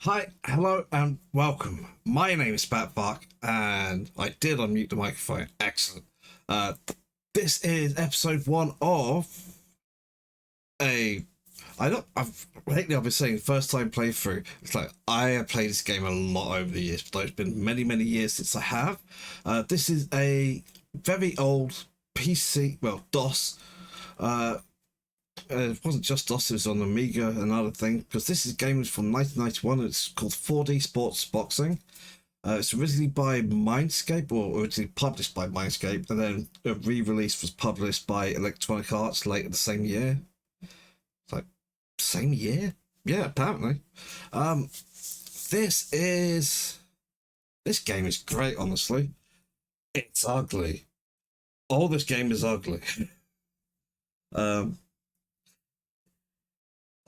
Hi, hello, and welcome. My name is Batbark, and I did unmute the microphone. Excellent. Uh, this is episode one of a. I don't. I've been saying first time playthrough. It's like I have played this game a lot over the years, but it's been many years since I have. This is a very old PC, well DOS. It wasn't just DOS, it was on Amiga and other thing, because this is a game from 1991. It's called 4D Sports Boxing. It's originally by Mindscape, or originally published by Mindscape, and then a re-release was published by Electronic Arts later the same year. It's like, same year? Yeah, apparently. Um, this game is great, honestly. It's ugly. All this game is ugly. um,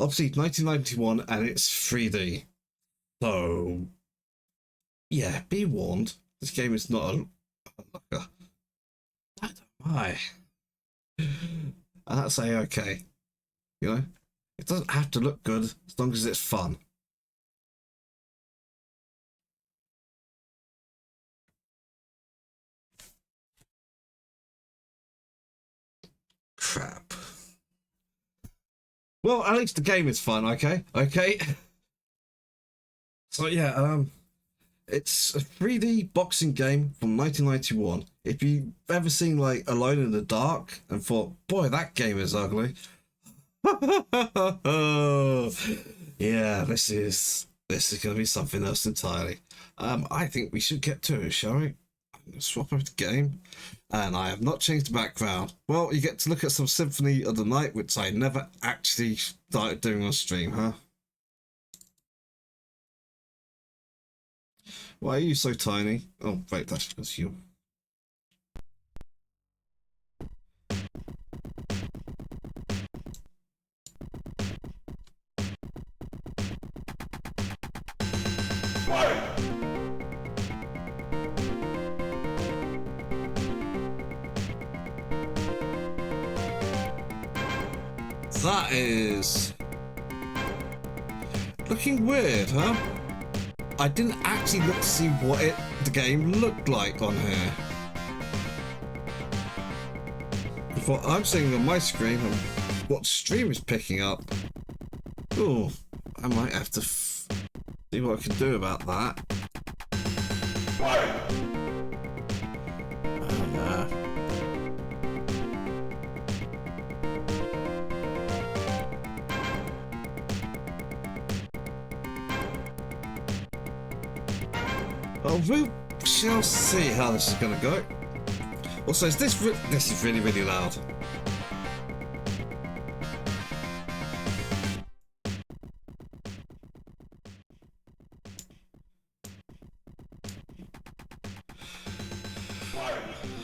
Obviously 1991, and it's 3D. So yeah, be warned. This game is not a I don't why. And that's okay. You know, it doesn't have to look good as long as it's fun. Crap. Well, at least the game is fun. Okay. So yeah, it's a 3D boxing game from 1991. If you've ever seen like Alone in the Dark and thought, boy, that game is ugly. Yeah, this is gonna be something else entirely. I think we should get to it, shall we? I'm gonna swap over the game, and I have not changed the background. Well, you get to look at some Symphony of the Night, which I never actually started doing on stream, huh? Why are you so tiny? Oh, wait, that's because you. That is looking weird, huh? I didn't actually look to see what the game looked like on here. What I'm seeing on my screen and what stream is picking up. Oh, I might have to see what I can do about that. Oh, we shall see how this is going to go. Also, is this is really loud.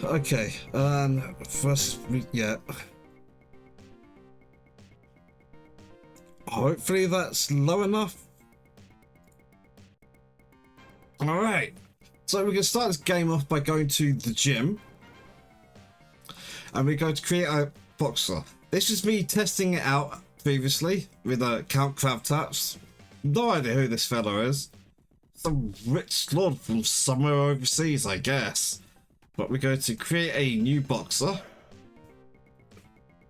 Okay, first, yeah. Hopefully that's low enough. All right, so we're going to start this game off by going to the gym. And we're going to create a boxer. This is me testing it out previously with Count Crabtaps. No idea who this fella is. Some rich lord from somewhere overseas, I guess. But we're going to create a new boxer.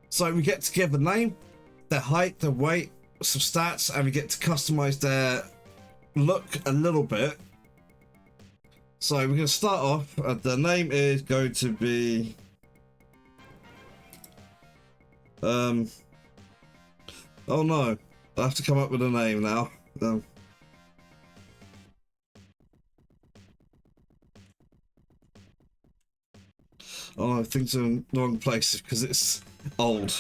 So we get to give a name, their height, their weight, some stats, and we get to customize their look a little bit. So we're going to start off. The name is going to be oh no, I have to come up with a name now. Oh, things are in the wrong place because it's old.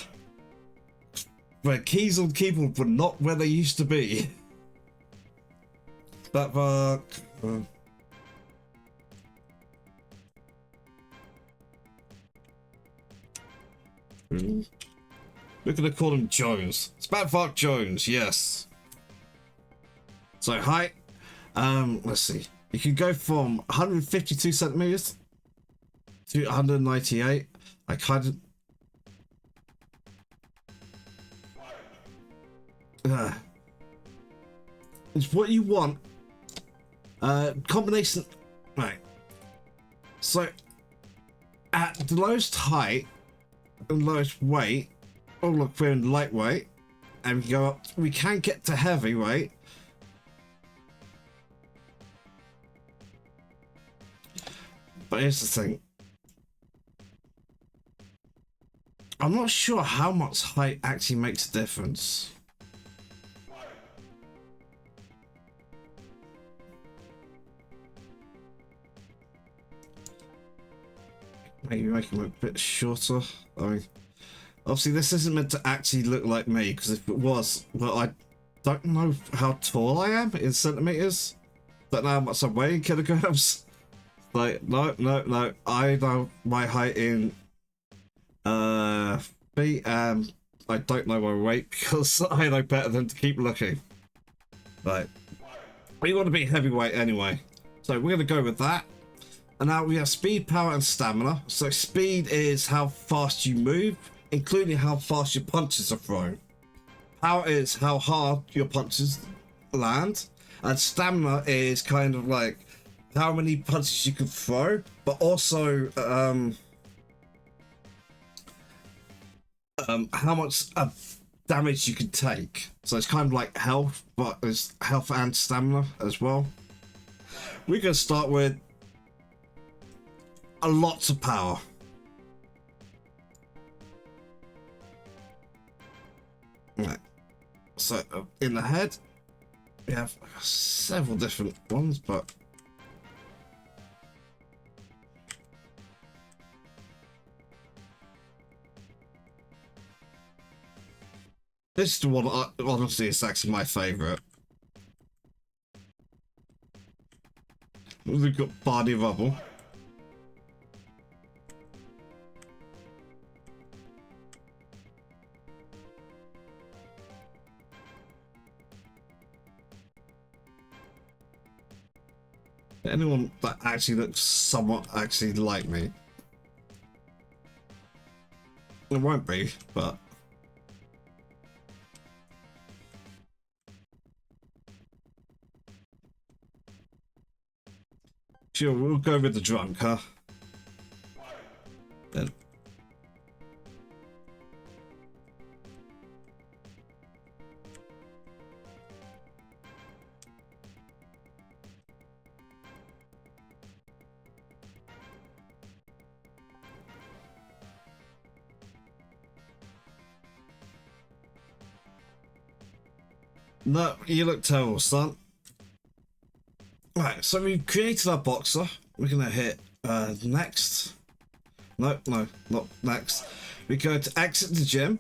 Where keys on keyboard were not where they used to be. Batbark. We're gonna call him Jones. It's Batbark Jones, yes. So height, let's see. You can go from 152 centimeters to 198. I kind of is what you want. Combination, right? So at the lowest height and lowest weight, oh look, we're in lightweight, and we go up. We can get to heavyweight. But here's the thing. I'm not sure how much height actually makes a difference. Maybe make him a bit shorter. I mean, obviously this isn't meant to actually look like me, because if it was, well, I don't know how tall I am in centimeters. Don't know how much I weigh in kilograms. Like, no. I know my height in feet, and I don't know my weight because I know better than to keep looking. Right. We want to be heavyweight anyway. So we're going to go with that. And now we have speed, power, and stamina. So speed is how fast you move, including how fast your punches are thrown. Power is how hard your punches land. And stamina is kind of like how many punches you can throw, but also how much damage you can take. So it's kind of like health, but it's health and stamina as well. We're going to start with a lot of power. Right. So in the head, we have several different ones, but this is the one, honestly, it's actually my favourite. We've got Body Rubble. Anyone that actually looks somewhat actually like me. It won't be, but sure, we'll go with the drunk, huh? Then. No, you look terrible, son. Right, so we've created our boxer. We're gonna hit next. No, not next. We're going to exit the gym.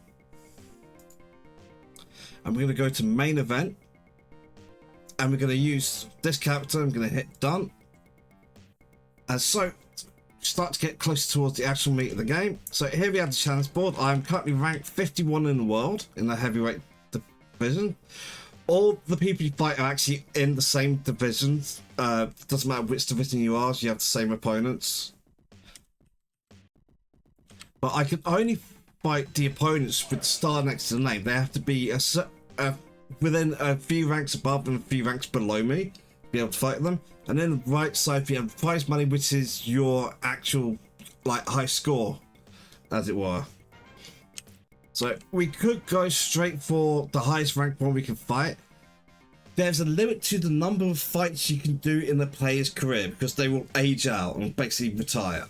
And we're gonna go to main event. And we're gonna use this character. I'm gonna hit done. And so, start to get closer towards the actual meat of the game. So here we have the challenge board. I'm currently ranked 51 in the world in the heavyweight division. All the people you fight are actually in the same divisions. Doesn't matter which division you are, you have the same opponents. But I can only fight the opponents with the star next to the name. They have to be within a few ranks above and a few ranks below me to be able to fight them. And then the right side, you have prize money, which is your actual like high score, as it were. So we could go straight for the highest ranked one we can fight. There's a limit to the number of fights you can do in the player's career because they will age out and basically retire.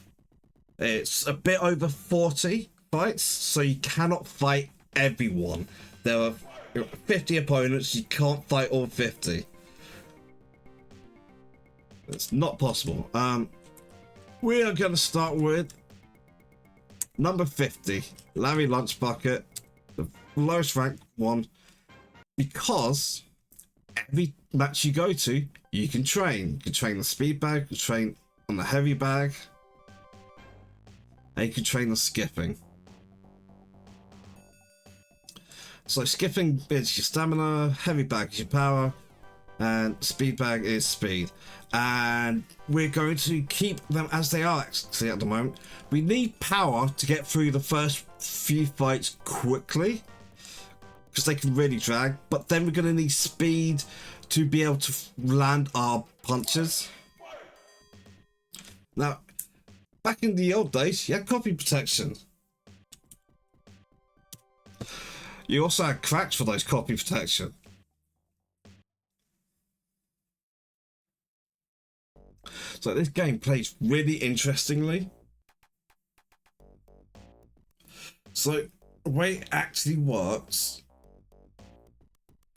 It's a bit over 40 fights, so you cannot fight everyone. There are 50 opponents, you can't fight all 50. It's not possible. We are going to start with number 50, Larry Lunchbucket, the lowest ranked one, because every match you go to, you can train. You can train the speed bag, you can train on the heavy bag, and you can train the skipping. So skipping is your stamina, heavy bag is your power, and speed bag is speed. And we're going to keep them as they are actually at the moment. We need power to get through the first few fights quickly, because they can really drag, but then we're going to need speed to be able to land our punches. Now, back in the old days, you had copy protection. You also had cracks for those copy protection. So this game plays really interestingly. So the way it actually works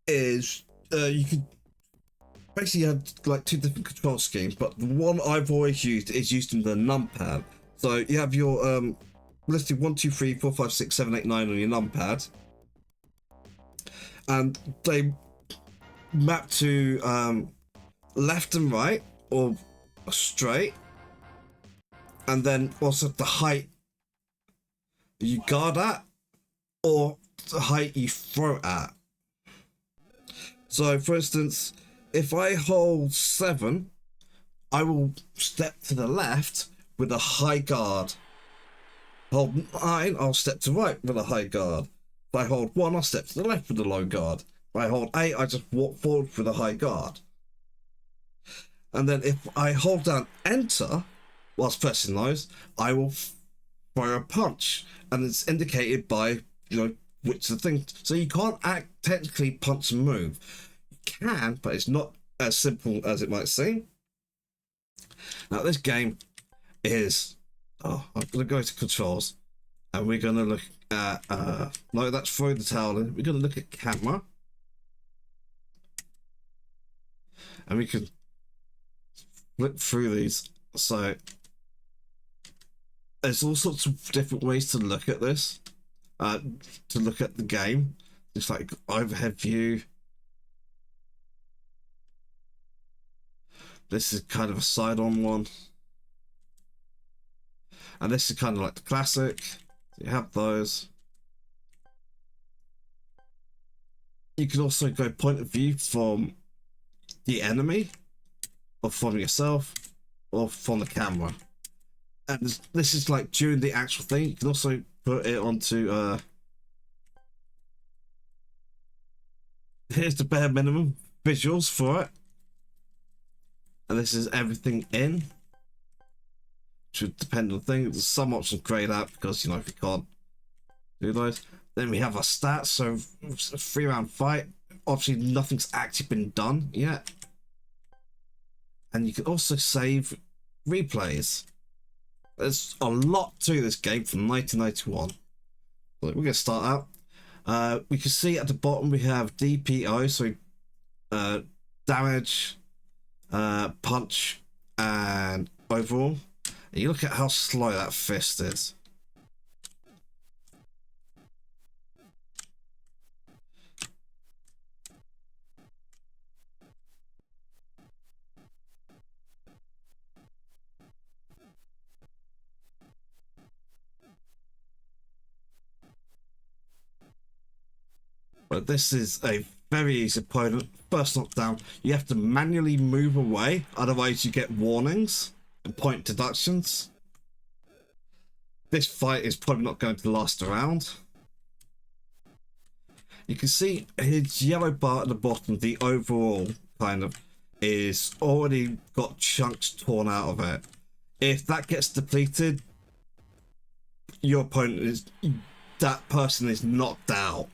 is you could basically have like two different control schemes, but the one I've always used is used in the numpad. So you have your listed 1, 2, 3, 4, 5, 6, 7, 8, 9 on your numpad, and they map to left and right or straight, and then also the height you guard at or the height you throw at. So for instance, if I hold 7, I will step to the left with a high guard. Hold 9, I'll step to right with a high guard. If I hold 1, I'll step to the left with a low guard. If I hold 8, I just walk forward with a high guard. And then if I hold down enter whilst pressing those, I will fire a punch, and it's indicated by, you know, which the thing. So you can't technically punch and move. You can, but it's not as simple as it might seem. Now this game is, I'm gonna go to controls, and we're gonna look at no, that's throw the towel in. We're gonna look at camera, and we can flip through these. So there's all sorts of different ways to look at this, to look at the game. It's like overhead view. This is kind of a side-on one, and this is kind of like the classic. So you have those. You can also go point of view from the enemy, or from yourself, or from the camera. And this is like during the actual thing. You can also put it onto here's the bare minimum visuals for it, and this is everything in, which would depend on things. There's some options grayed out because, you know, if you can't do those. Then we have our stats. So a 3-round fight, obviously nothing's actually been done yet, and you can also save replays. There's a lot to this game from 1991. We're going to start out. We can see at the bottom we have DPO, so damage, punch, and overall. And you look at how slow that fist is. But this is a very easy opponent. First knockdown, you have to manually move away, otherwise you get warnings and point deductions. This fight is probably not going to last a round. You can see his yellow bar at the bottom, the overall kind of, is already got chunks torn out of it. If that gets depleted, your opponent is, that person is knocked out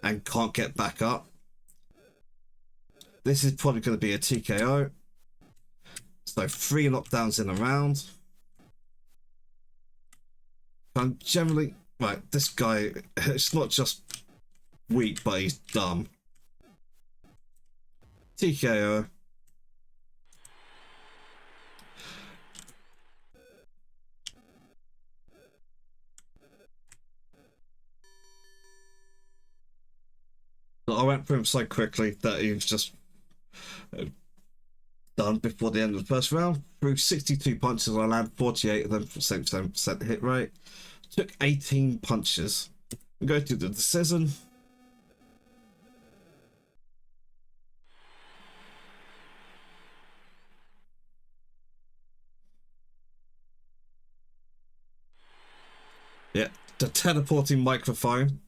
and can't get back up. This is probably going to be a TKO. So 3 knockdowns in a round. I'm generally, right, this guy, it's not just weak, but he's dumb. TKO. I went through him so quickly that he was just done before the end of the first round. Threw 62 punches, I landed 48 of them for 77% hit rate. Took 18 punches. We go to the decision. Yeah, the teleporting microphone.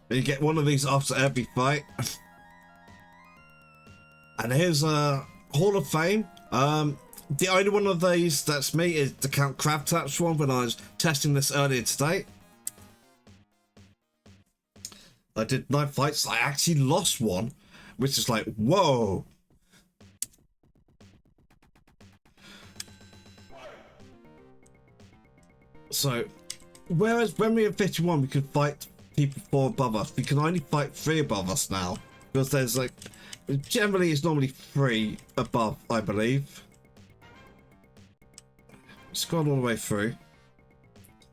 You get one of these after every fight. And here's a Hall of Fame. The only one of these that's me is the Count Crabtatch one when I was testing this earlier today. I did 9 fights. I actually lost one, which is like, whoa. So, whereas when we were 51, we could fight people 4 above us. We can only fight 3 above us now. Because there's like, generally it's normally 3 above, I believe. Scroll all the way through.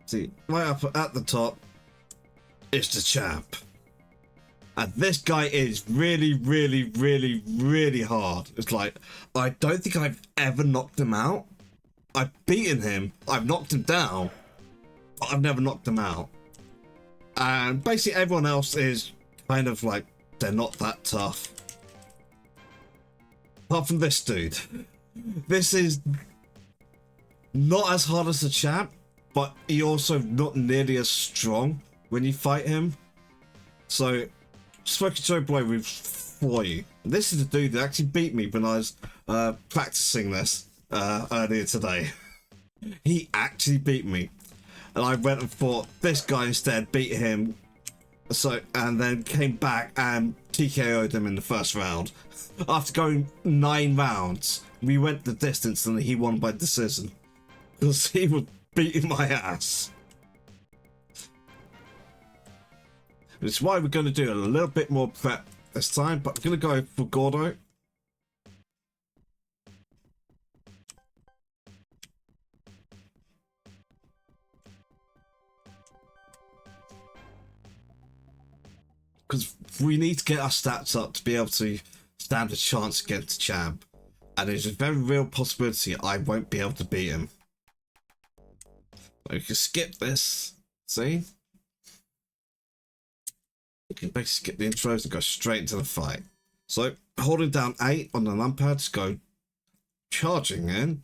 See, right up at the top is the champ. And this guy is really, really, really, really hard. It's like, I don't think I've ever knocked him out. I've beaten him, I've knocked him down, but I've never knocked him out. And basically everyone else is kind of like, they're not that tough. Apart from this dude. This is not as hard as the champ, but he also not nearly as strong when you fight him. So, Smoky Joe Blow with for you. This is the dude that actually beat me when I was practicing this earlier today. He actually beat me, and I went and fought this guy instead, beat him, so and then came back and TKO'd him in the first round. After going 9 rounds, we went the distance and he won by decision because he was beating my ass. Which is why we're going to do a little bit more prep this time, but I'm going to go for Gordo. Because we need to get our stats up to be able to stand a chance against the champ. And there's a very real possibility I won't be able to beat him. So we can skip this. See? You can basically skip the intros and go straight into the fight. So, holding down 8 on the numpad, just go charging in.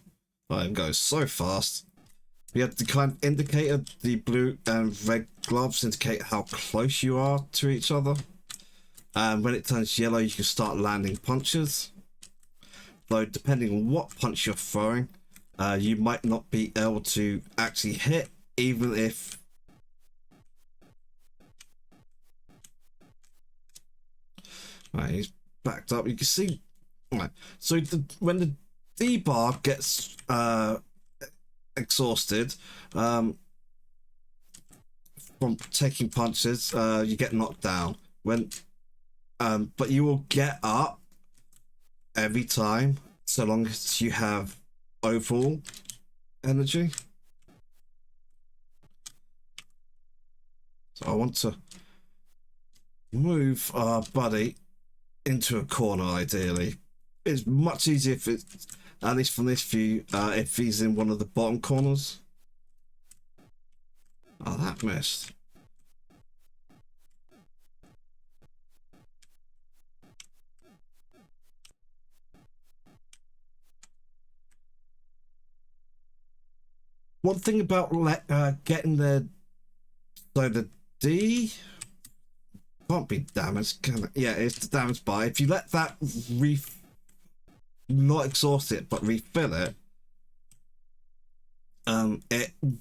And goes so fast. We have the kind of indicator, the blue and red gloves indicate how close you are to each other. And when it turns yellow, you can start landing punches. Though, depending on what punch you're throwing, you might not be able to actually hit, even if right, he's backed up. You can see, right. So when the D bar gets exhausted from taking punches, you get knocked down. But you will get up every time, so long as you have overall energy. So I want to move our buddy into a corner, ideally. It's much easier if it's, at least from this view, if he's in one of the bottom corners. Oh, that missed. One thing about getting the D can't be damaged, can it? Yeah, it's the damage bar. If you let that not exhaust it but refill it,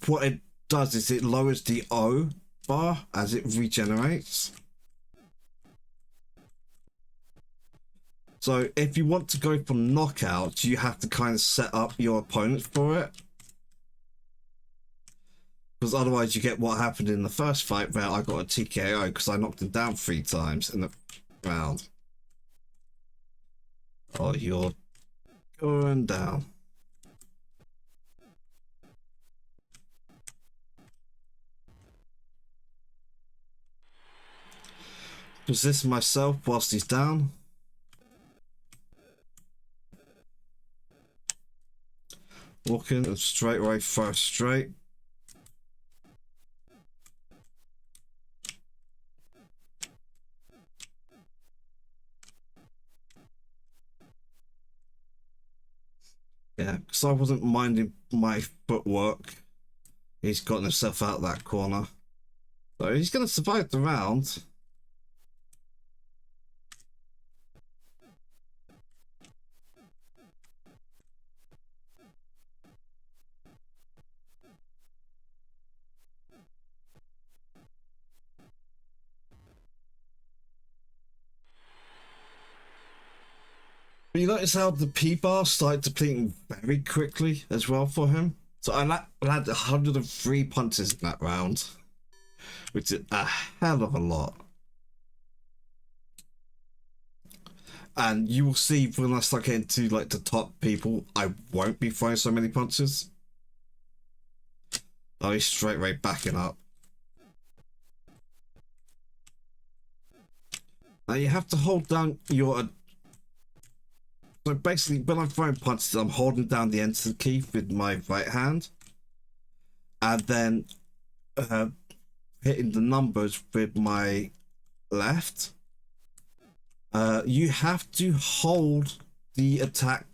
what it does is it lowers the O bar as it regenerates. So if you want to go for knockouts, you have to kind of set up your opponent for it. Because otherwise you get what happened in the first fight where I got a TKO because I knocked him down 3 times in the round. Oh, you're going down. Position myself whilst he's down. Walking and straight away, throw straight. Yeah, because I wasn't minding my footwork. He's gotten himself out that corner. So he's going to survive the round. You notice how the P bar started depleting very quickly as well for him? So I had 103 punches in that round, which is a hell of a lot. And you will see when I start getting to like the top people, I won't be throwing so many punches. I'll be straight away backing up. Now you have to hold down your... So basically, when I'm throwing punches, I'm holding down the enter key with my right hand. And then hitting the numbers with my left. You have to hold the attack,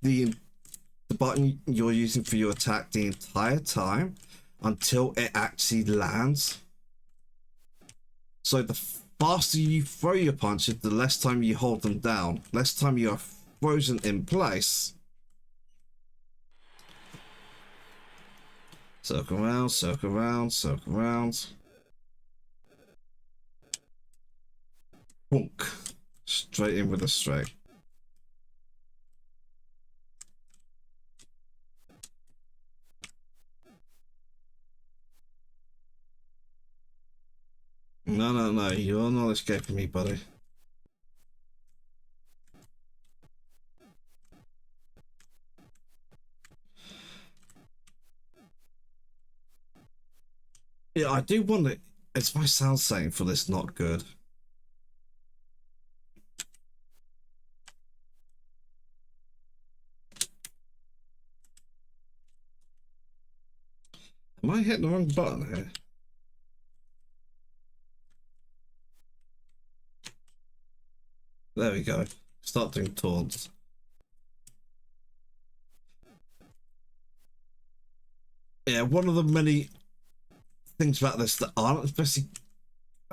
the button you're using for your attack the entire time until it actually lands. So the faster you throw your punches, the less time you hold them down, less time you are frozen in place. Circle around, circle around, circle around. Bonk. Straight in with a straight. No, you're not escaping me, buddy. Yeah, I do wonder, is my sound setting for this not good? Am I hitting the wrong button here? There we go. Start doing taunts. Yeah, one of the many things about this that aren't especially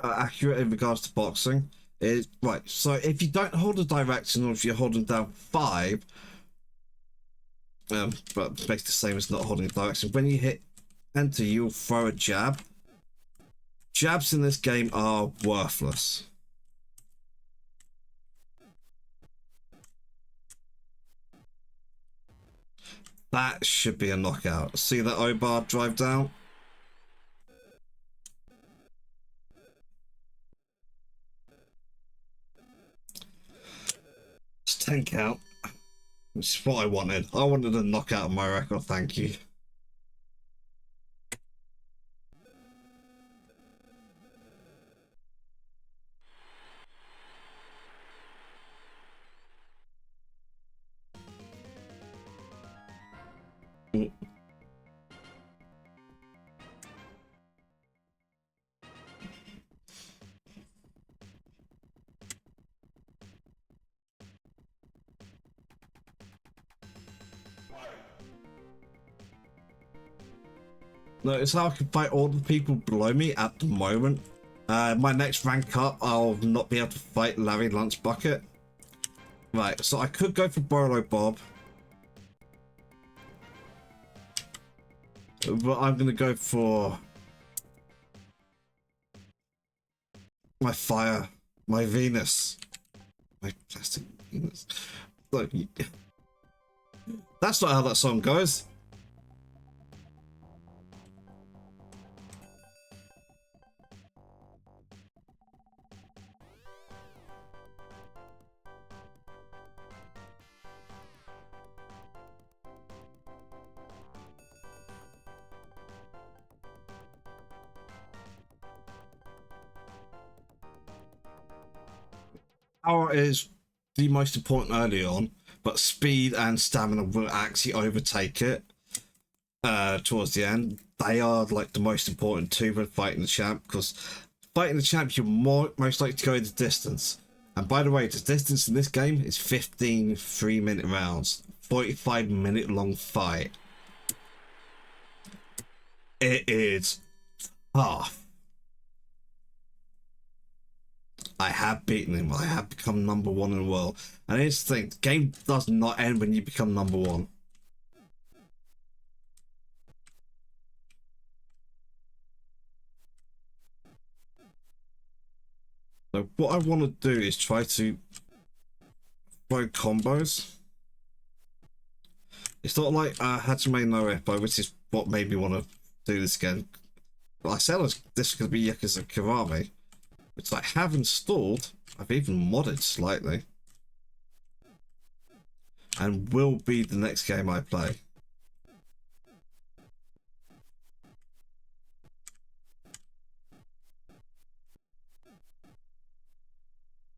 accurate in regards to boxing is right. So if you don't hold a direction, or if you're holding down 5, but it's basically the same as not holding a direction. When you hit enter, you'll throw a jab. Jabs in this game are worthless. That should be a knockout. See that O-bar drive down? It's 10 count. Which is what I wanted. I wanted a knockout on my record, thank you. Notice how I can fight all the people below me at the moment. My next rank up, I'll not be able to fight Larry Lunchbucket. Right, so I could go for Borlo Bob. But I'm going to go for my fire, my Venus. My plastic Venus. Look, that's not how that song goes. Power is the most important early on, but speed and stamina will actually overtake it towards the end. They are like the most important too when fighting the champ, because fighting the champ you're most likely to go the distance. And by the way, the distance in this game is 15 3-minute rounds, 45-minute long fight. It is tough. I have beaten him. I have become number 1 in the world. And here's the thing, the game does not end when you become number 1. So what I want to do is try to throw combos. It's not like Hajime no Ippo, which is what made me want to do this again. I said this could be Yakuza Kiwami, which I have installed. I've even modded slightly. And will be the next game I play.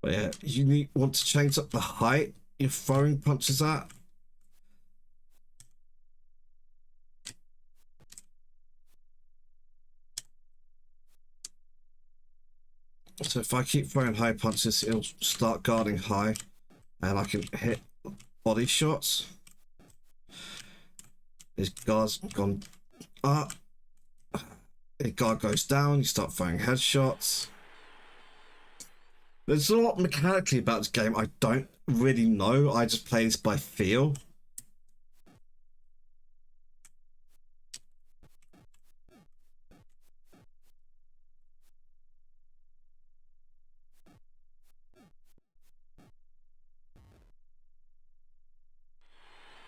But yeah, you want to change up the height you're throwing punches at. So if I keep throwing high punches, it'll start guarding high, and I can hit body shots. His guard's gone up. His guard goes down. You start throwing headshots. There's a lot mechanically about this game I don't really know. I just play this by feel.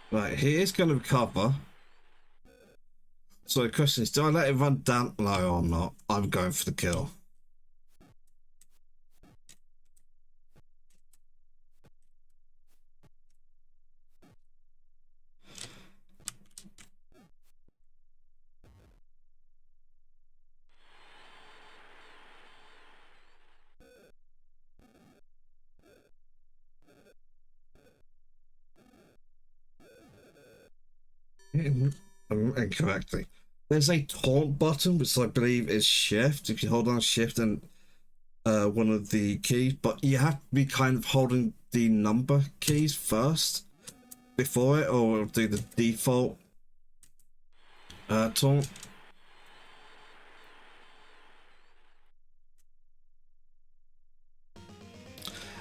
Right, he is going to recover. So the question is, do I let it run down? No, I'm not. I'm going for the kill. Incorrectly. There's a taunt button, which I believe is shift. If you hold on shift and one of the keys, but you have to be kind of holding the number keys first before it, or it'll do the default taunt.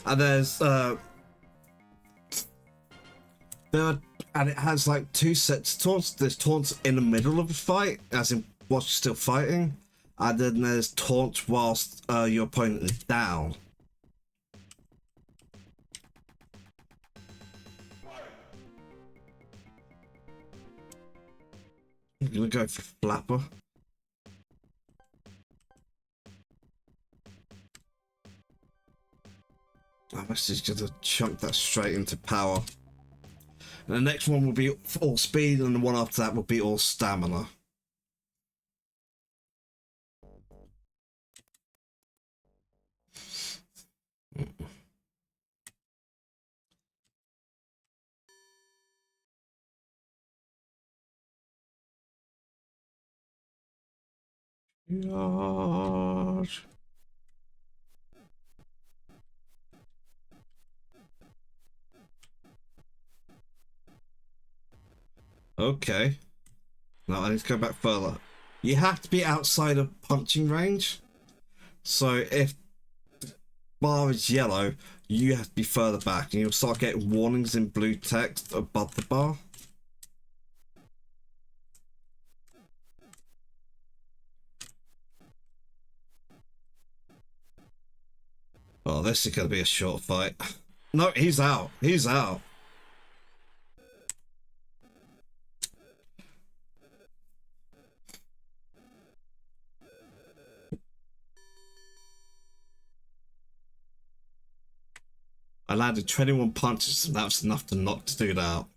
And there's there are, and it has like two sets of taunts. There's taunts in the middle of the fight, as in whilst you're still fighting, and then there's taunts whilst your opponent is down. I'm gonna go for Flapper. I'm just gonna chunk that straight into power. And the next one will be all speed, and the one after that will be all stamina. Gosh. Okay. Now I need to go back further. You have to be outside of punching range. So if the bar is yellow, you have to be further back, and you'll start getting warnings in blue text above the bar. Oh, this is going to be a short fight. No, he's out. He's out. I landed 21 punches, and that was enough to knock the dude out.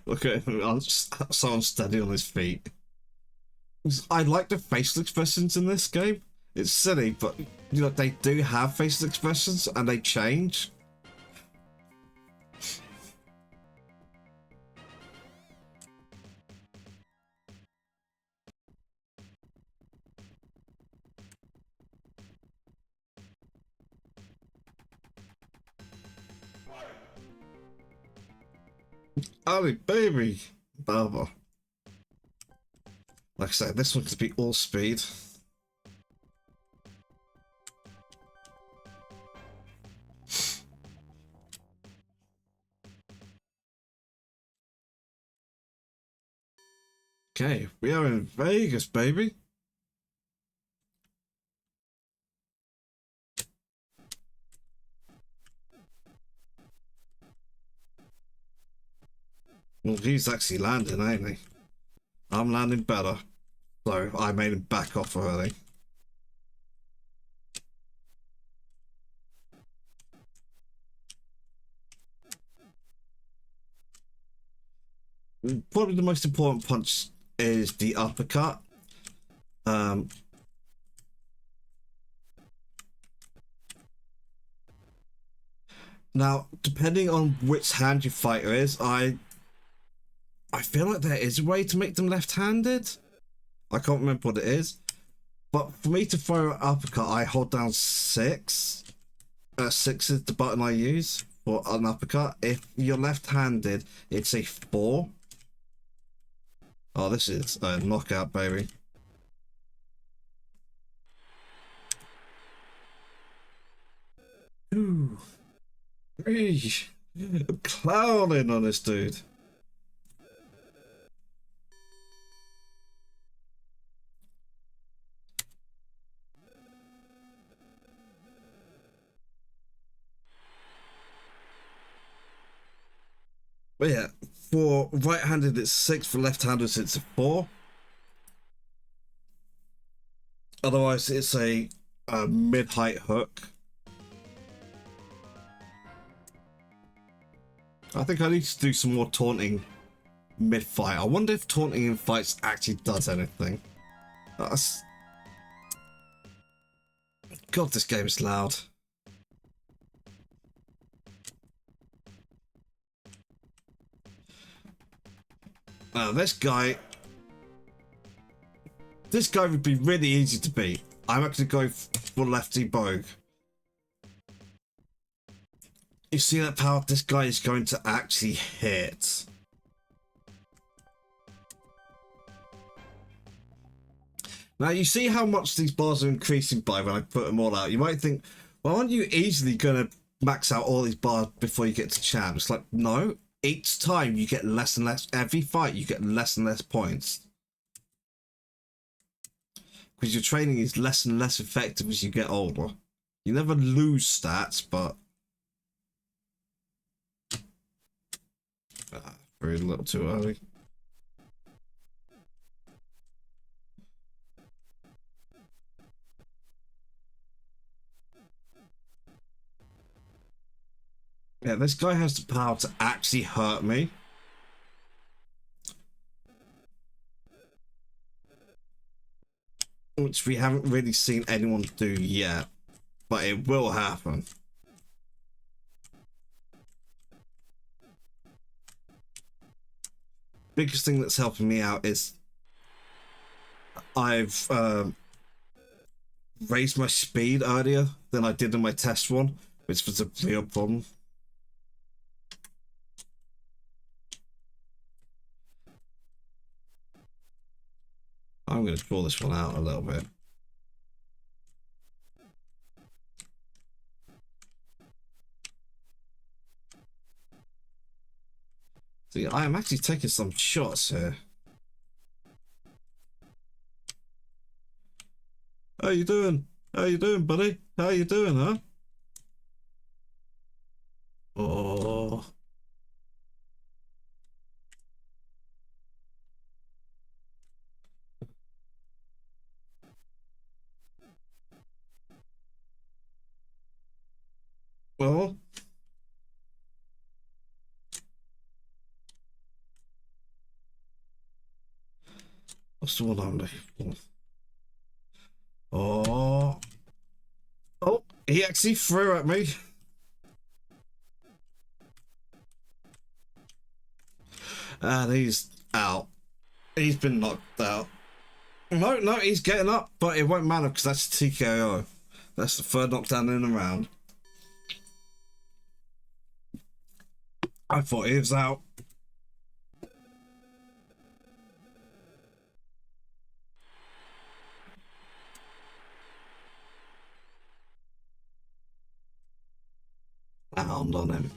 Look at him. I'm so unsteady on his feet. I like the facial expressions in this game. It's silly, but you know they do have facial expressions, and they change. Ali baby, Baba. Like I said, this one could be all speed. Okay, we are in Vegas, baby. Well, he's actually landing, ain't he? I'm landing better. So I made him back off early. Probably the most important punch is the uppercut. Now, depending on which hand your fighter is, I feel like there is a way to make them left-handed. I can't remember what it is. But for me to throw an uppercut, I hold down 6. 6 is the button I use for an uppercut. If you're left-handed, it's a 4. Oh, this is a knockout, baby. Ooh. I'm clowning on this dude. But yeah, for right-handed it's 6, for left-handed it's a 4. Otherwise it's a mid-height hook. I think I need to do some more taunting mid-fight. I wonder if taunting in fights actually does anything. That's... God, this game is loud. Now, this guy would be really easy to beat. I'm actually going for lefty Bogue. You see that power? This guy is going to actually hit. Now, you see how much these bars are increasing by when I put them all out. You might think, well, aren't you easily going to max out all these bars before you get to champ? It's like, no. Each time you get less and less. Every fight you get less and less points. Because your training is less and less effective as you get older. You never lose stats, but... very little too early. Yeah, this guy has the power to actually hurt me. Which we haven't really seen anyone do yet. But it will happen. Biggest thing that's helping me out is I've raised my speed earlier than I did in my test one, which was a real problem. I'm going to draw this one out a little bit. See, I am actually taking some shots here. How you doing? How you doing, buddy? How you doing, huh? Oh. Well. What's the one I'm looking for? Oh. Oh, he actually threw at me. And he's out. He's been knocked out. No, he's getting up, but it won't matter because that's TKO. That's the third knockdown in a round. I thought he was out. Pound on him.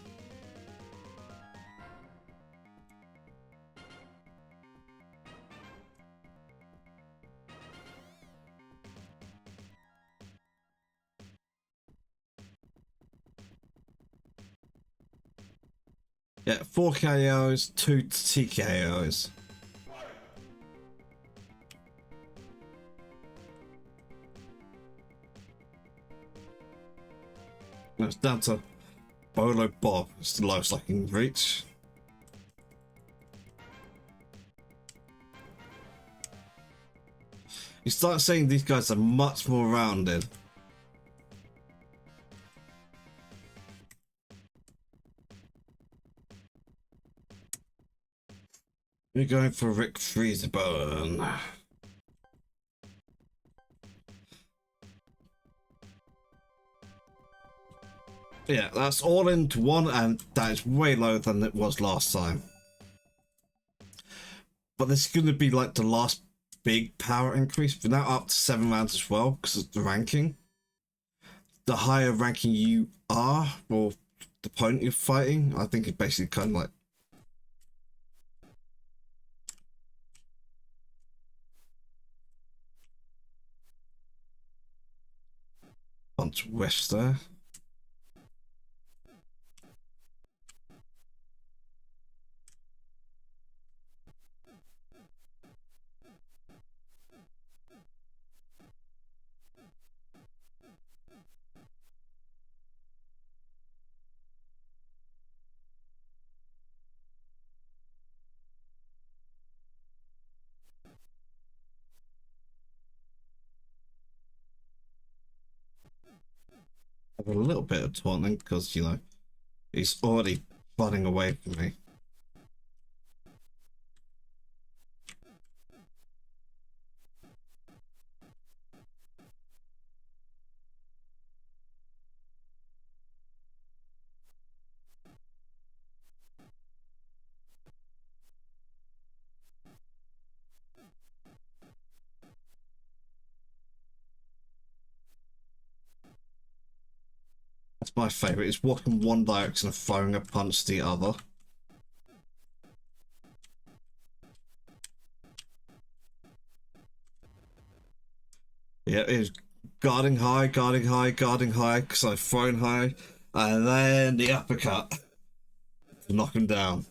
Yeah, 4 KOs, 2 TKOs. It's down to Bolo Bob. It's the lowest I can reach. You start seeing these guys are much more rounded. We're going for Rick Freezeburn. Yeah, that's all into one, and that is way lower than it was last time. But this is going to be like the last big power increase. We're now up to 7 rounds as well because of the ranking. The higher ranking you are, or the opponent you're fighting, I think it's basically kind of like bunch of whiffs there. Have a little bit of taunting because, you know, he's already running away from me. That's my favourite. It's walking one direction and throwing a punch the other. Yeah, it's guarding high, guarding high, guarding high, because I've thrown high, and then the uppercut to knock him down.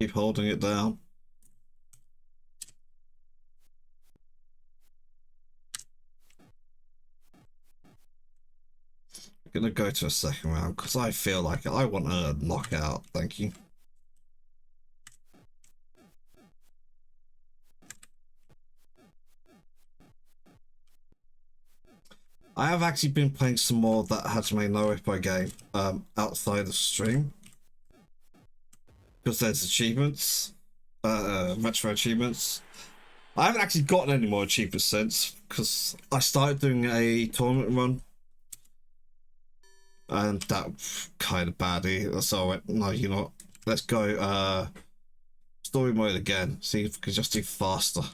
Keep holding it down. I'm gonna go to a second round because I feel like I want a knockout. Thank you. I have actually been playing some more that Hajime no Ippo game outside of stream because there's achievements, retro achievements. I haven't actually gotten any more achievements since because I started doing a tournament run and that kind of badly. So I went, no, you know, let's go story mode again. See if we can just do faster.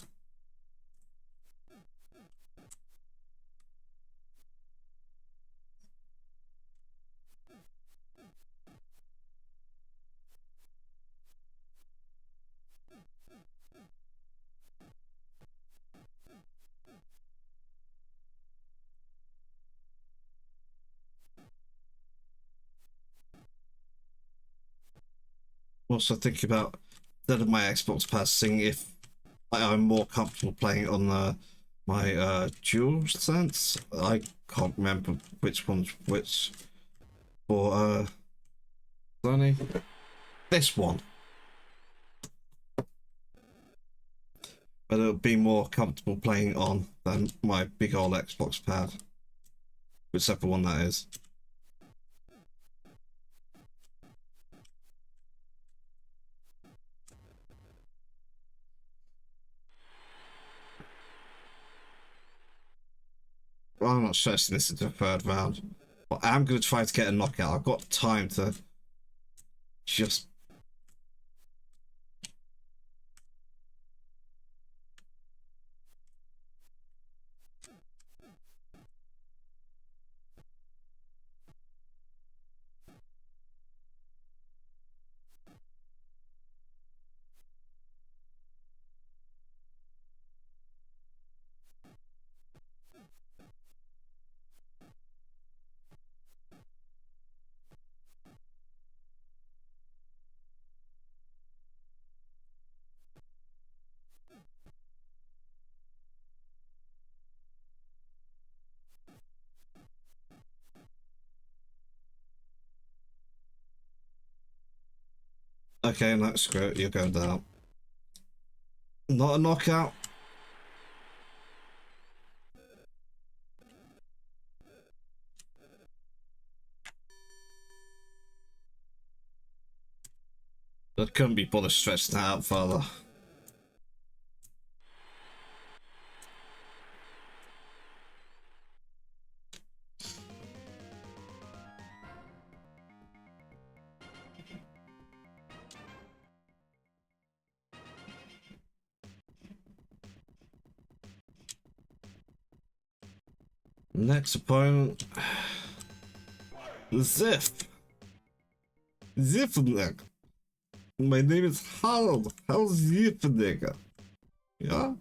Also thinking about instead of my Xbox Pass, seeing if I'm more comfortable playing on my dual sense. I can't remember which one's which for Sony. This one. But it'll be more comfortable playing on than my big old Xbox pad. Whichever one that is. I'm not stressing this into the third round. But I'm going to try to get a knockout. I've got time to just... Okay, no, screw it. You're going down. Not a knockout. That couldn't be bothered stretching that out further. Next opponent, Ziff. Ziffnig. My name is Harold. How's Ziffnig? Yeah?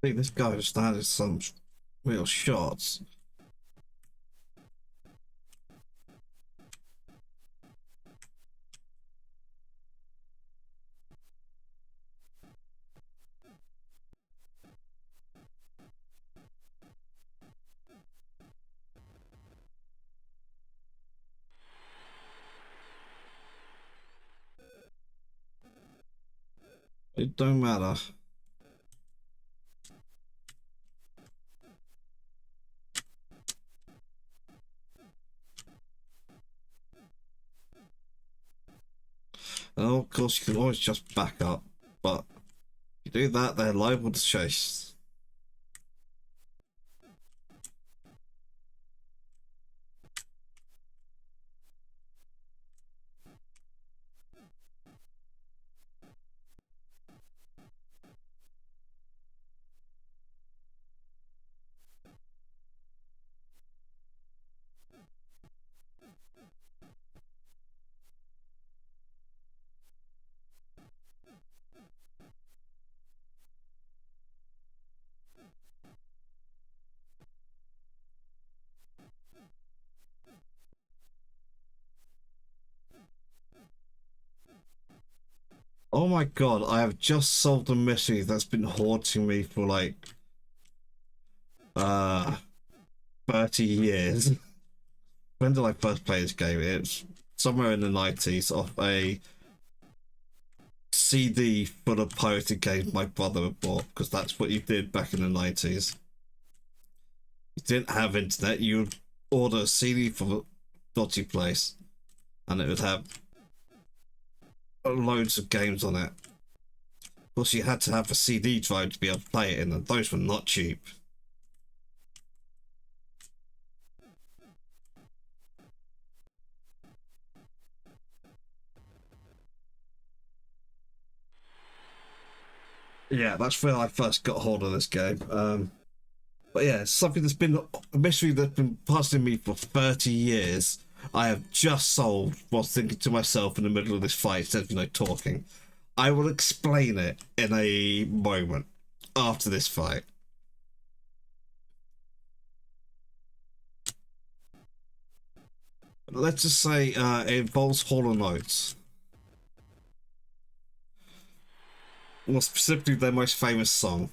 I think this guy just added some real shots. It don't matter. And of course you can always just back up, but if you do that, they're liable to chase. Oh my god, I have just solved a mystery that's been haunting me for like uh 30 years. When did I first play this game? It's somewhere in the 90s off a CD full of pirated games my brother had bought, because that's what you did back in the 90s. You didn't have internet, you would order a CD from a dodgy place and it would have loads of games on it. Of course, you had to have a CD drive to be able to play it in, and those were not cheap. Yeah, that's where I first got hold of this game. But yeah, something that's been a mystery that's been puzzling me for 30 years. I have just solved whilst thinking to myself in the middle of this fight instead of, talking. I will explain it in a moment after this fight. Let's just say it involves Hall & Oates. More specifically, their most famous song.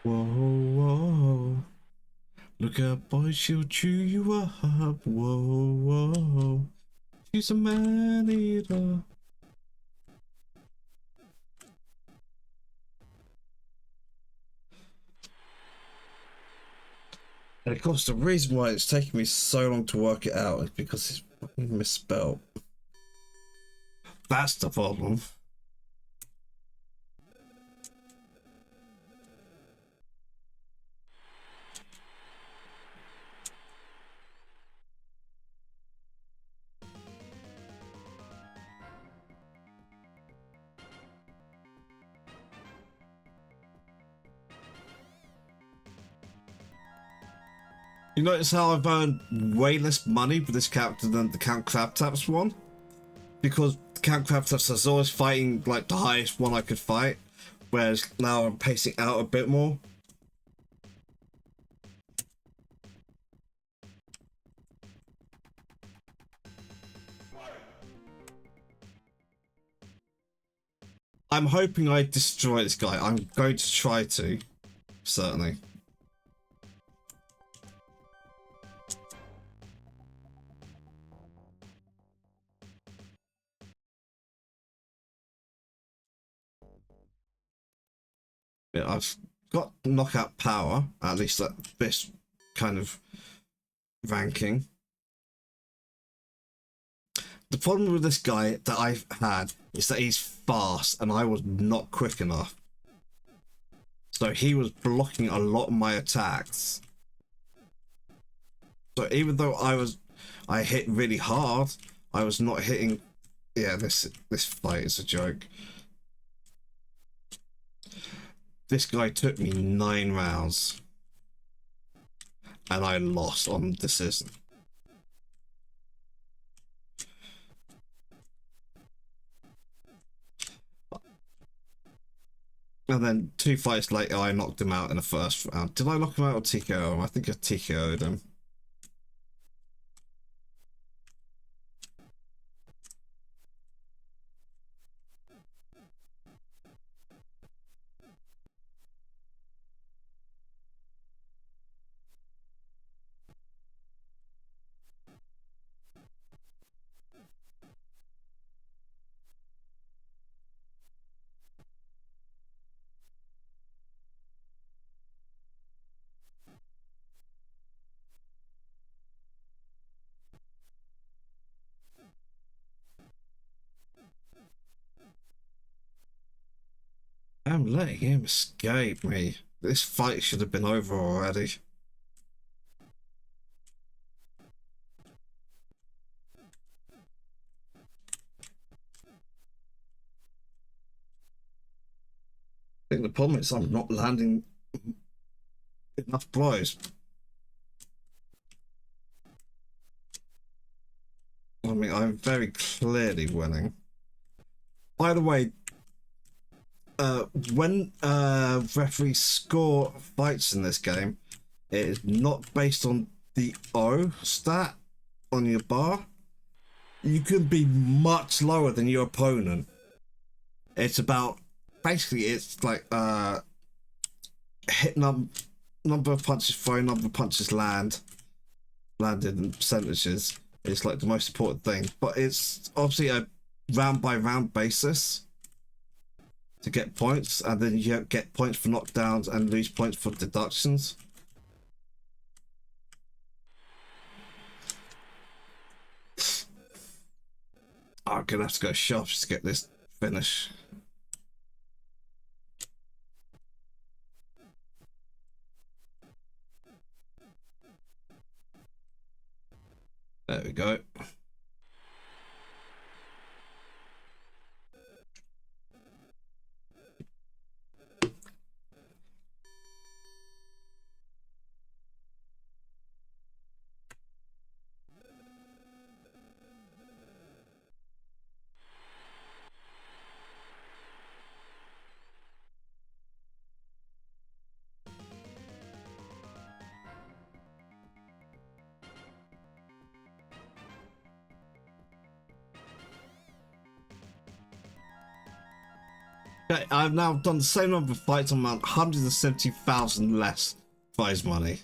Whoa, whoa. Look out, boy, she'll chew you up. Whoa, whoa. She's a man eater. And of course, the reason why it's taking me so long to work it out is because it's fucking misspelled. That's the problem. You notice how I've earned way less money with this character than the Count Crabtaps one? Because Count Crabtaps was always fighting like the highest one I could fight, whereas now I'm pacing out a bit more. I'm hoping I destroy this guy. I'm going to try to, certainly. Yeah, I've got knockout power, at least at this kind of ranking. The problem with this guy that I've had is that he's fast and I was not quick enough. So he was blocking a lot of my attacks. So even though I hit really hard, I was not hitting. Yeah, this fight is a joke. This guy took me 9 rounds and I lost on decision. And then 2 fights later, I knocked him out in the first round. Did I knock him out or TKO him? I think I TKO'd him. I'm letting him escape me. This fight should have been over already. I think the problem is I'm not landing enough blows. I mean, I'm very clearly winning. By the way, when referees score fights in this game, it is not based on the O stat on your bar. You can be much lower than your opponent. It's about basically it's like hit number of punches thrown, number of punches landed in percentages. It's like the most important thing, but it's obviously a round by round basis to get points, and then you get points for knockdowns and lose points for deductions. I'm gonna have to go shops to get this finish. we go. Okay, I've now done the same number of fights on 170,000 less prize money.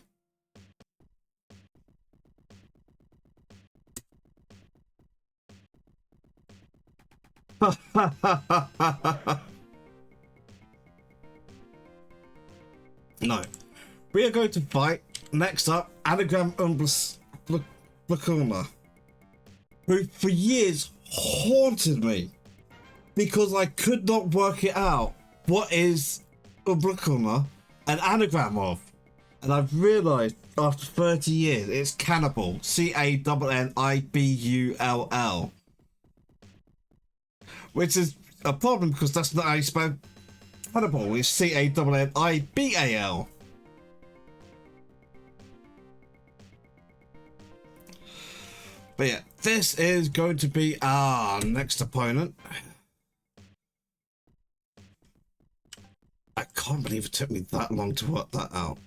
No. We are going to fight next up Anagram Blacuna, who for years haunted me because I could not work it out. What is Blacuna an anagram of? And I've realised after 30 years it's cannibal. Cannibull. Which is a problem because that's not how you spell cannibal. It's Cannibal. But yeah, this is going to be our next opponent. I can't believe it took me that long to work that out.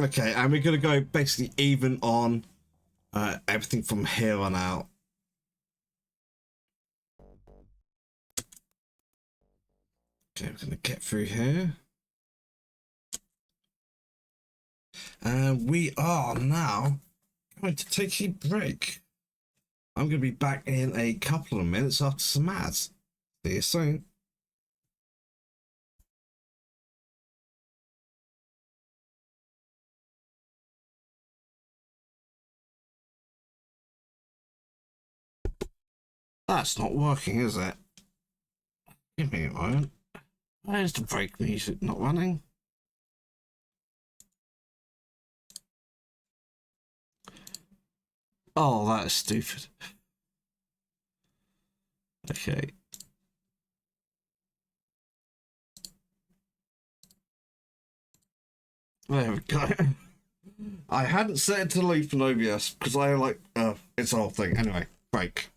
Okay, and we're going to go basically even on everything from here on out. Okay, we're going to get through here. And we are now going to take a break. I'm going to be back in a couple of minutes after some ads. See you soon. That's not working, is it? Give me a moment. Where's the break music not running? Oh, that is stupid. Okay. There we go. I hadn't set it to leave from OBS because I like, it's a whole thing. Anyway, break.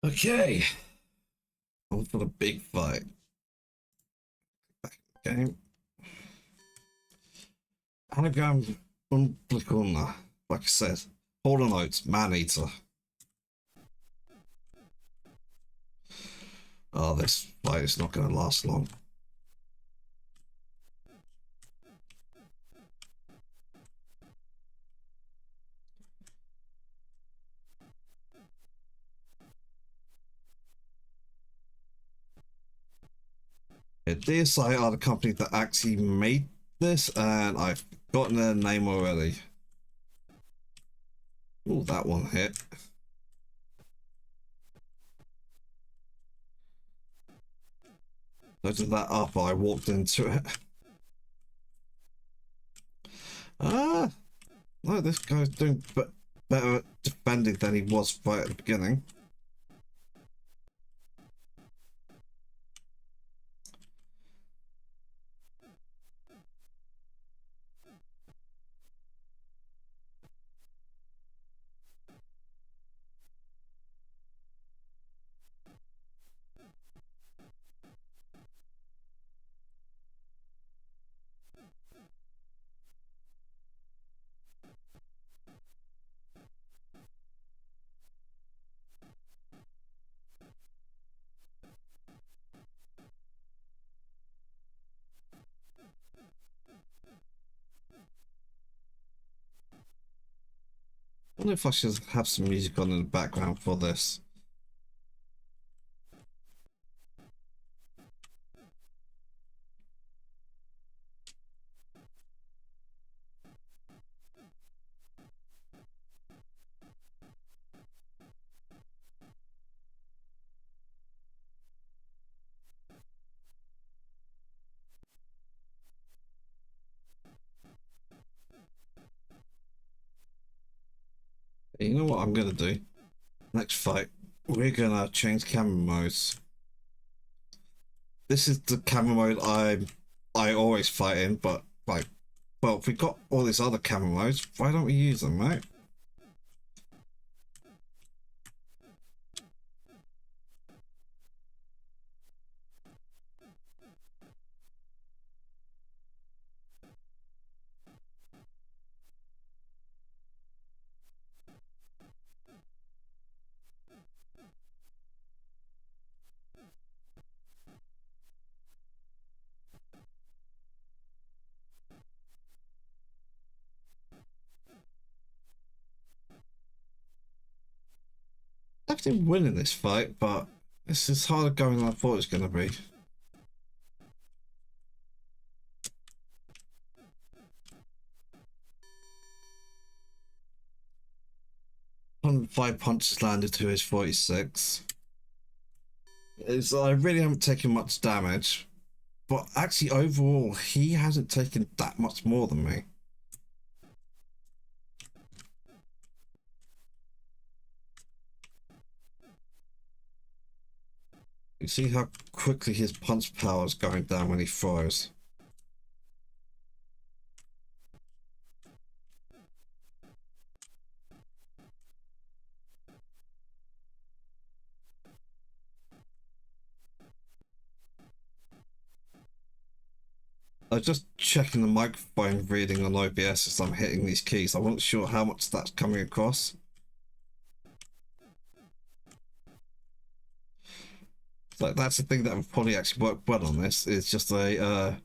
Okay, on for the big fight. Back in the game. Anagram Umblicuna. Like I said, Hollow Notes, Man-Eater. Oh, this fight is not going to last long. Yeah, DSI are the company that actually made this, and I've gotten their name already. Oh, that one hit. I did that after I walked into it. Ah, no, this guy's doing better at defending than he was right at the beginning. I wonder if I should have some music on in the background for this. You know what I'm gonna do? Next fight, we're gonna change camera modes. This is the camera mode I always fight in, but like, well, if we got all these other camera modes, why don't we use them, right? Definitely winning this fight, but this is harder going than I thought it was gonna be. 105 punches landed to his 46. I really haven't taken much damage, but actually overall he hasn't taken that much more than me. You see how quickly his punch power is going down when he throws. I was just checking the microphone reading on OBS as I'm hitting these keys. I wasn't sure how much that's coming across. So that's the thing that would probably actually work well on this. Is just a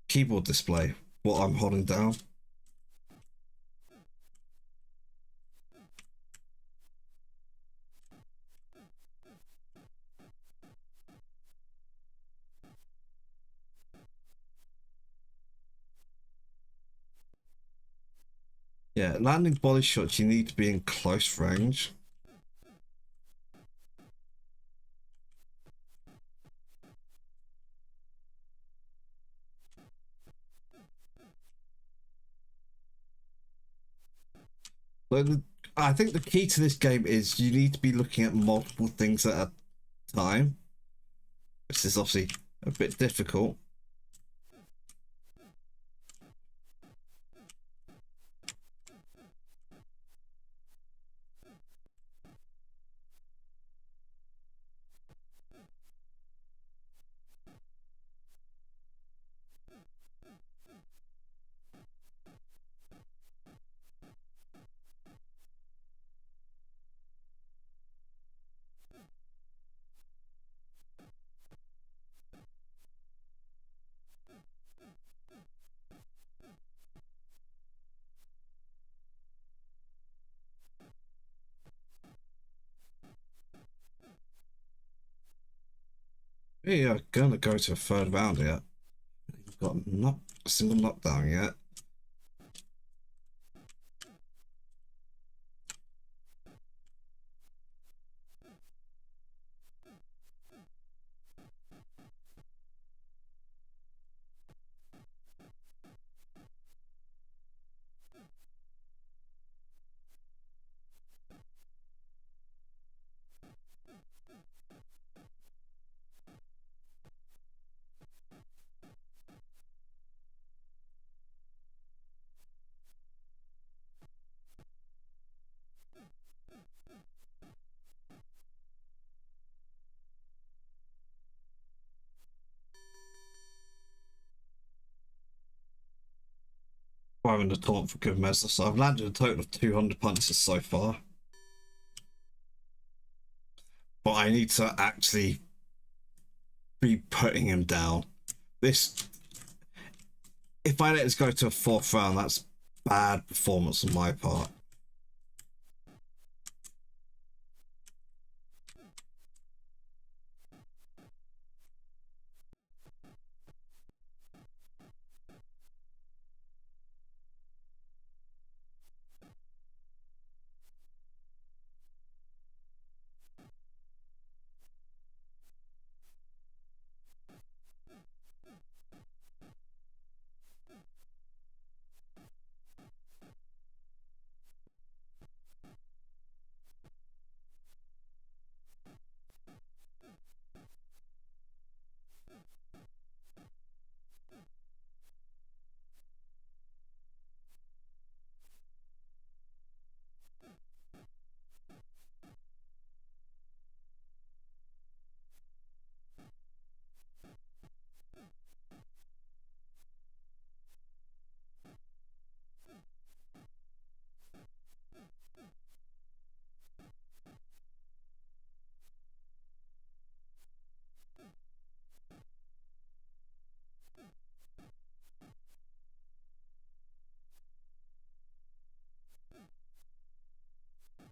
keyboard display. What I'm holding down. Yeah, landing body shots, you need to be in close range. But I think the key to this game is you need to be looking at multiple things at a time, which is obviously a bit difficult. We are gonna go to a third round yet. We've got not a single knockdown yet. Firing the taunt for good measure. So I've landed a total of 200 punches so far. But I need to actually be putting him down. This, if I let this go to a fourth round, that's bad performance on my part.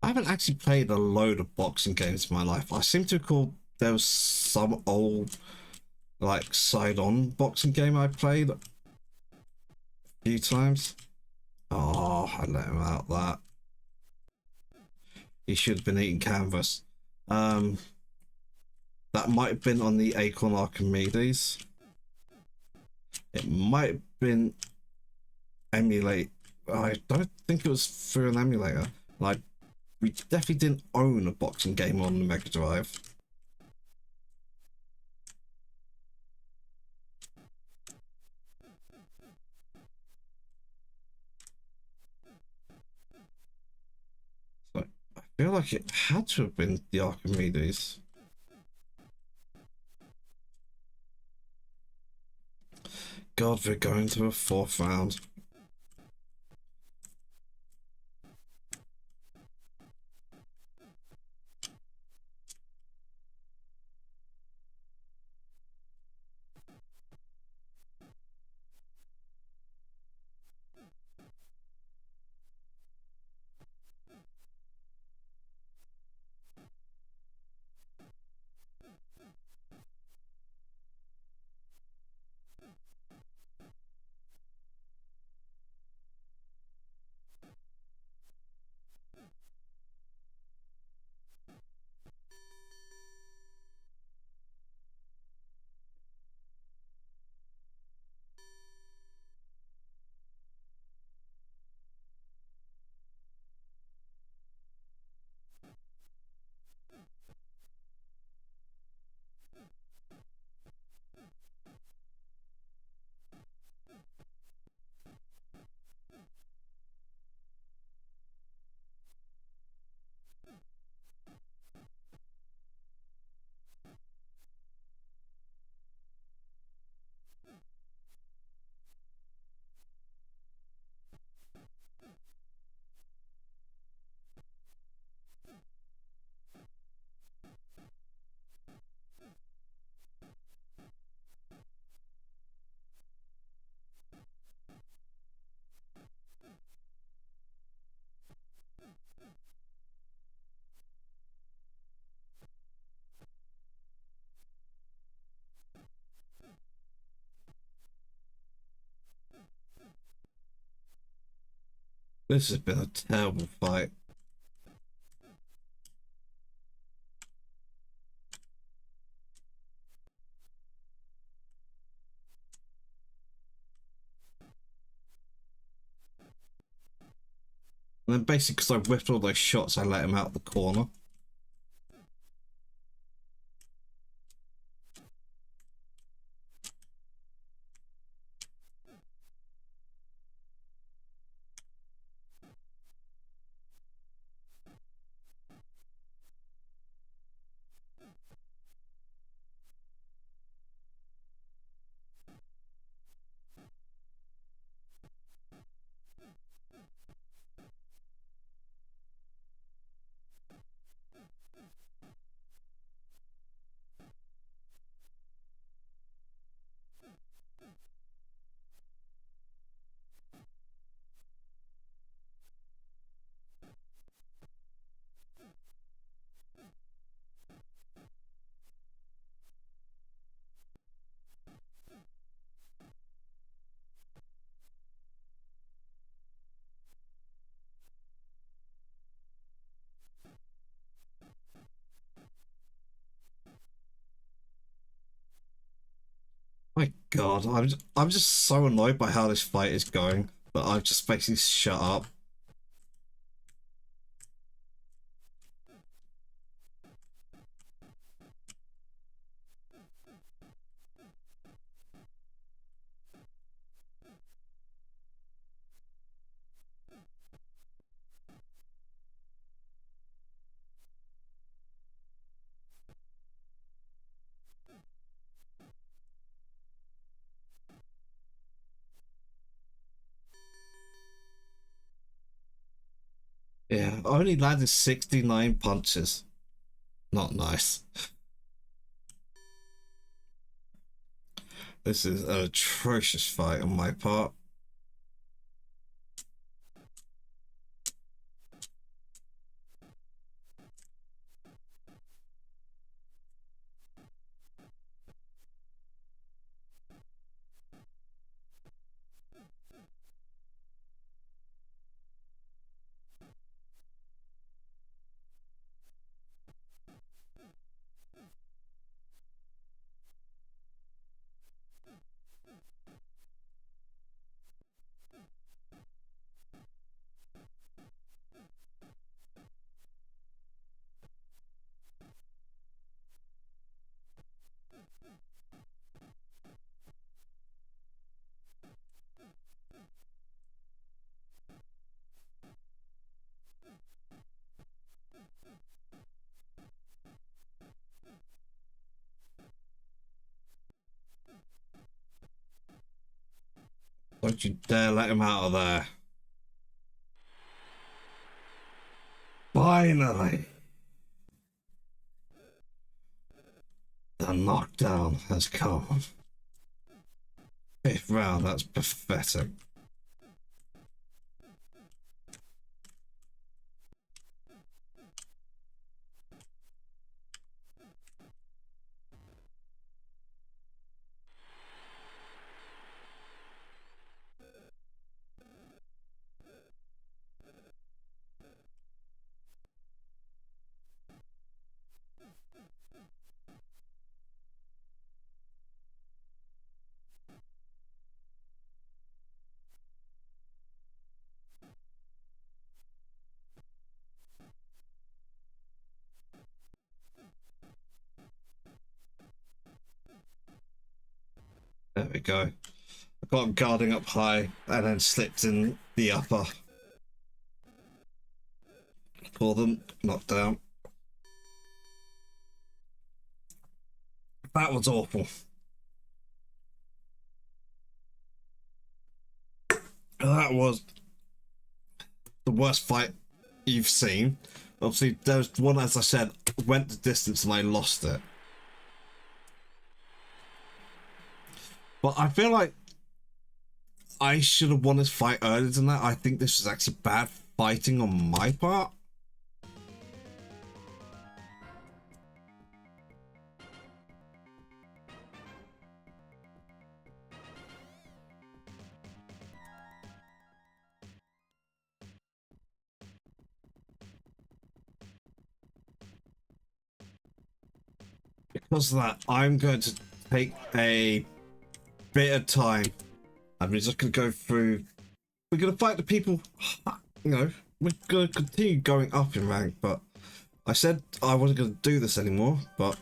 I haven't actually played a load of boxing games in my life. I seem to recall there was some old, like, side-on boxing game I played a few times. Oh, I let him out that. He should have been eating canvas. Um, that might have been on the Acorn Archimedes. It might have been emulate. I don't think it was through an emulator. Like, we definitely didn't own a boxing game on the Mega Drive. So I feel like it had to have been the Archimedes. God, we're going to a fourth round. This has been a terrible fight. And then basically because I whiffed all those shots, I let him out the corner. My God, I'm just so annoyed by how this fight is going that I've just basically shut up. Yeah, I only landed 69 punches. Not nice. This is an atrocious fight on my part. Don't you dare let him out of there. Finally, the knockdown has come. Fifth round, that's pathetic. There we go. I got him guarding up high and then slipped in the upper. Pull them, knocked down. That was awful. That was the worst fight you've seen. Obviously, there was one, as I said, went the distance and I lost it. But I feel like I should have won this fight earlier than that. I think this was actually bad fighting on my part. because of that, I'm going to take a bit of time. I'm just going to go through. We're going to fight the people. You know, we're going to continue going up in rank, but I said I wasn't going to do this anymore, but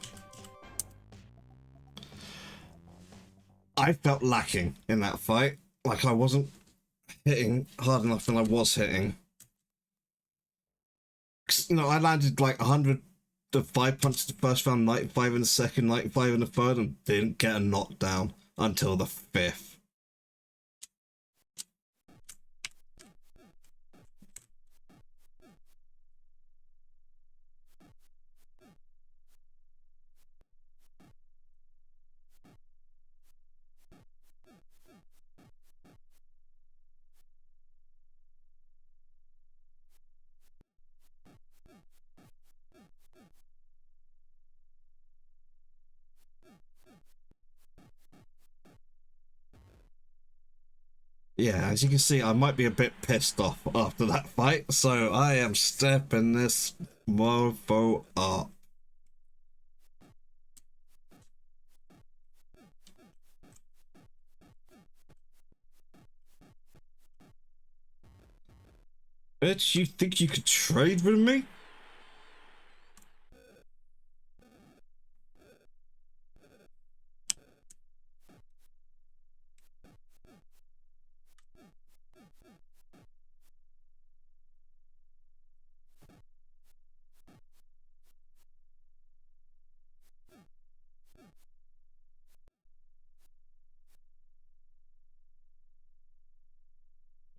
I felt lacking in that fight. Like I wasn't hitting hard enough than I was hitting. You know, I landed like 105 punches the first round, 95 in the second, 95 in the third, and didn't get a knockdown until the fifth. Yeah, as you can see, I might be a bit pissed off after that fight, so I am stepping this mofo up. Bitch, you think you could trade with me?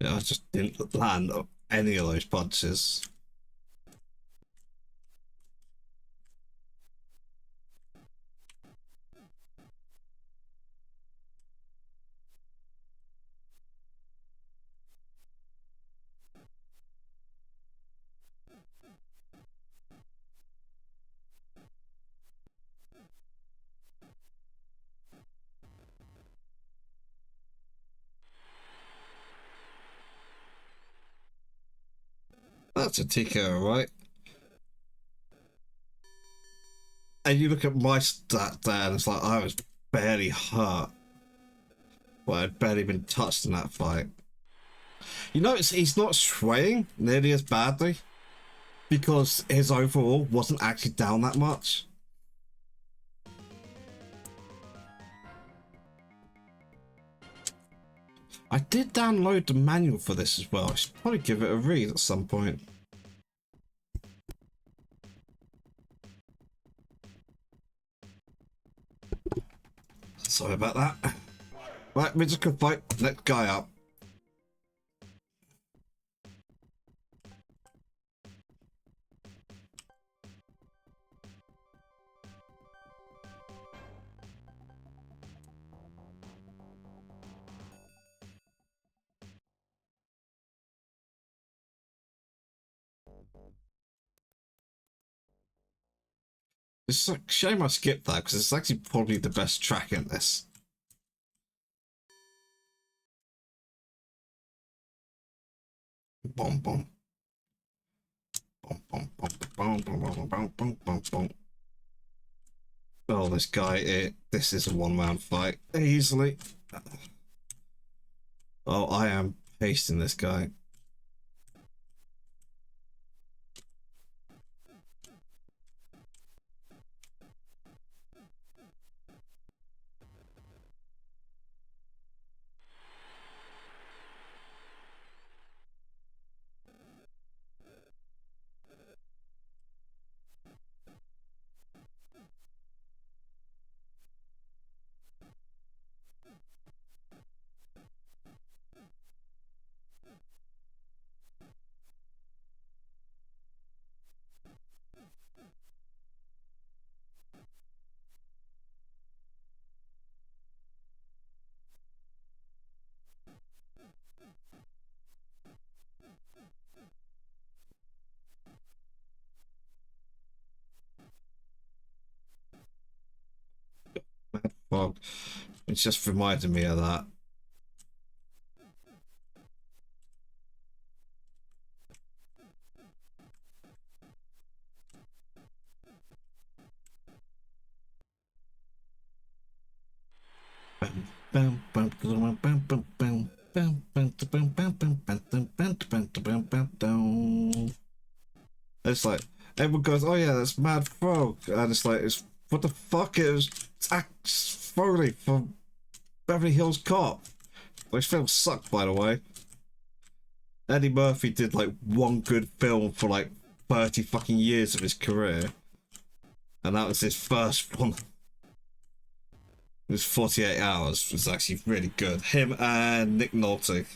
Yeah, I just didn't land any of those punches. That's a TKO, right? And you look at my stat there, and it's like I was barely hurt. Well, I'd barely been touched in that fight. You notice he's not swaying nearly as badly because his overall wasn't actually down that much. I did download the manual for this as well. I should probably give it a read at some point. Sorry about that. Right, we're just gonna fight next guy up. It's a shame I skipped that because it's actually probably the best track in this. Boom, boom. Boom, boom, boom, boom, boom, boom, boom, boom, boom, boom. Oh, this guy, this is a one-round fight. Easily. Oh, I am pasting this guy. Mad fog. It's just reminded me of that. It's like everyone goes, "Oh yeah, that's Mad Frog," and it's like, "It's what the fuck?" It was Foley from Beverly Hills Cop. Those films suck, by the way. Eddie Murphy did like one good film for like 30 fucking years of his career, and that was his first one. It was 48 Hours. It was actually really good. Him and Nick Nolte.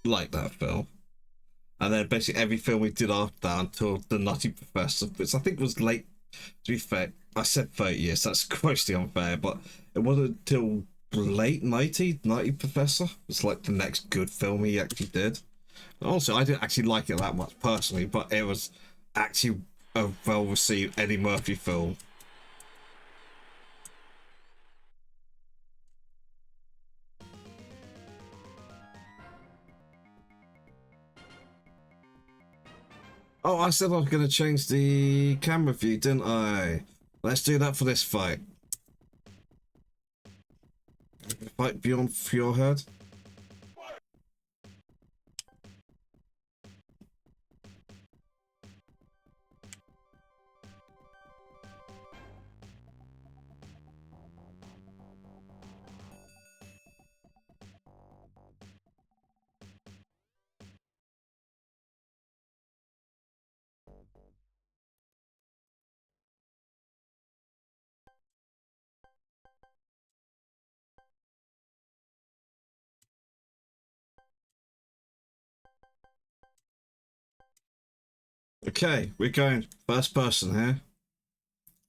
Like that film. And then basically every film we did after that until The Nutty Professor, which I think was late. To be fair, I said 30 years, that's grossly unfair, but it wasn't until late 90, Nutty Professor. It's like the next good film he actually did. Also, I didn't actually like it that much personally, but it was actually a well received Eddie Murphy film. Oh, I said I was going to change the camera view, didn't I? Let's do that for this fight. Fight beyond Fjordhead. Okay, we're going first person here.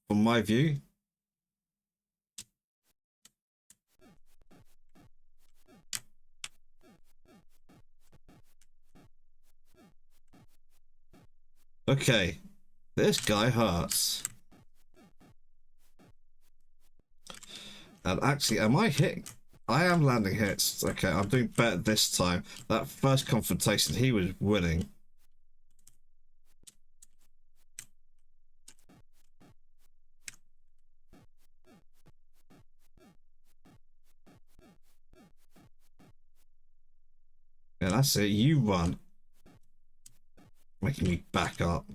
From my view. Okay, this guy hurts. And actually, am I hitting? I am landing hits. Okay, I'm doing better this time. That first confrontation, he was winning. Yeah, that's it. You run. Making me back up.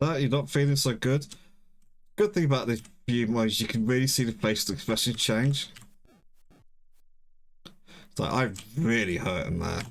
You're not feeling so good. Good thing about this view mode is you can really see the facial expression change. So I'm really hurting there.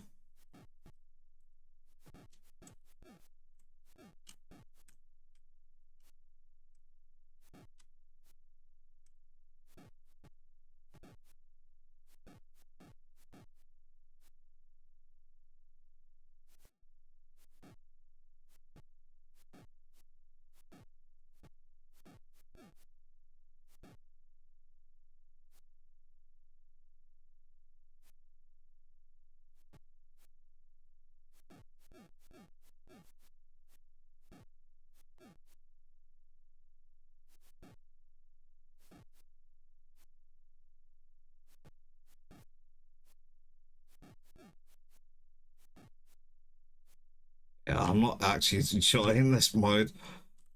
Yeah, I'm not actually enjoying this mode.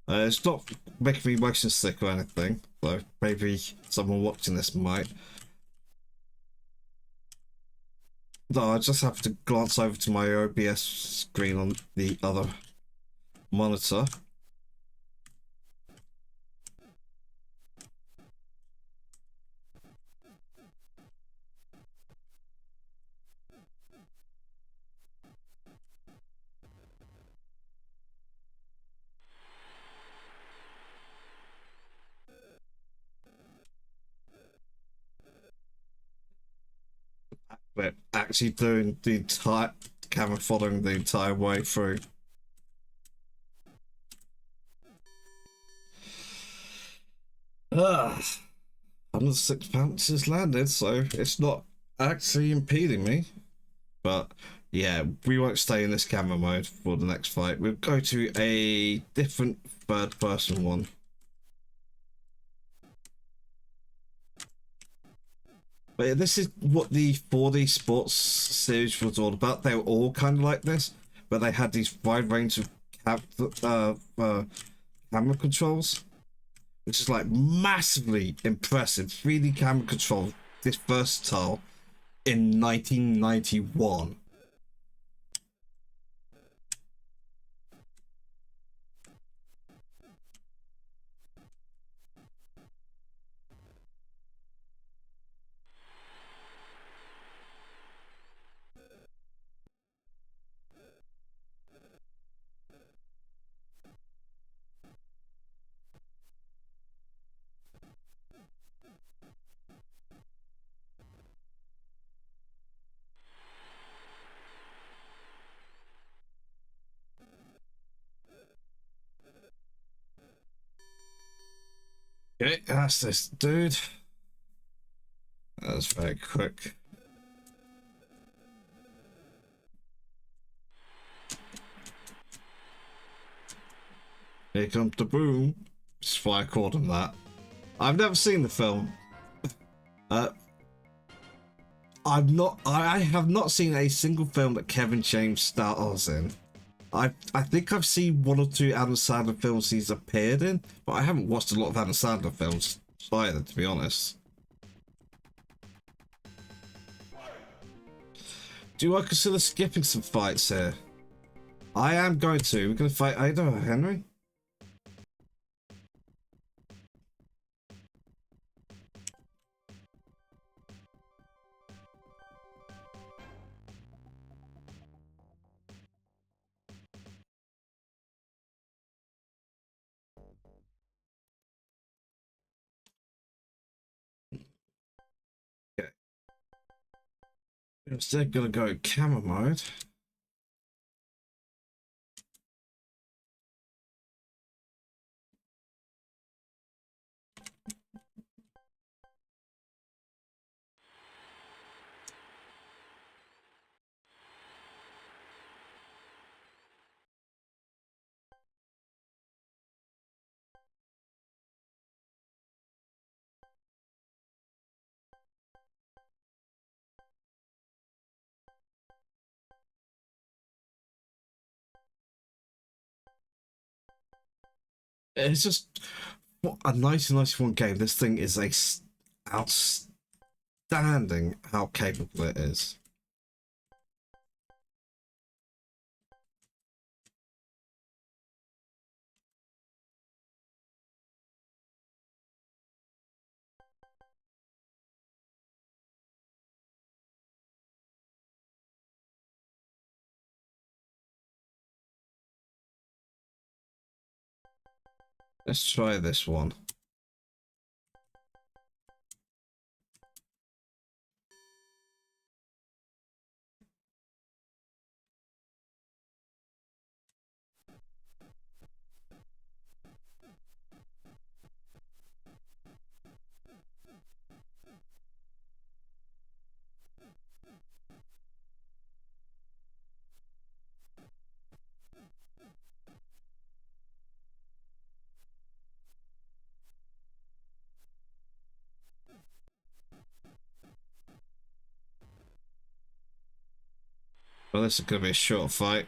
It's not making me motion sick or anything, so maybe someone watching this might. No, I just have to glance over to my OBS screen on the other monitor. But actually doing the entire camera following the entire way through. £106 is landed, so it's not actually impeding me. But yeah, we won't stay in this camera mode for the next fight. We'll go to a different third person one. But yeah, this is what the 4D sports series was all about. They were all kind of like this, but they had these wide range of camera controls, which is like massively impressive. 3D camera control, this versatile in 1991. Okay, that's this dude. That's very quick. Here comes the boom. That's why I called him that. I've never seen the film. Uh, I have not seen a single film that Kevin James stars in. I think I've seen one or two Adam Sandler films he's appeared in, but I haven't watched a lot of Adam Sandler films either, to be honest. Do I consider skipping some fights here? I am going to. We're going to fight Ada or Henry. Okay. I'm still going to go camera mode. It's just what a 1991 game. This thing is outstanding how capable it is. Let's try this one. Well, this is going to be a short fight.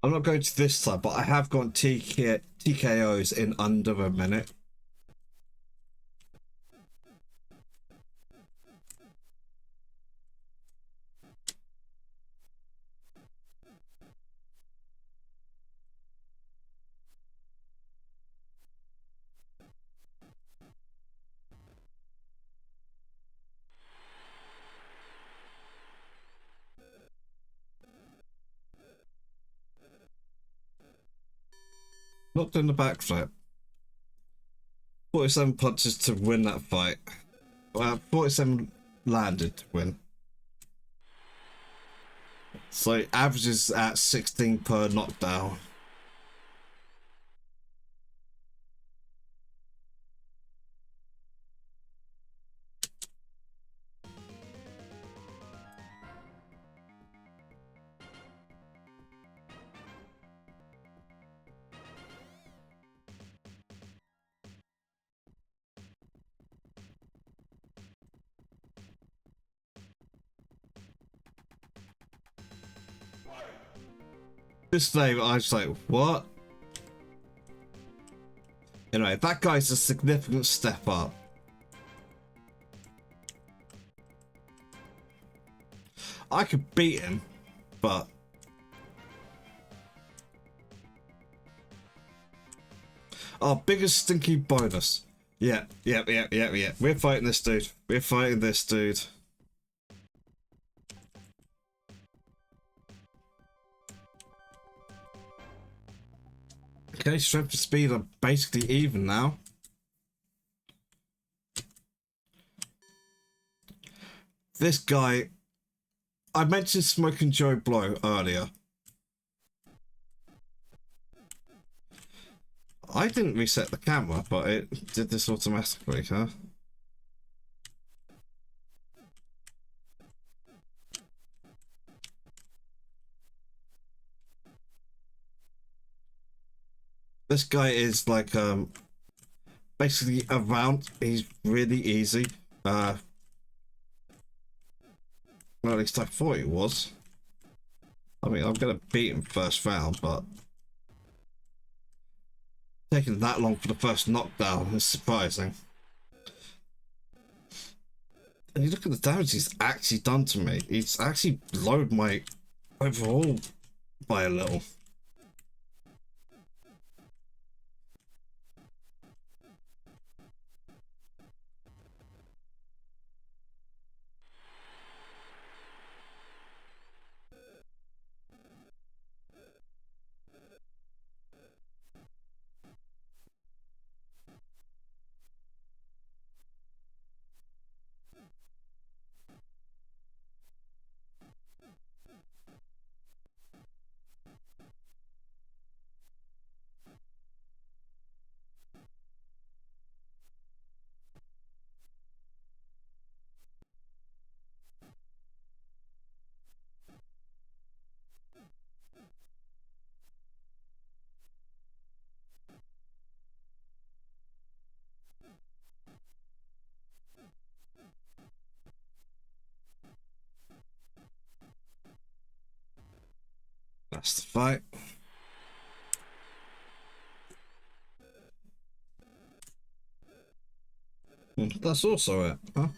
I'm not going to this side, but I have got TKOs in under a minute. Not doing the backflip. 47 punches to win that fight. Well, 47 landed to win. So averages at 16 per knockdown. This day I was like, what? Anyway, that guy's a significant step up. I could beat him, but our biggest stinky bonus. Yeah. We're fighting this dude. We're fighting this dude. Okay, strength and speed are basically even now. This guy, I mentioned Smoking Joe Blow earlier. I didn't reset the camera, but it did this automatically, huh? This guy is like basically around. He's really easy. Well, at least I thought he was. I mean, I'm gonna beat him first round, but taking that long for the first knockdown is surprising. And you look at the damage he's actually done to me. He's actually lowered my overall by a little. That's the fight. That's also it, huh?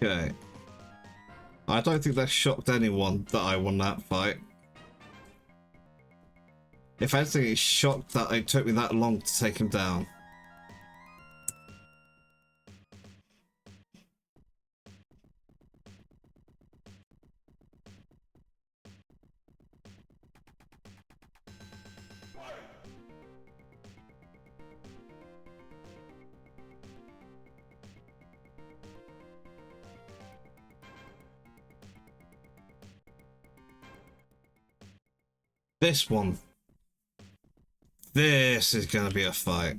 Okay. I don't think that shocked anyone that I won that fight. If anything, it's shocked that it took me that long to take him down. This one. This is gonna be a fight.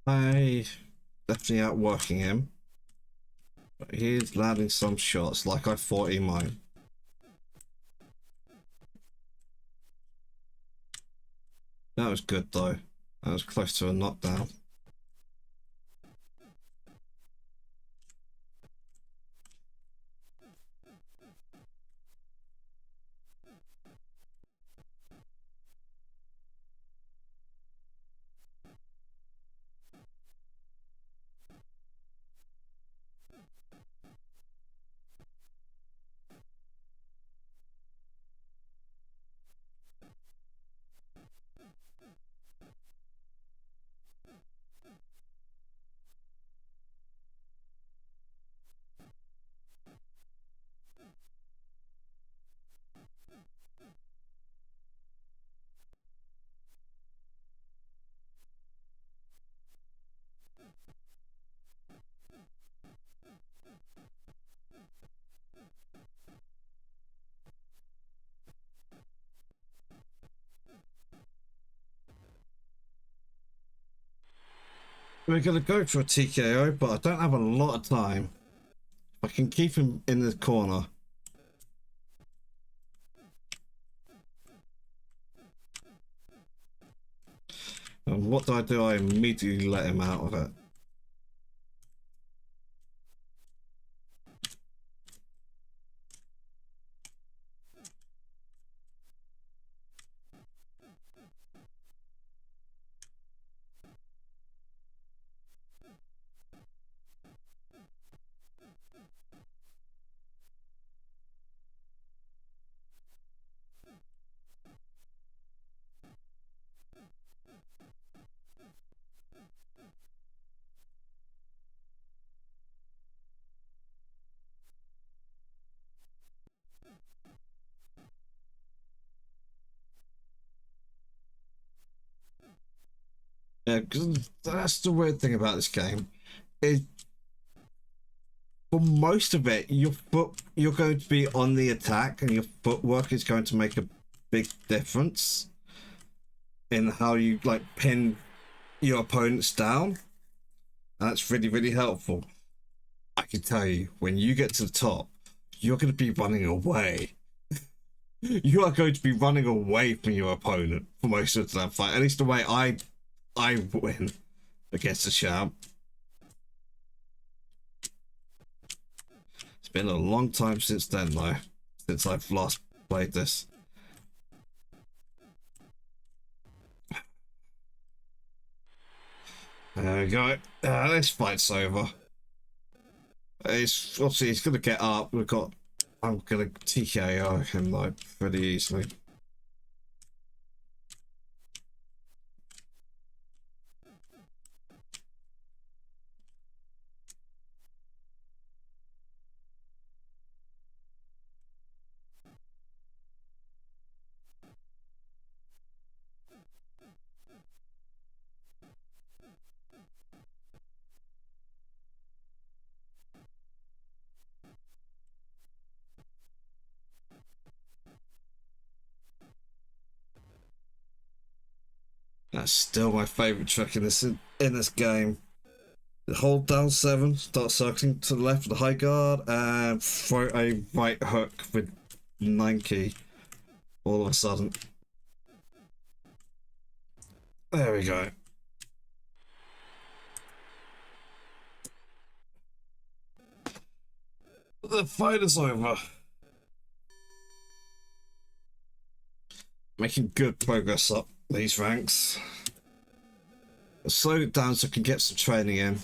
I definitely outworking him. But he's landing some shots like I thought he might. That was good though. That was close to a knockdown. We're gonna go for a TKO, but I don't have a lot of time. I can keep him in the corner. And what do? I immediately let him out of it. Yeah, because that's the weird thing about this game. Is for most of it, you're going to be on the attack, and your footwork is going to make a big difference in how you like pin your opponents down. That's really, really helpful. I can tell you, when you get to the top, you're going to be running away. You are going to be running away from your opponent for most of that fight. At least the way I win against the champ. It's been a long time since then, though, since I've last played this. There we go. This fight's over. It's obviously he's gonna get up. I'm gonna TKO him like pretty easily. That's still my favorite trick in this game. Hold down 7, start circling to the left with the high guard, and throw a right hook with 9 key. All of a sudden, there we go. The fight is over. Making good progress up these ranks. Slow it down so I can get some training in.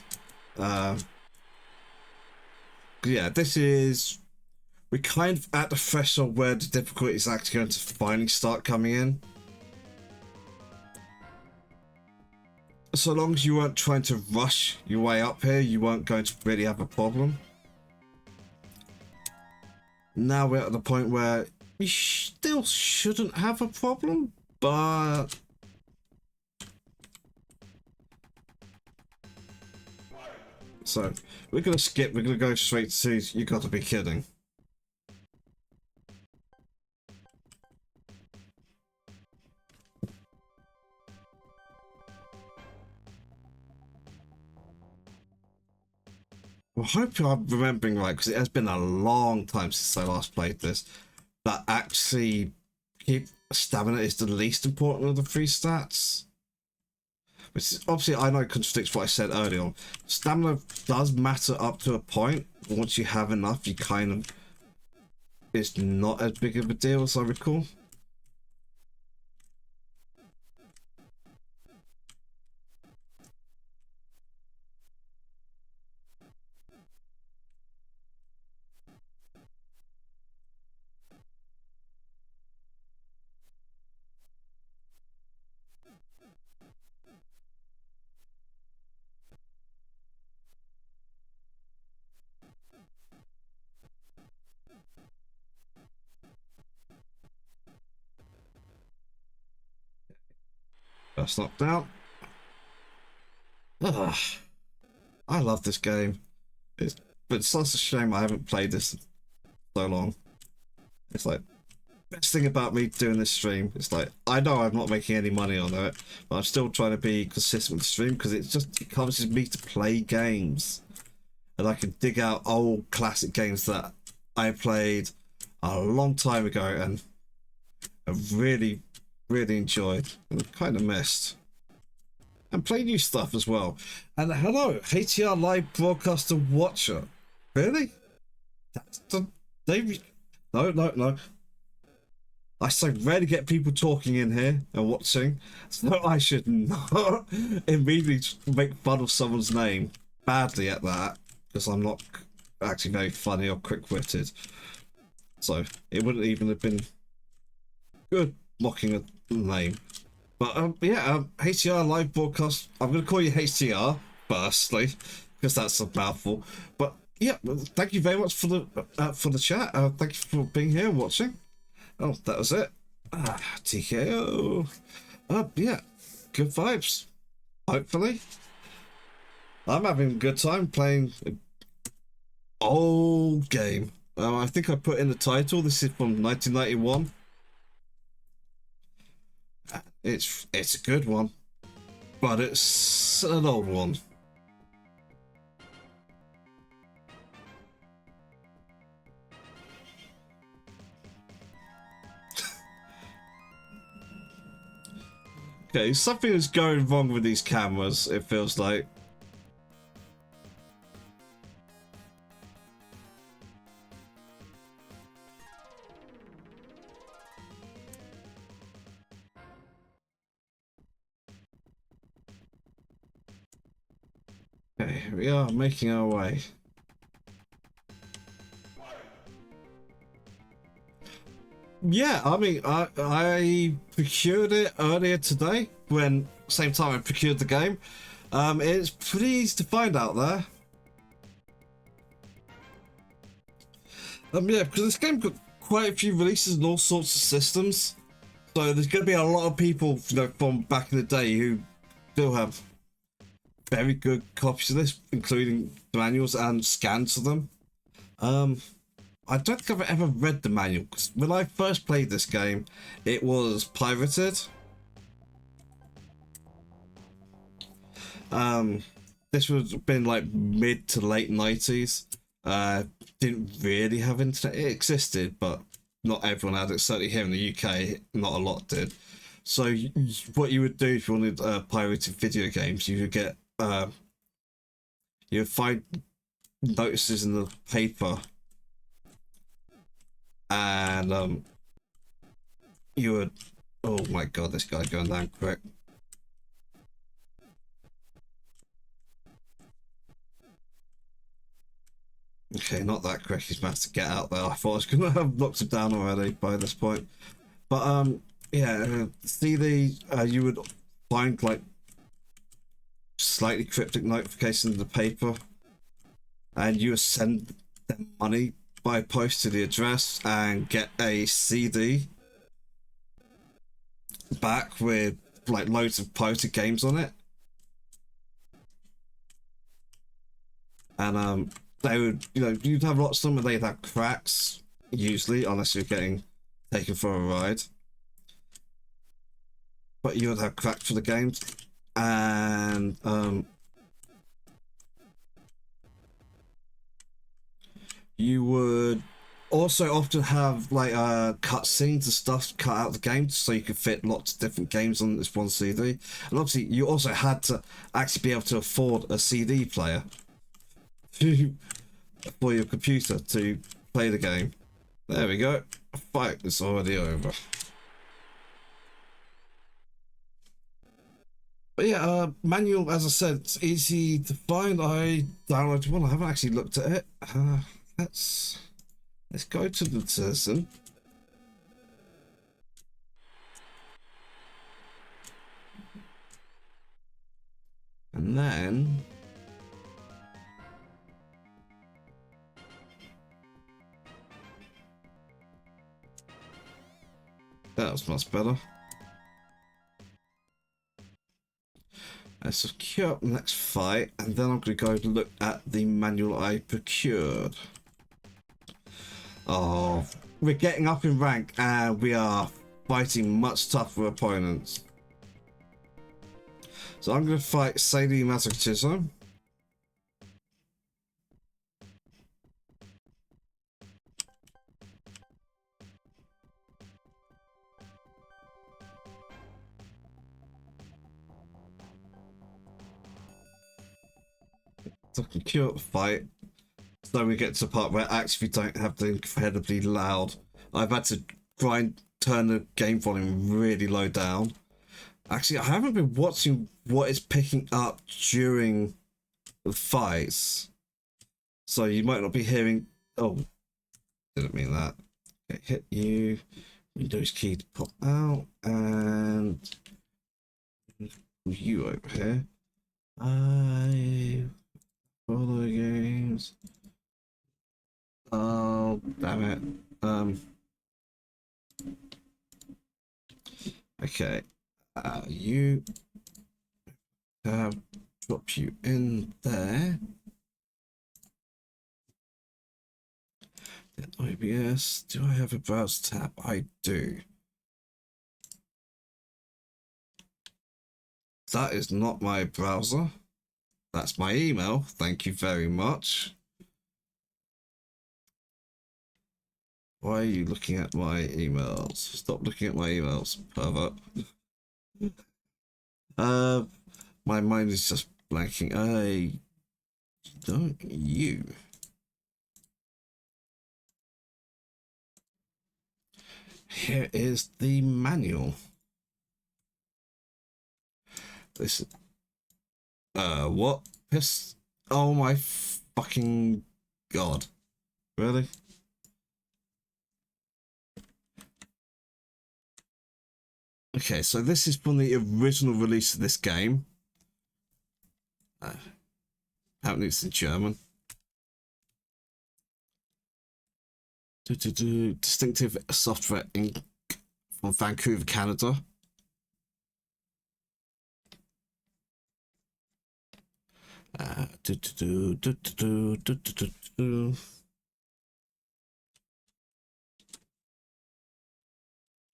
Yeah, this is. We're kind of at the threshold where the difficulty is actually going to finally start coming in. So long as you weren't trying to rush your way up here, you weren't going to really have a problem. Now we're at the point where you still shouldn't have a problem, but so we're gonna skip. We're gonna go straight to You Gotta Be Kidding. I hope I'm remembering right, because it has been a long time since I last played this. That actually keep stamina is the least important of the three stats. Which is, obviously I know contradicts what I said earlier on. Stamina does matter up to a point. Once you have enough, you kind of it's not as big of a deal as I recall. That's knocked out. Ugh, I love this game. It's but it's such a shame I haven't played this in so long. It's like best thing about me doing this stream. It's like I know I'm not making any money on it, but I'm still trying to be consistent with the stream because it encourages me to play games, and I can dig out old classic games that I played a long time ago and I really enjoyed and kind of missed. And play new stuff as well. And hello, HTR live broadcaster watcher. Really? That's the they. No. I so rarely get people talking in here and watching, so I should not immediately make fun of someone's name badly at that because I'm not actually very funny or quick-witted. So it wouldn't even have been good mocking a name. But yeah, HTR live broadcast. I'm going to call you HTR firstly because that's a mouthful. But yeah, thank you very much for the chat. Thank you for being here and watching. Oh, that was it. TKO. Yeah, good vibes. Hopefully, I'm having a good time playing an old game. I think I put in the title. This is from 1991. It's a good one, but it's an old one. Okay, something is going wrong with these cameras, it feels like. Okay, we are making our way. Yeah, I mean, I procured it earlier today when same time I procured the game. It's pretty easy to find out there. Yeah, because this game got quite a few releases and all sorts of systems, so there's going to be a lot of people, you know, from back in the day who still have very good copies of this, including the manuals and scans of them. I don't think I've ever read the manual because when I first played this game, it was pirated. This would have been like mid to late 90s. Didn't really have internet. It existed, but not everyone had it. Certainly here in the UK, not a lot did. So what you would do if you wanted pirated video games, you would get you would find notices in the paper, and you would. Oh my god, this guy going down quick. Okay, not that quick. He's managed to get out there. I thought I was gonna have knocked him down already by this point. But yeah, see you would find like slightly cryptic notifications in the paper, and you would send them money by post to the address and get a CD back with like loads of pirated games on it. And they would, you know, you'd have lots of them, and they'd have cracks usually, unless you're getting taken for a ride. But you would have cracks for the games, and you would also often have like cutscenes and stuff cut out of the game so you could fit lots of different games on this one CD. And obviously, you also had to actually be able to afford a CD player for your computer to play the game. There we go. Fight is already over. But yeah, manual, as I said, it's easy to find. I downloaded one. I haven't actually looked at it. Let's go to the citizen. And then that was much better. Let's secure up the next fight, and then I'm going to go look at the manual I procured. Oh, we're getting up in rank, and we are fighting much tougher opponents. So I'm going to fight Sadie Masochism. So I can queue up the fight. So we get to the part where actually we don't have the incredibly loud. I've had to turn the game volume really low down. Actually, I haven't been watching what it's picking up during the fights. So you might not be hearing. Oh, didn't mean that. Okay, hit you. Windows key to pop out. And you over here. I follow games. Oh, damn it. Okay. You drop you in there. Then OBS. Do I have a browse tab? I do. That is not my browser. That's my email. Thank you very much. Why are you looking at my emails? Stop looking at my emails, pervert. My mind is just blanking. Don't you? Here is the manual. This. What? Piss. Oh my fucking god. Really? Okay, so this is from the original release of this game. Apparently it's in German. Distinctive Software Inc. from Vancouver, Canada.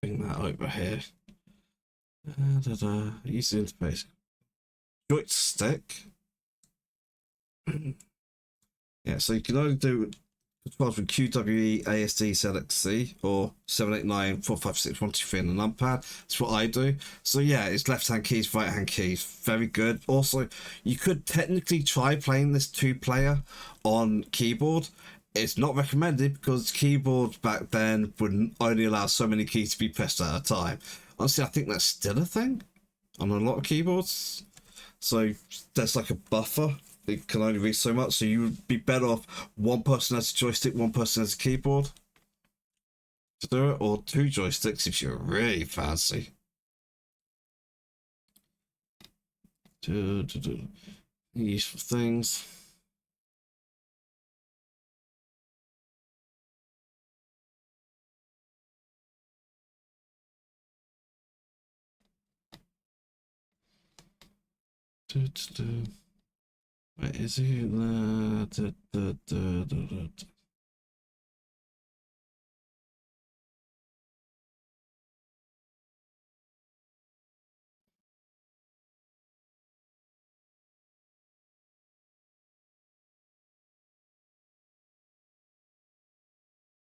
Bring that over here. User interface. Joystick. Yeah, so you can only do controls with QWE, ASD, ZXC, or 789 456 123 on the numpad. That's what I do. So yeah, it's left hand keys, right hand keys. Very good. Also, you could technically try playing this 2-player on keyboard. It's not recommended because keyboards back then would only allow so many keys to be pressed at a time. Honestly, I think that's still a thing on a lot of keyboards. So there's like a buffer. It can only reach so much, so you would be better off one person has a joystick, one person has a keyboard to do it, or 2 joysticks if you're really fancy. Useful things. Where is he?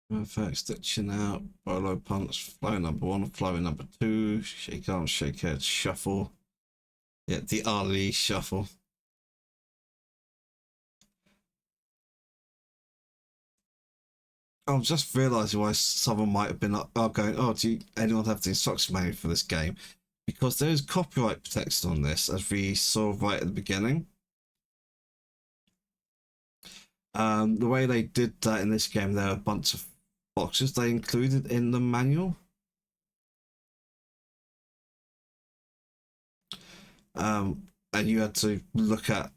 Perfect, stitching out, bolo punch, flow number one, flow number two, shake arms, shake head, shuffle. Yeah, the Ali shuffle. I'm just realizing why someone might have been going, oh, do anyone have the instruction manual for this game? Because there is copyright protection on this, as we saw right at the beginning. The way they did that in this game, there are a bunch of boxes they included in the manual. And you had to look at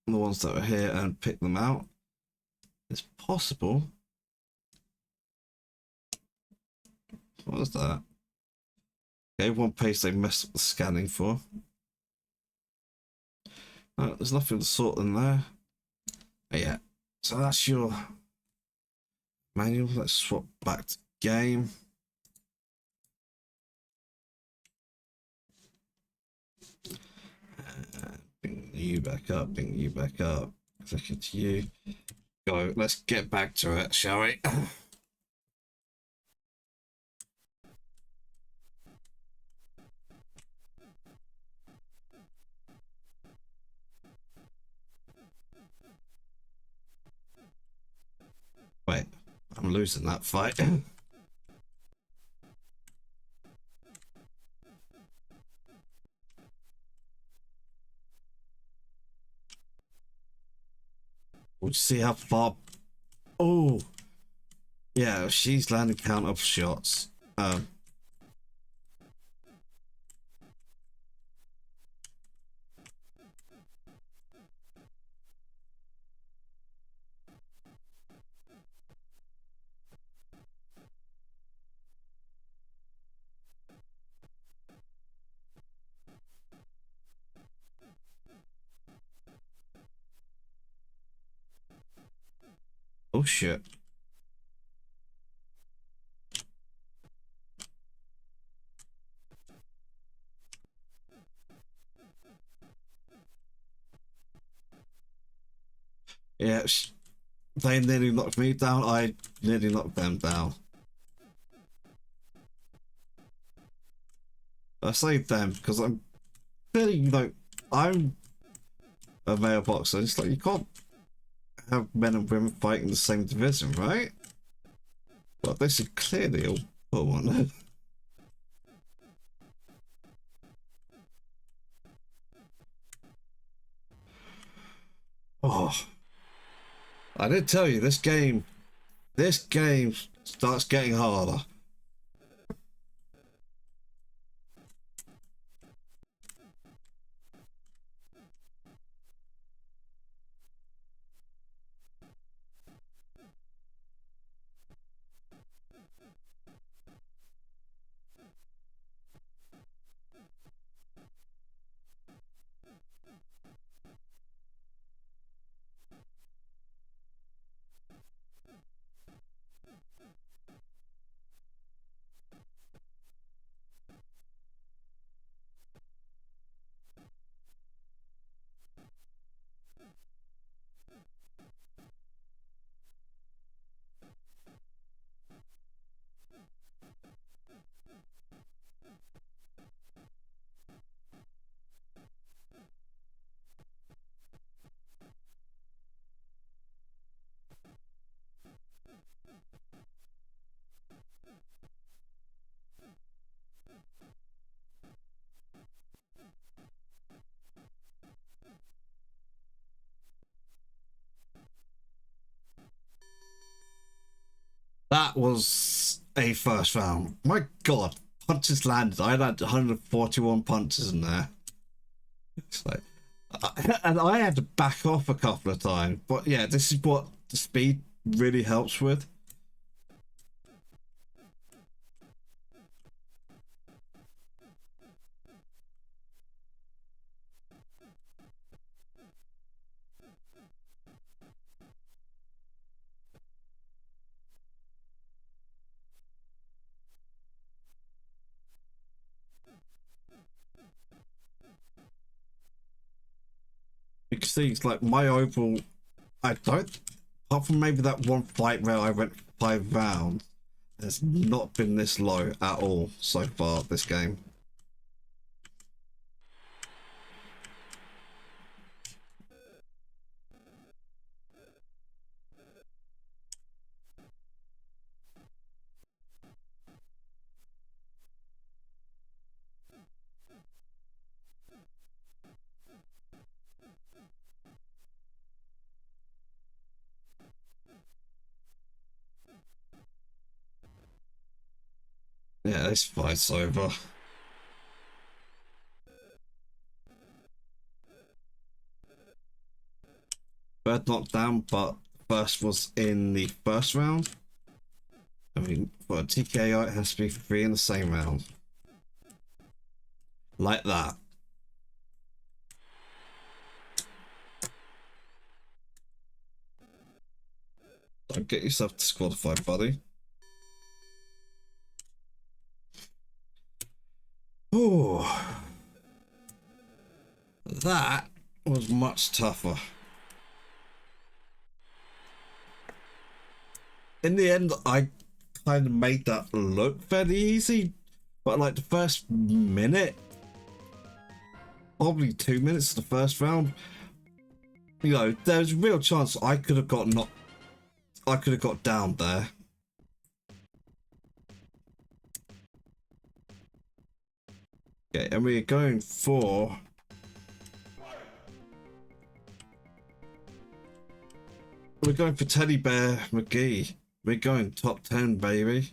the ones that were here and pick them out. It's possible. What was that? Okay, one page they messed up the scanning for. There's nothing to sort in there. But yeah, so that's your manual. Let's swap back to game. Bring you back up, bring you back up. Click into you. Go, let's get back to it, shall we? Wait, I'm losing that fight. We'll see how far. Oh, yeah, she's landing counter shots. Oh shit. Yeah, they nearly knocked me down. I nearly knocked them down. I say them because I'm clearly, I'm a male boxer. It's like you can't have men and women fighting the same division, right? But this is clearly a one. Oh, I did tell you this game starts getting harder. That was a first round. My god, punches landed. I had 141 punches in there. It's like, and I had to back off a couple of times. But yeah, this is what the speed really helps with. You can see it's like my overall. I don't apart from maybe that one fight where I went 5 rounds, it's not been this low at all so far this game. Yeah, this fight's over. Third knockdown, but first was in the first round. I mean, for a TKO, it has to be 3 in the same round. Like that. Don't get yourself disqualified, buddy. Oh, that was much tougher. In the end, I kind of made that look fairly easy, but like the first minute, probably 2 minutes of the first round, you know, there's a real chance I could have got down there. Okay, and we're going for Teddy Bear McGee. We're going top 10, baby.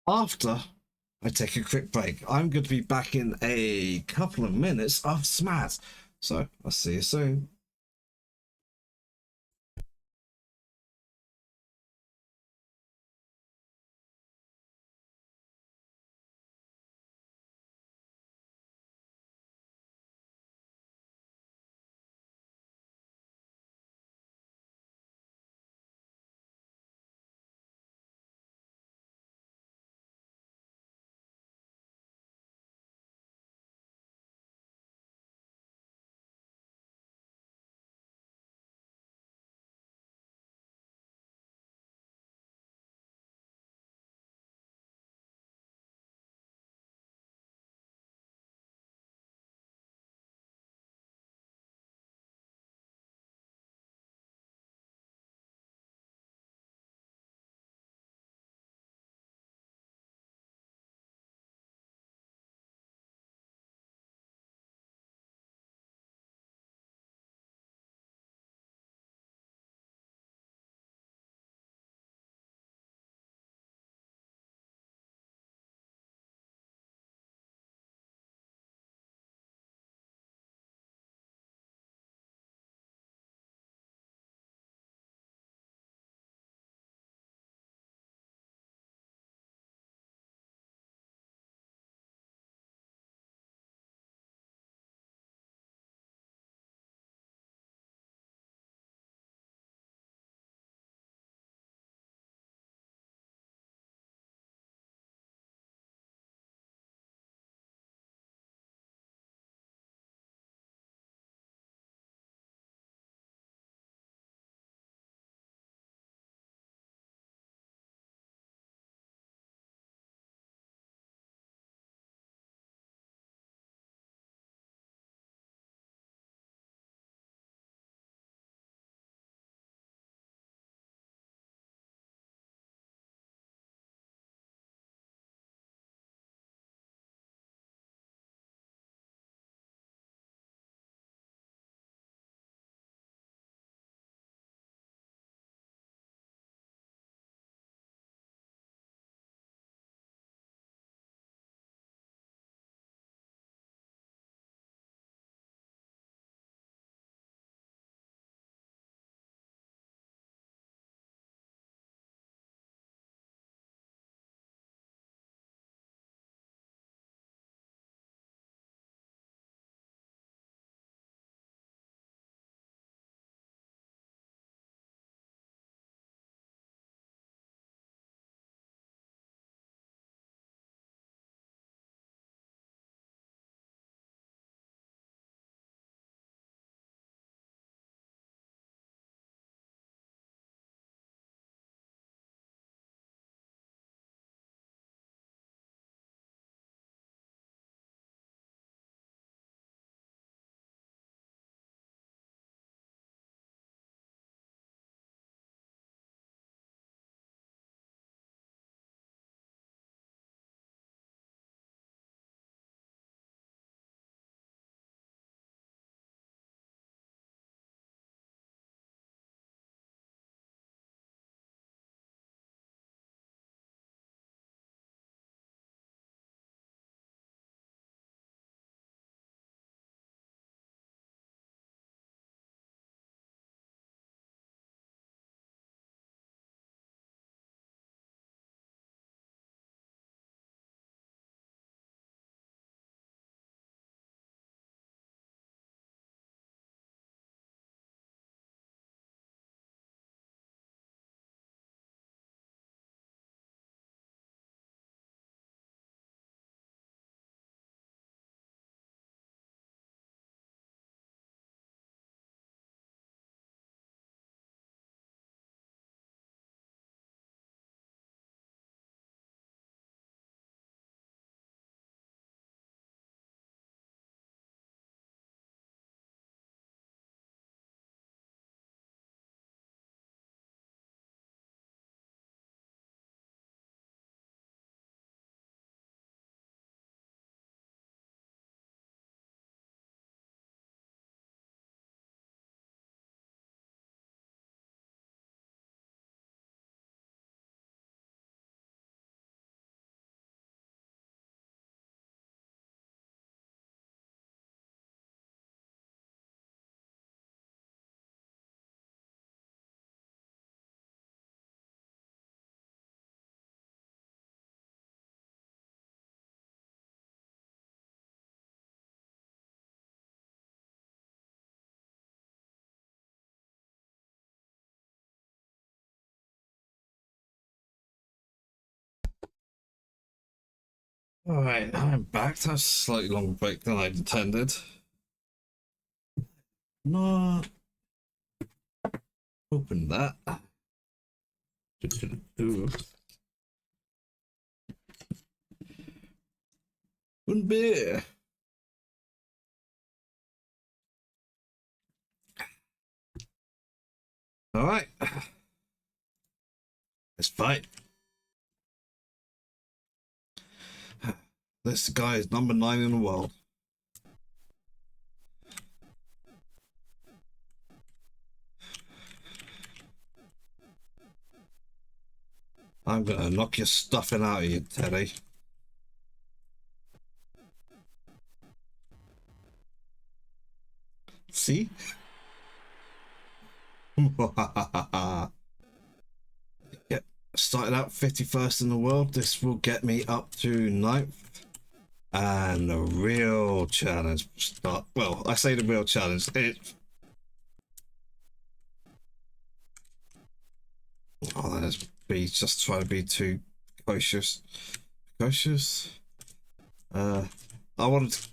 After I take a quick break, I'm going to be back in a couple of minutes of Smaz. So I'll see you soon. Alright, I'm back. That's a slightly longer break than I intended. Not open that. One beer. Alright. Let's fight. This guy is number 9 in the world. I'm gonna knock your stuffing out of you, Teddy. See? Yep. Started out 51st in the world. This will get me up to 9th. And the real challenge start. Well, I say the real challenge. Oh, that's be just trying to be too cautious. Cautious. I wanted to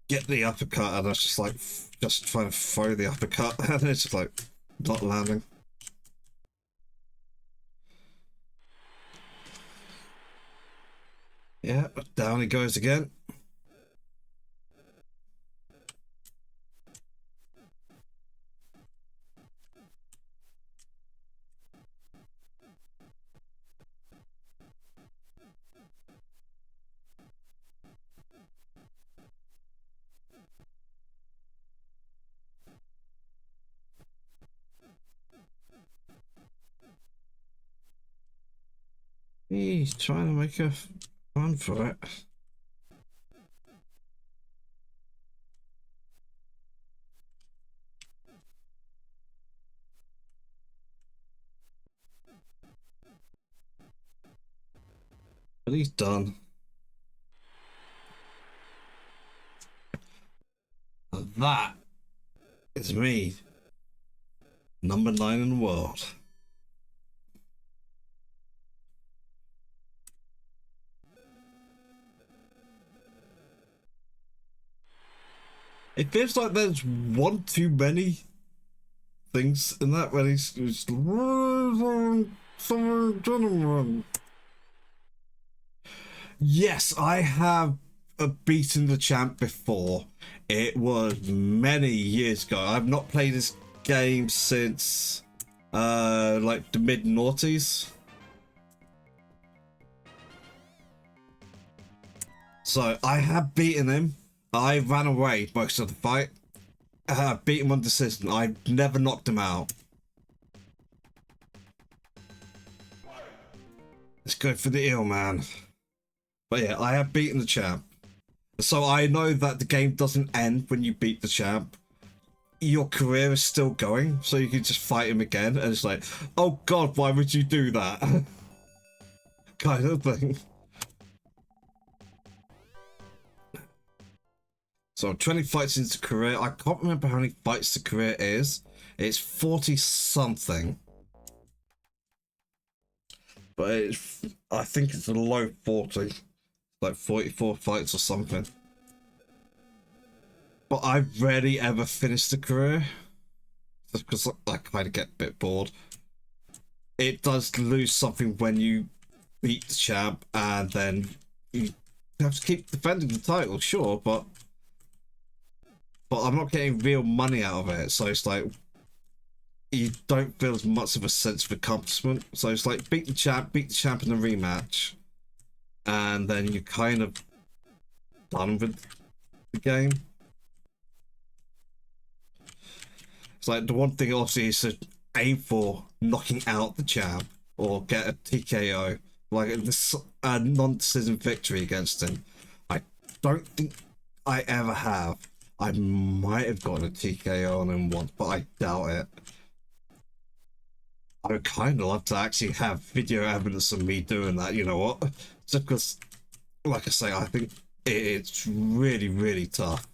get the uppercut, and I was just like, just trying to throw the uppercut, and it's just like not landing. Yeah, down he goes again. He's trying to make a fun for it. But he's done. And that is me. Number 9 in the world. It feels like there's one too many things in that when he's yes, I have beaten the champ before. It was many years ago. I've not played this game since like the mid noughties. So I have beaten him. I ran away most of the fight. Beat him on decision. I've never knocked him out. Let's go for the eel, man. But yeah, I have beaten the champ. So I know that the game doesn't end when you beat the champ. Your career is still going, so you can just fight him again. And it's like, oh god, why would you do that? Kind of thing. So 20 fights into career. I can't remember how many fights the career is. It's 40 something. But it's, I think it's a low 40. Like 44 fights or something. But I rarely ever finish the career. Just because I kind of get a bit bored. It does lose something when you beat the champ and then you have to keep defending the title, sure, but I'm not getting real money out of it, so it's like you don't feel as much of a sense of accomplishment. So it's like beat the champ in the rematch, and then you're kind of done with the game. It's like the one thing obviously is to aim for knocking out the champ or get a TKO, like this a non-decision victory against him. I don't think I ever have. I might have gotten a TKO on him once, but I doubt it. I would kind of love to actually have video evidence of me doing that, you know what? Just because, like I say, I think it's really, really tough.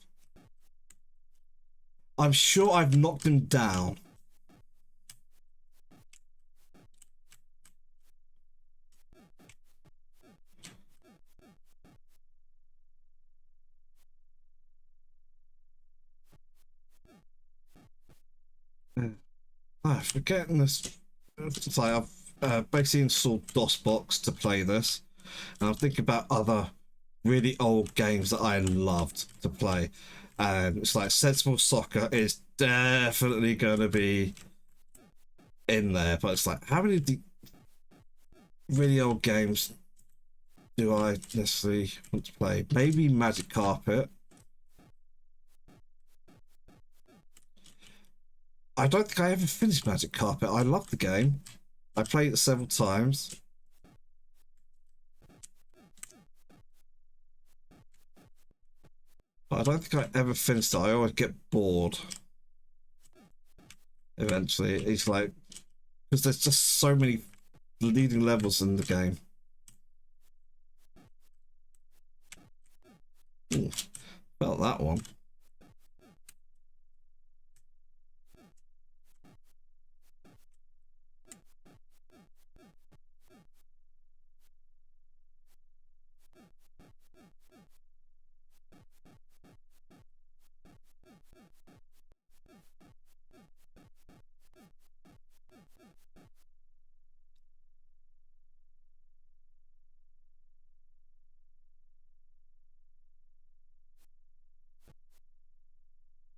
I'm sure I've knocked him down. forgetting this. It's like I've basically installed DOSBox to play this, and I'm thinking about other really old games that I loved to play, and it's like Sensible Soccer is definitely going to be in there. But it's like, how many really old games do I necessarily want to play? Maybe Magic Carpet. I don't think I ever finished Magic Carpet. I love the game. I played it several times. But I don't think I ever finished it. I always get bored. Eventually, it's like, because there's just so many leading levels in the game. Ooh, felt that one.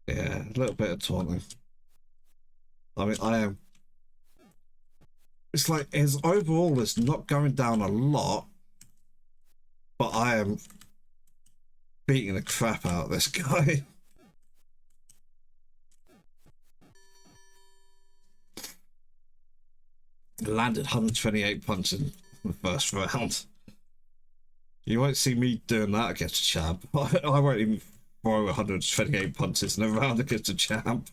Yeah, a little bit of taunting. I mean, I am. It's like his overall is not going down a lot, but I am beating the crap out of this guy. Landed 128 punches in the first round. You won't see me doing that against a champ. I won't even throw 128 punches in a round against a champ.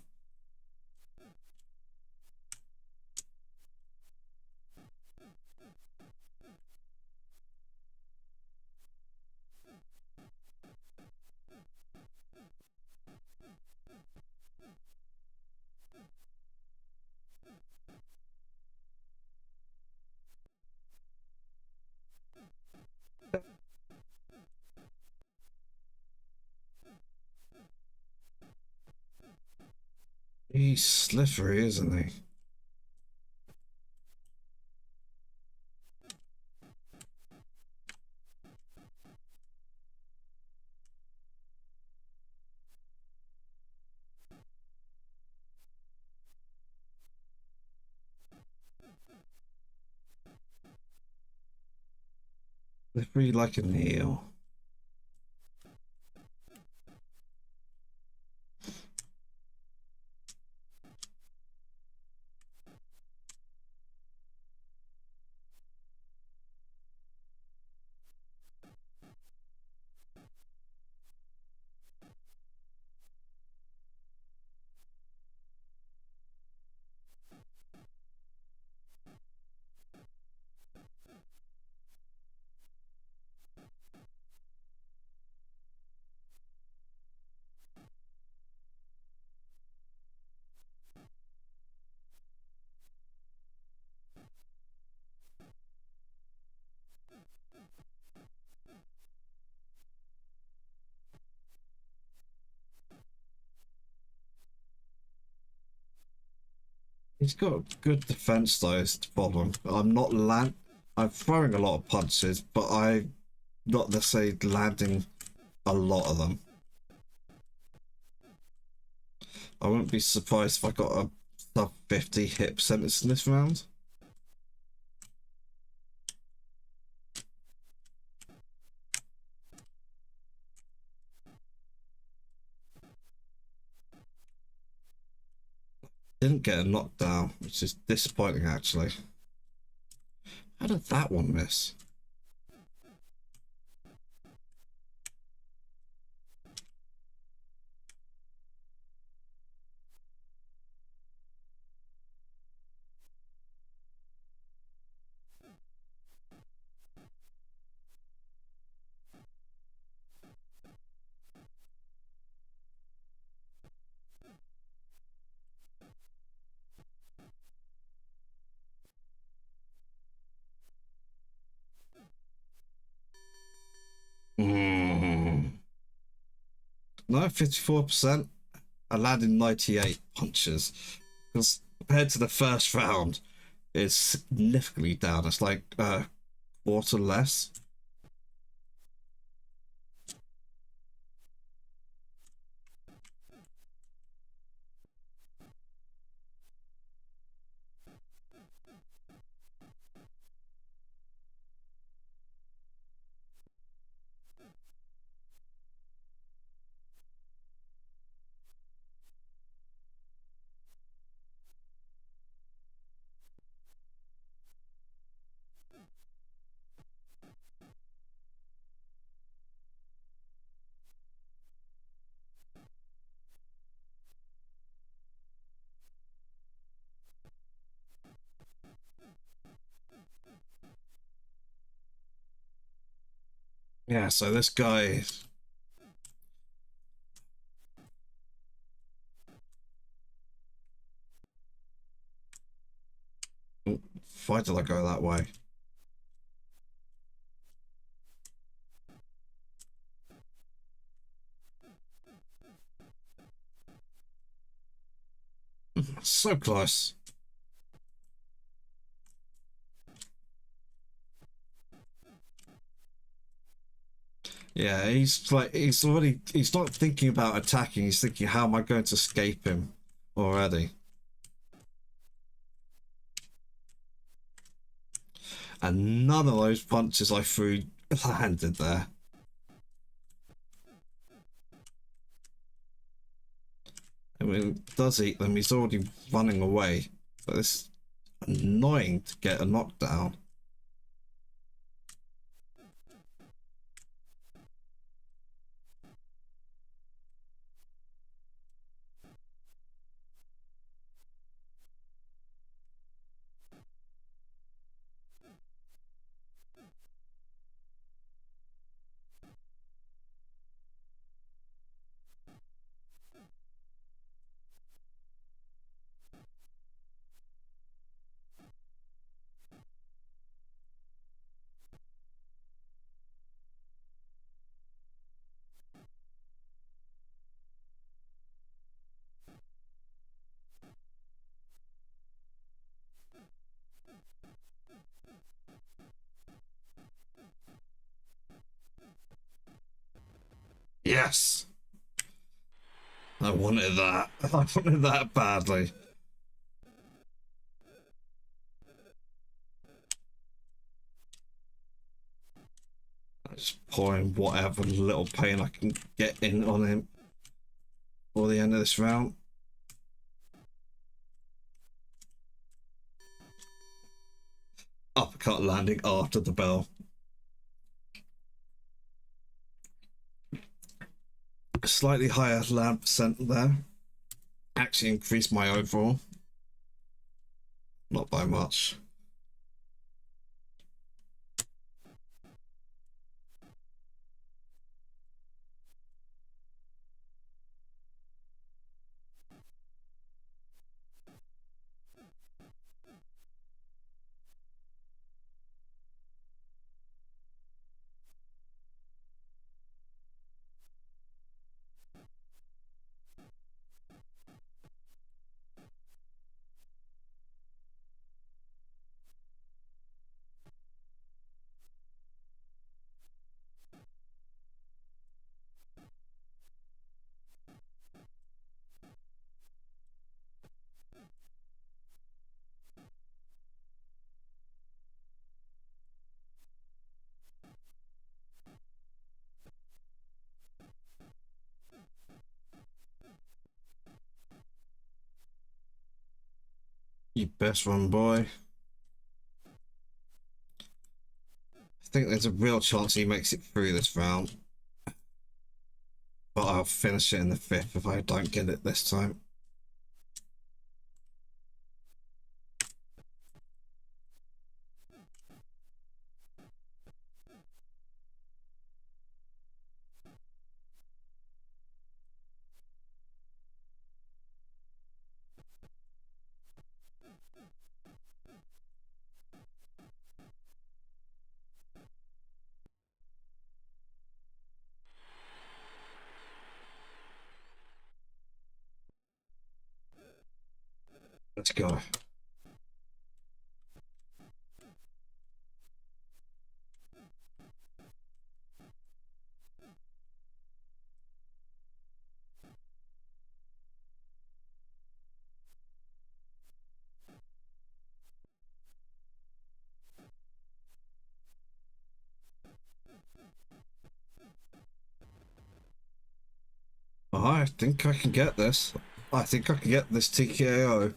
He's slippery, isn't he? Slippery like a nail. He's got good defense though, is the problem. I'm throwing a lot of punches, but I'm not necessarily landing a lot of them. I wouldn't be surprised if I got a sub 50 hit percentage in this round. Didn't get a knockdown, which is disappointing actually. How did that one miss? Mm. No, 54%. I landed 98 punches. Because compared to the first round, is significantly down. It's like quarter less. Yeah, so this guy. Why did I go that way? So close. Yeah, he's not thinking about attacking, he's thinking, how am I going to escape him already? And none of those punches I threw landed there. I mean, does eat them, he's already running away. But it's annoying to get a knockdown. Yes! I wanted that. I wanted that badly. I'm just pouring whatever little pain I can get in on him for the end of this round. Uppercut landing after the bell. Slightly higher land percent there. Actually increased my overall. Not by much. You best run, boy. I think there's a real chance he makes it through this round. But I'll finish it in the fifth if I don't get it this time. Let's go. I think I can get this. I think I can get this TKO.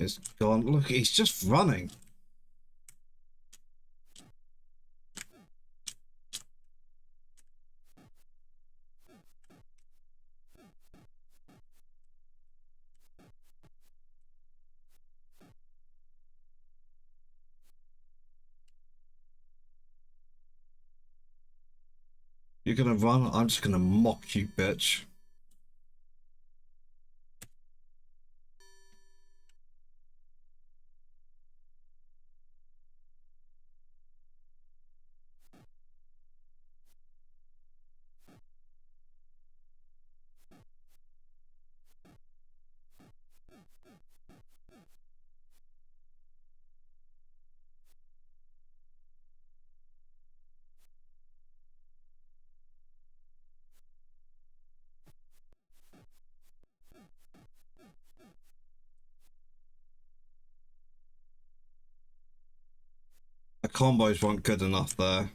It's gone. Look, he's just running. You're gonna run. I'm just gonna mock you, bitch. The combos weren't good enough there.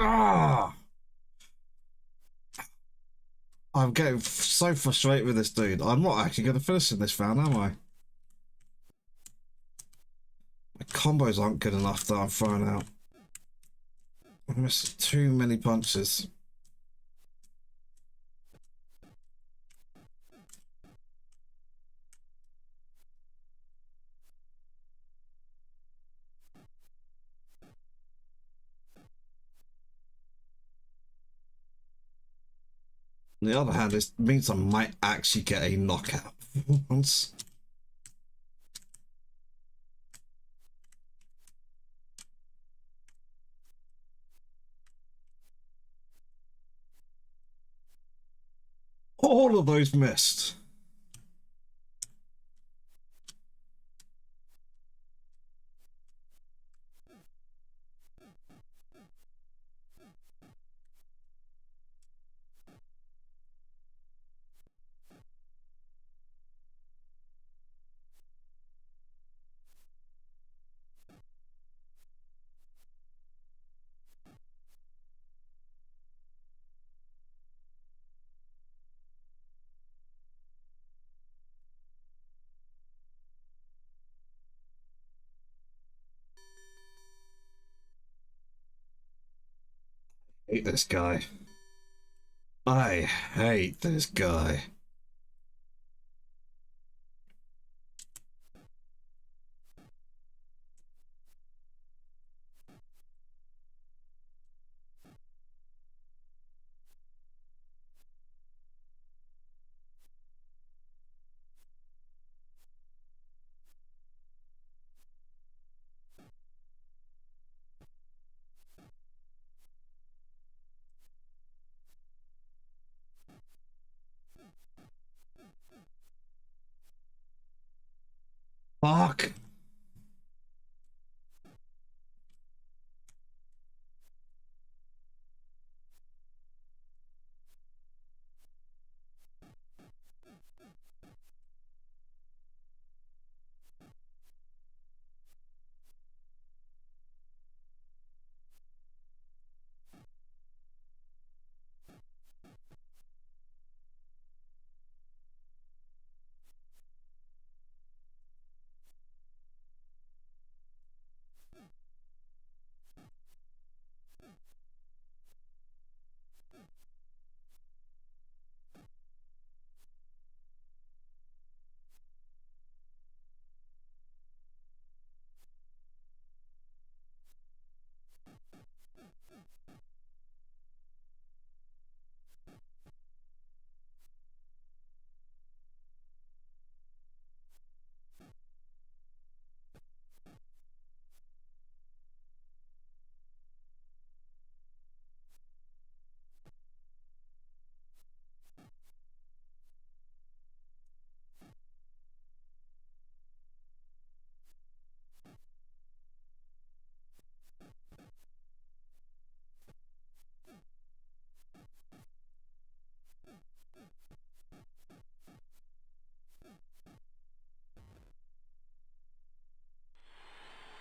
Ah! I'm getting so frustrated with this dude. I'm not actually going to finish in this round, am I? My combos aren't good enough that I'm throwing out. I missed too many punches. On the other hand, it means I might actually get a knockout once. All of those missed. I hate this guy. I hate this guy.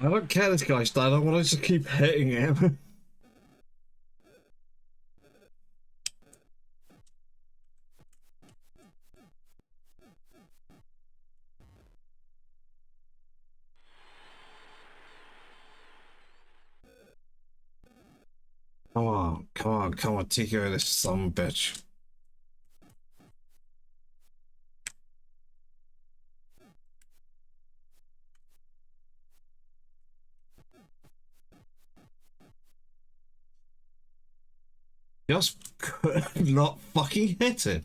I don't care this guy's dead. I want to just keep hitting him. Come on, come on, come on, take care of this son of a bitch. Just could not fucking hit it.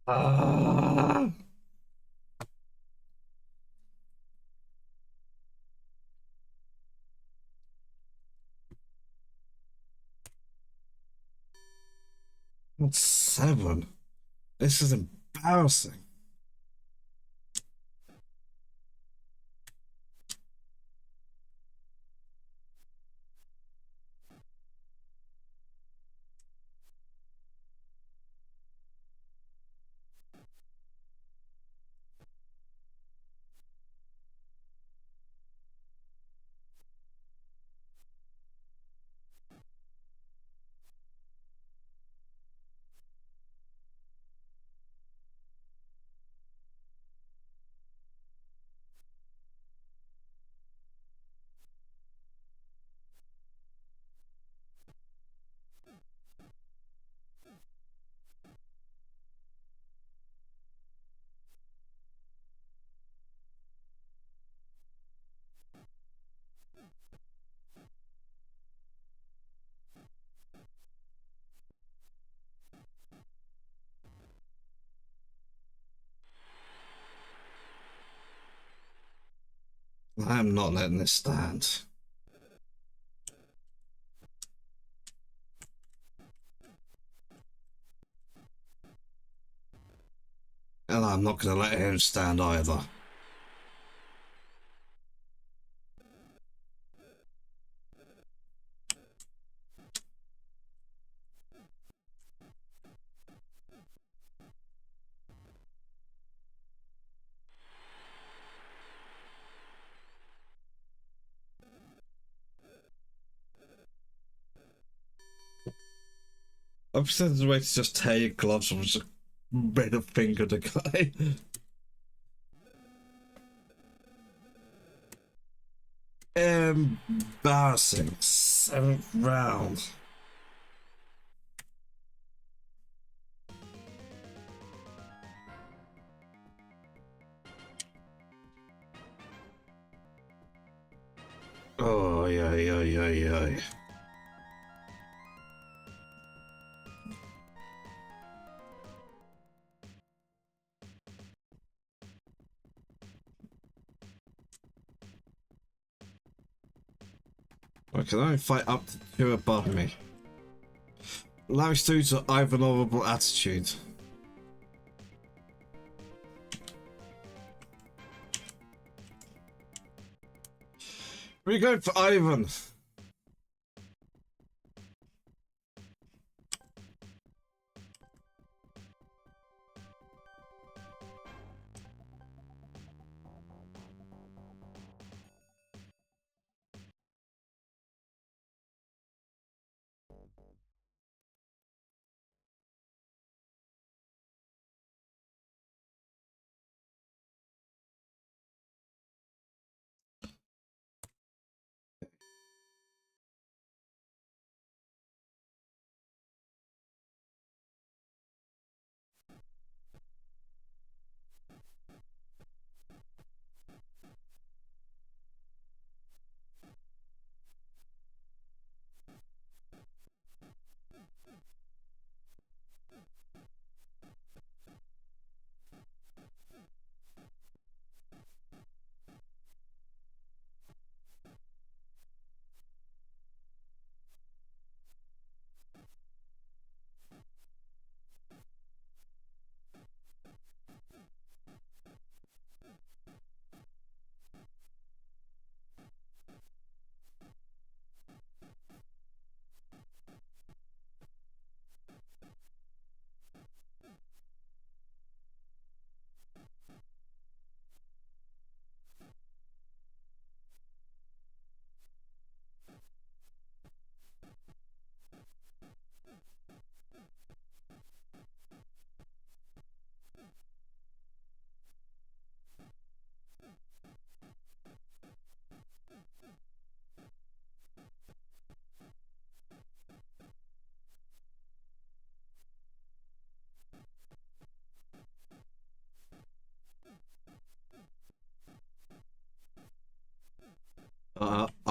Ah. 7. This is embarrassing. I am not letting this stand. And I'm not going to let him stand either. I'm sending the way to just tear your gloves off, just middle finger the guy. Embarrassing. 7th round. Oh, yeah, yeah, yeah, yeah. I can only fight up to 2 above me. Larry students are I have an honorable attitude. We go for Ivan.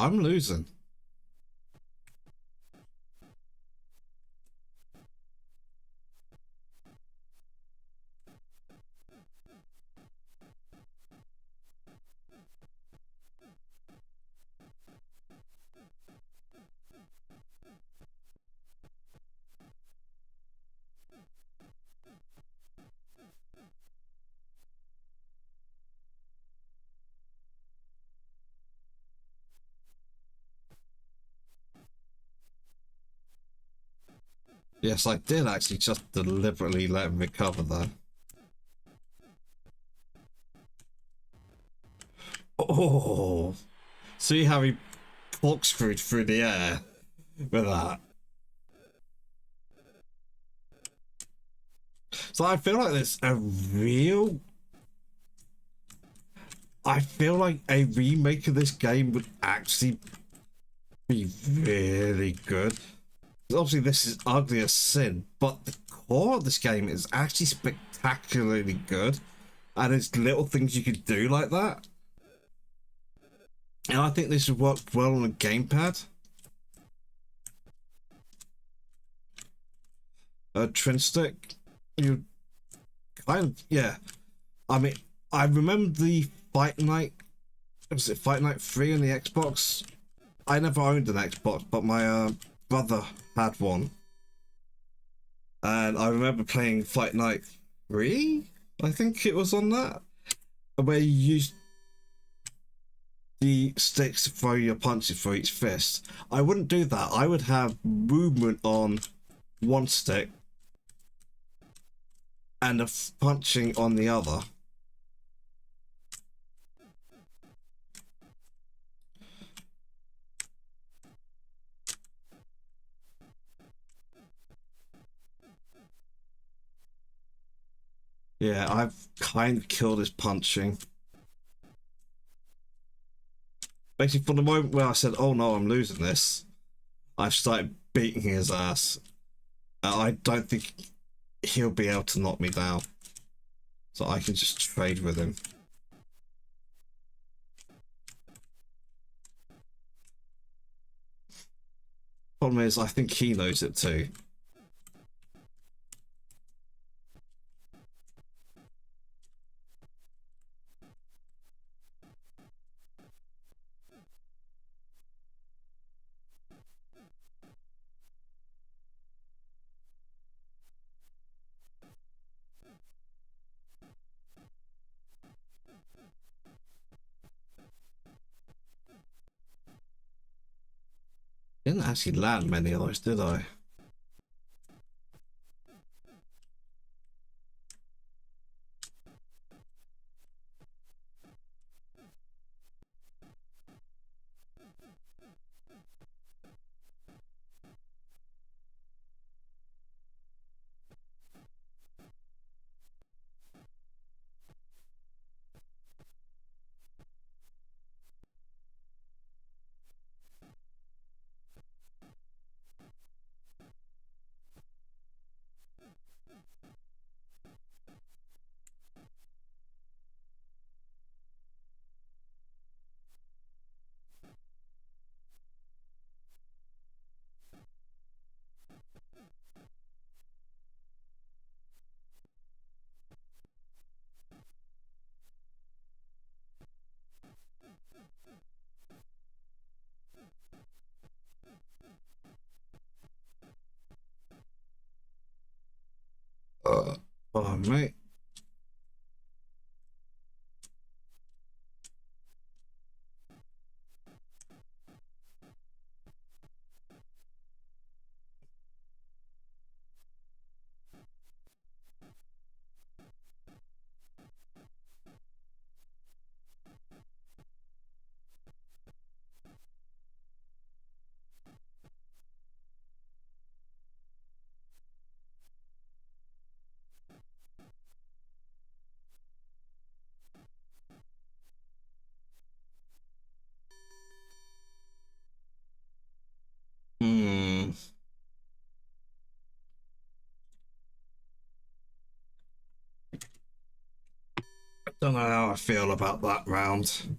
I'm losing. Yes, I did actually just deliberately let him recover there. Oh, see how he corkscrewed through the air with that. So I feel like there's a real. I feel like a remake of this game would actually be really good. Obviously, this is ugly as sin, but the core of this game is actually spectacularly good. And there's little things you could do like that. And I think this would work well on a gamepad. A twin stick, you kind of, yeah. I mean, I remember the Fight Night. Was it Fight Night 3 on the Xbox? I never owned an Xbox, but my brother had one. And I remember playing Fight Night 3, I think it was on that, where you used the sticks to throw your punches for each fist. I wouldn't do that. I would have movement on one stick and a punching on the other. Yeah, I've kind of killed his punching. Basically, from the moment where I said, "Oh no, I'm losing this," I've started beating his ass. I don't think he'll be able to knock me down, so I can just trade with him. Problem is, I think he knows it too. Didn't actually land many of those, did I? Oh, mate. Hmm. Don't know how I feel about that round.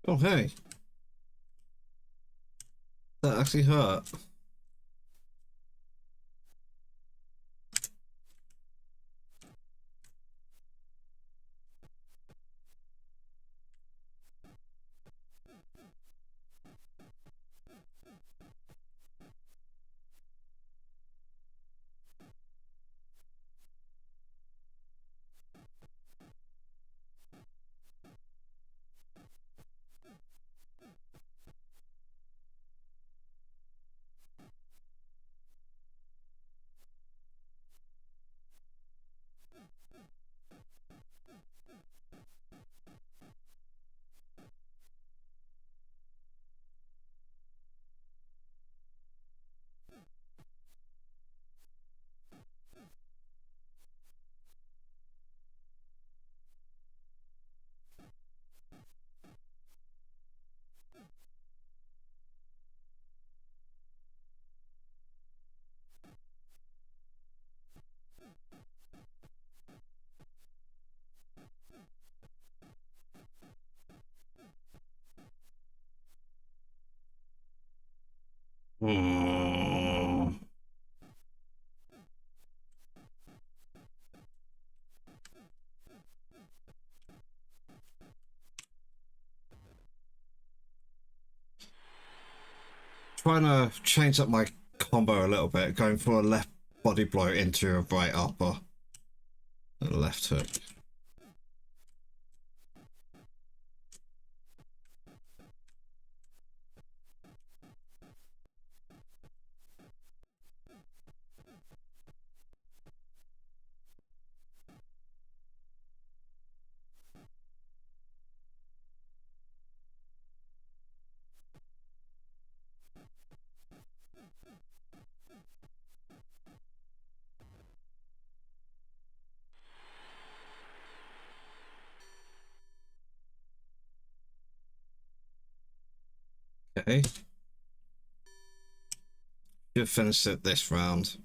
Oh, hey, that actually hurt. Hmm. Trying to change up my combo a little bit, going for a left body blow into a right upper, and a left hook. Okay, should finish it this round.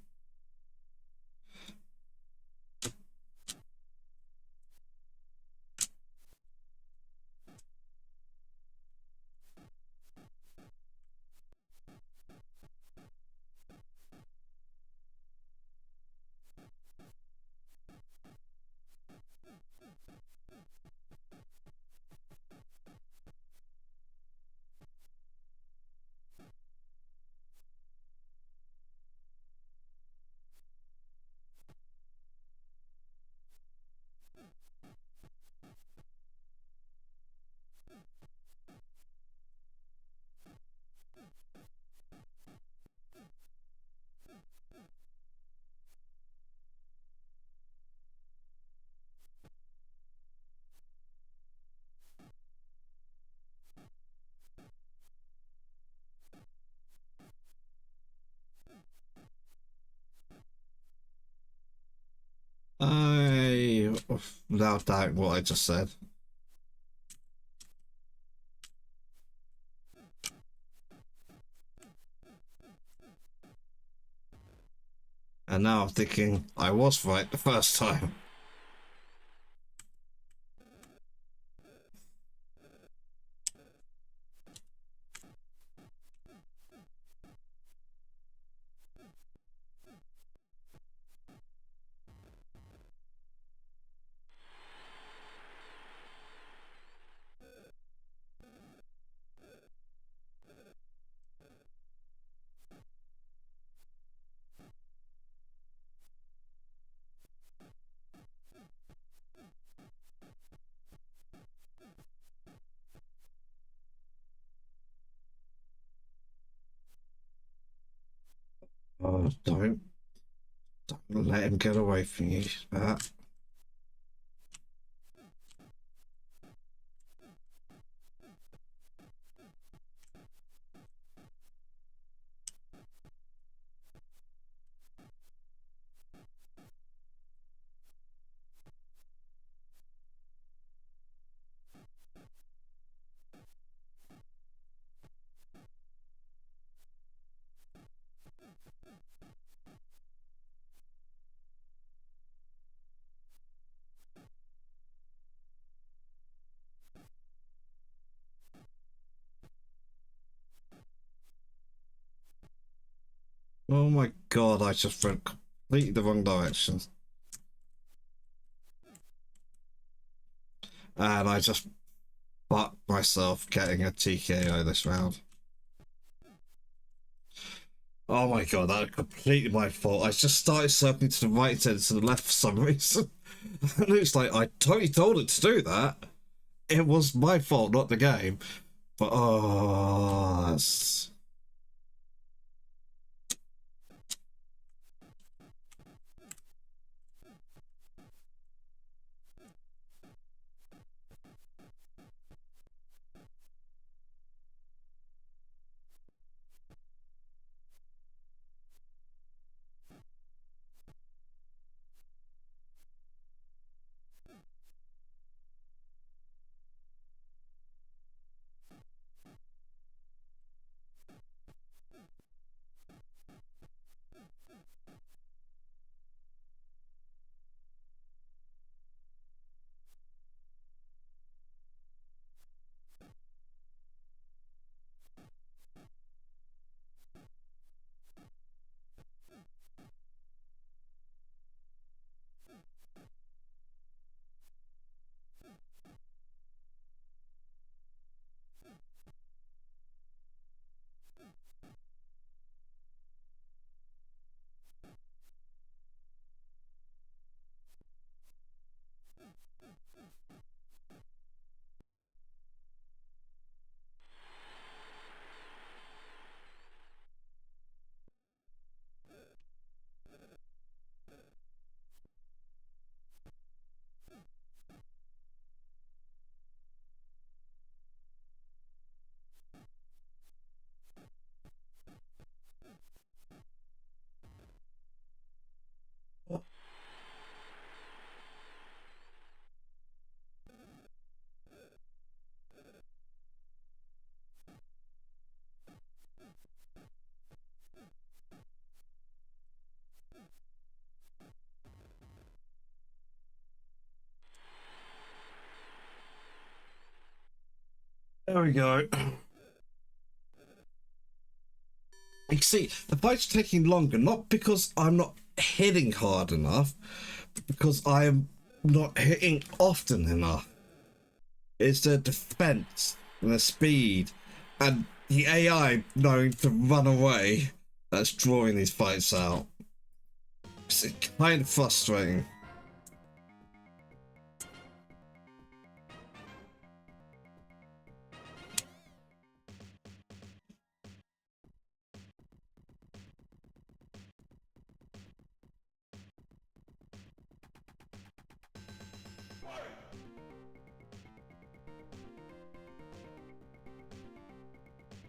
I, without doubting what I just said. And now I'm thinking I was right the first time. Oh, don't let him get away from you, Pat. Oh my god, I just went completely the wrong direction. And I just fucked myself getting a TKO this round. Oh my god, that was completely my fault. I just started circling to the right instead of to the left for some reason. It looks like I totally told it to do that. It was my fault, not the game. But oh, that's... There we go. You see, the fight's taking longer, not because I'm not hitting hard enough, but because I am not hitting often enough. It's the defense and the speed and the AI knowing to run away that's drawing these fights out. It's kind of frustrating.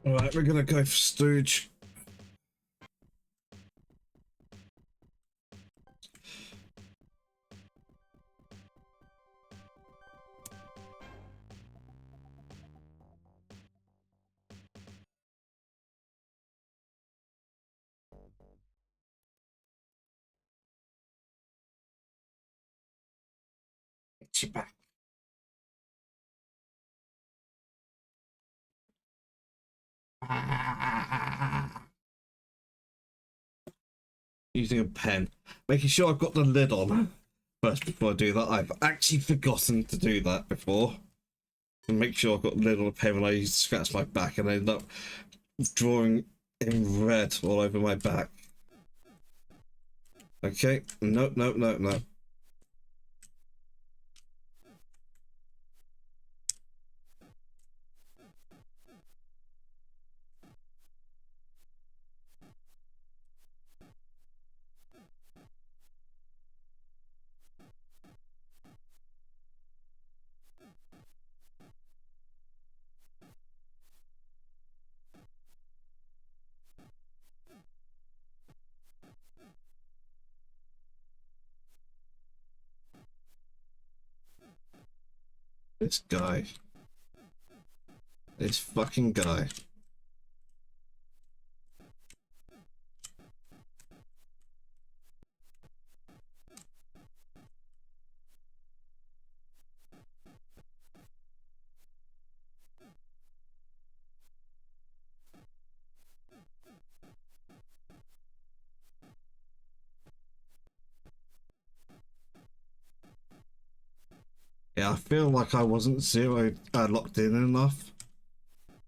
Alright, we're gonna go for Stooge. Get you back. Using a pen. Making sure I've got the lid on first before I do that. I've actually forgotten to do that before. And make sure I've got the lid on the pen when I scratch my back and I end up drawing in red all over my back. Okay, no, no, no, no. This guy. This fucking guy. Yeah, I feel like I wasn't locked in enough.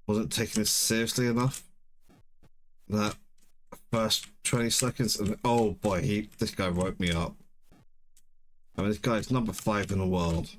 Wasn't taking this seriously enough. That first 20 seconds, and oh boy, this guy woke me up. I mean, this guy's number 5 in the world.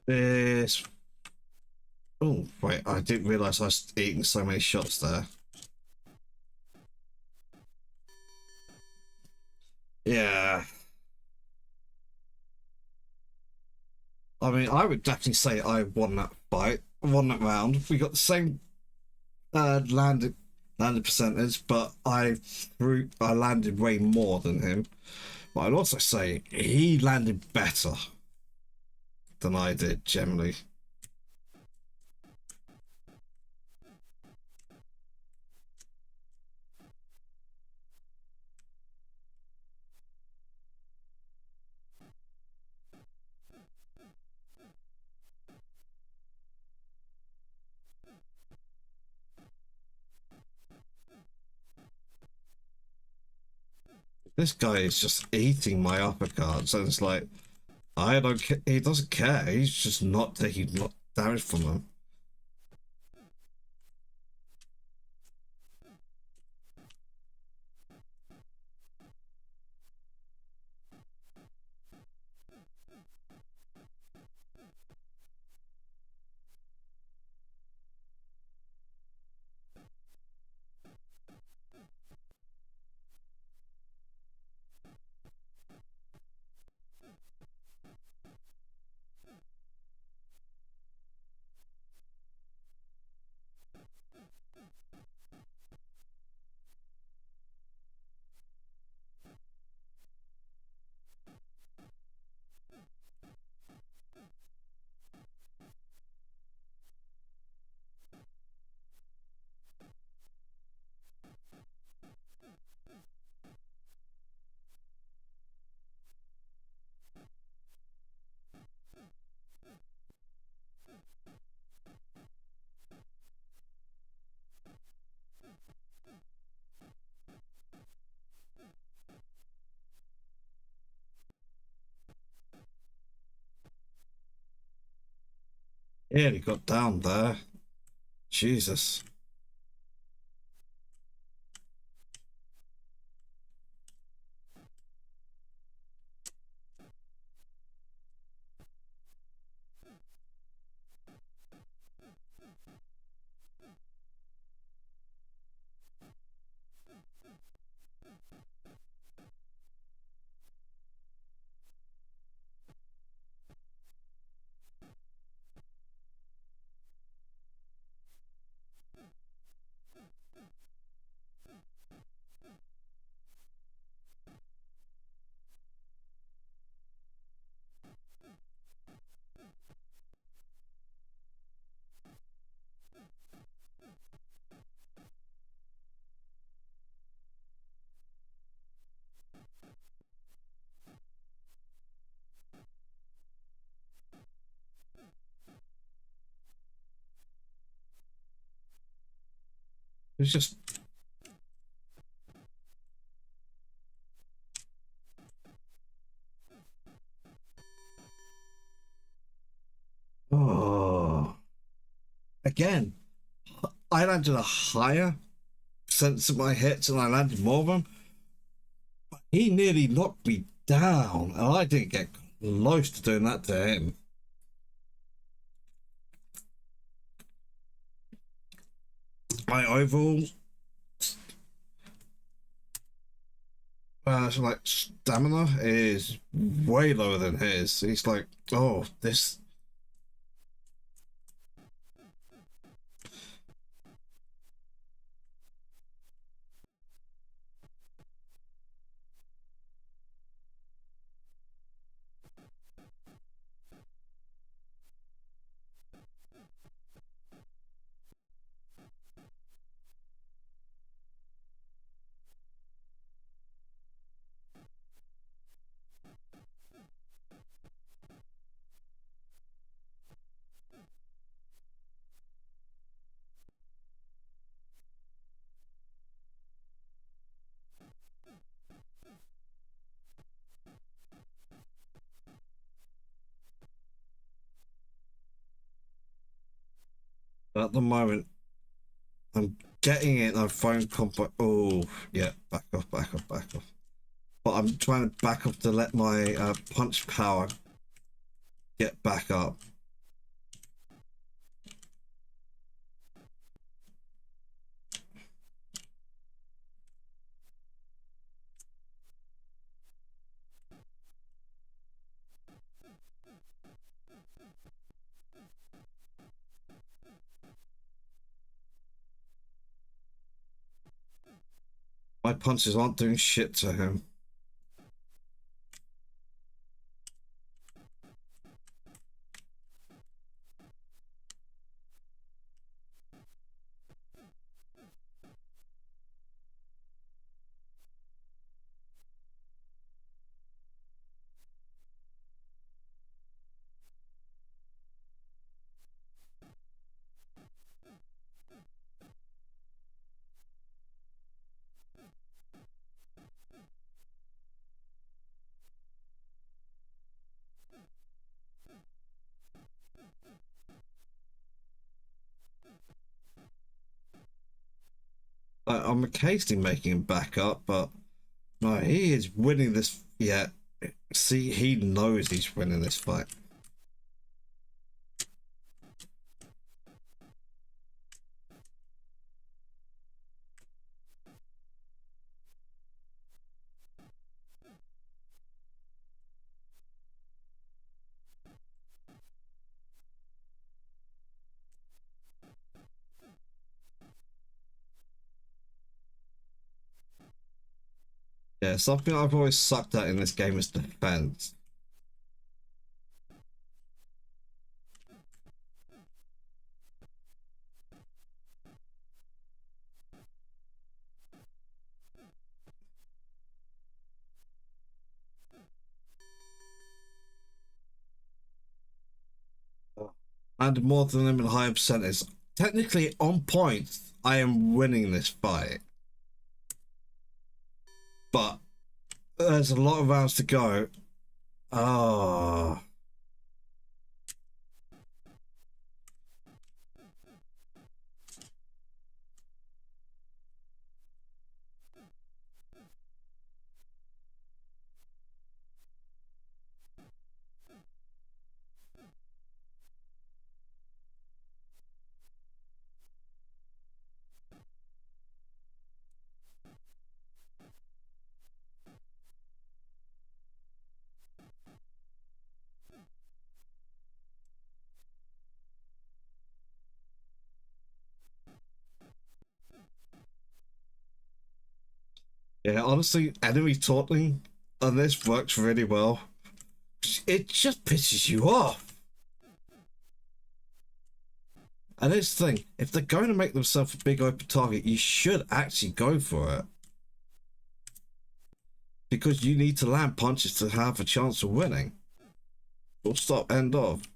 This. Oh, wait, I didn't realize I was eating so many shots there. Yeah. I mean, I would definitely say I won that fight, won that round. We got the same landed percentage, but I landed way more than him. But I'd also say he landed better than I did generally. This guy is just eating my uppercuts, and it's like I don't. He doesn't care. He's just not taking damage from them. Yeah, he got down there. Jesus. It's just... Oh. Again, I landed a higher percentage of my hits and I landed more of them. He nearly knocked me down, and I didn't get close to doing that to him. My overall like stamina is way lower than his. He's like, oh, this. At the moment, I'm getting it. I'm phone combat. Oh, yeah, back off, back off, back off. But I'm trying to back off to let my punch power get back up. My punches aren't doing shit to him. I'm occasionally making him back up, but no, he is winning this. Yeah, see, he knows he's winning this fight. Yeah, something I've always sucked at in this game is defense. And more than them in higher percentage. Technically, on points, I am winning this fight. But there's a lot of rounds to go. Oh. Yeah, honestly, enemy taunting on this works really well. It just pisses you off. And this thing, if they're going to make themselves a big open target, you should actually go for it. Because you need to land punches to have a chance of winning. Full stop, end of.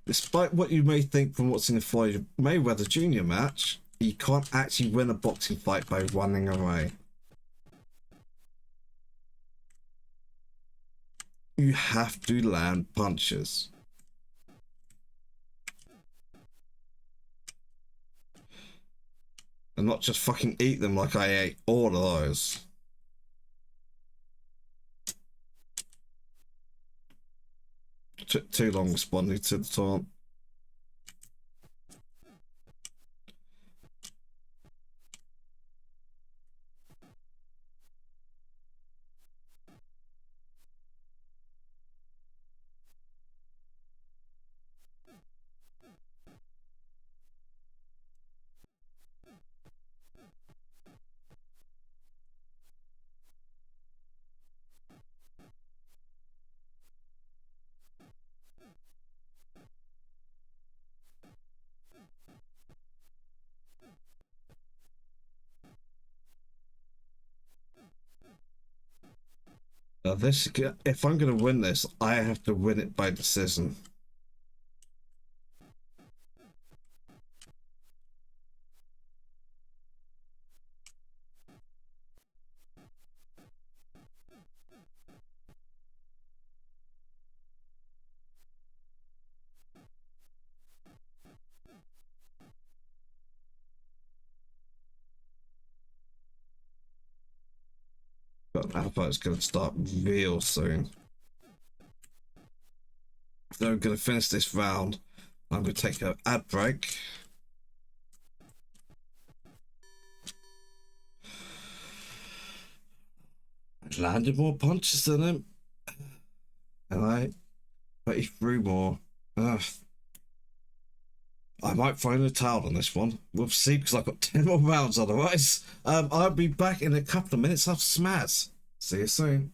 Despite what you may think from watching the Floyd Mayweather Jr. match, you can't actually win a boxing fight by running away. You have to land punches. And not just fucking eat them like I ate all of those. Took too long responding to the taunt. This, if I'm going to win this, I have to win it by decision. But I thought it's going to start real soon. So I'm going to finish this round. I'm going to take an ad break. Landed more punches than him. And I 33 more. I might find a towel on this one. We'll see, because I've got 10 more rounds otherwise. I'll be back in a couple of minutes after Smaz. See you soon.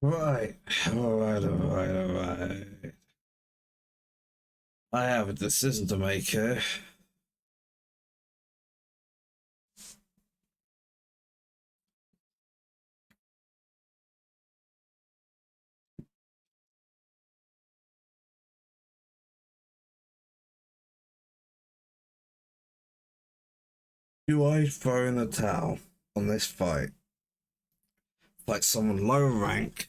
Right, alright. I have a decision to make here. Do I throw in the towel on this fight? Fight someone lower rank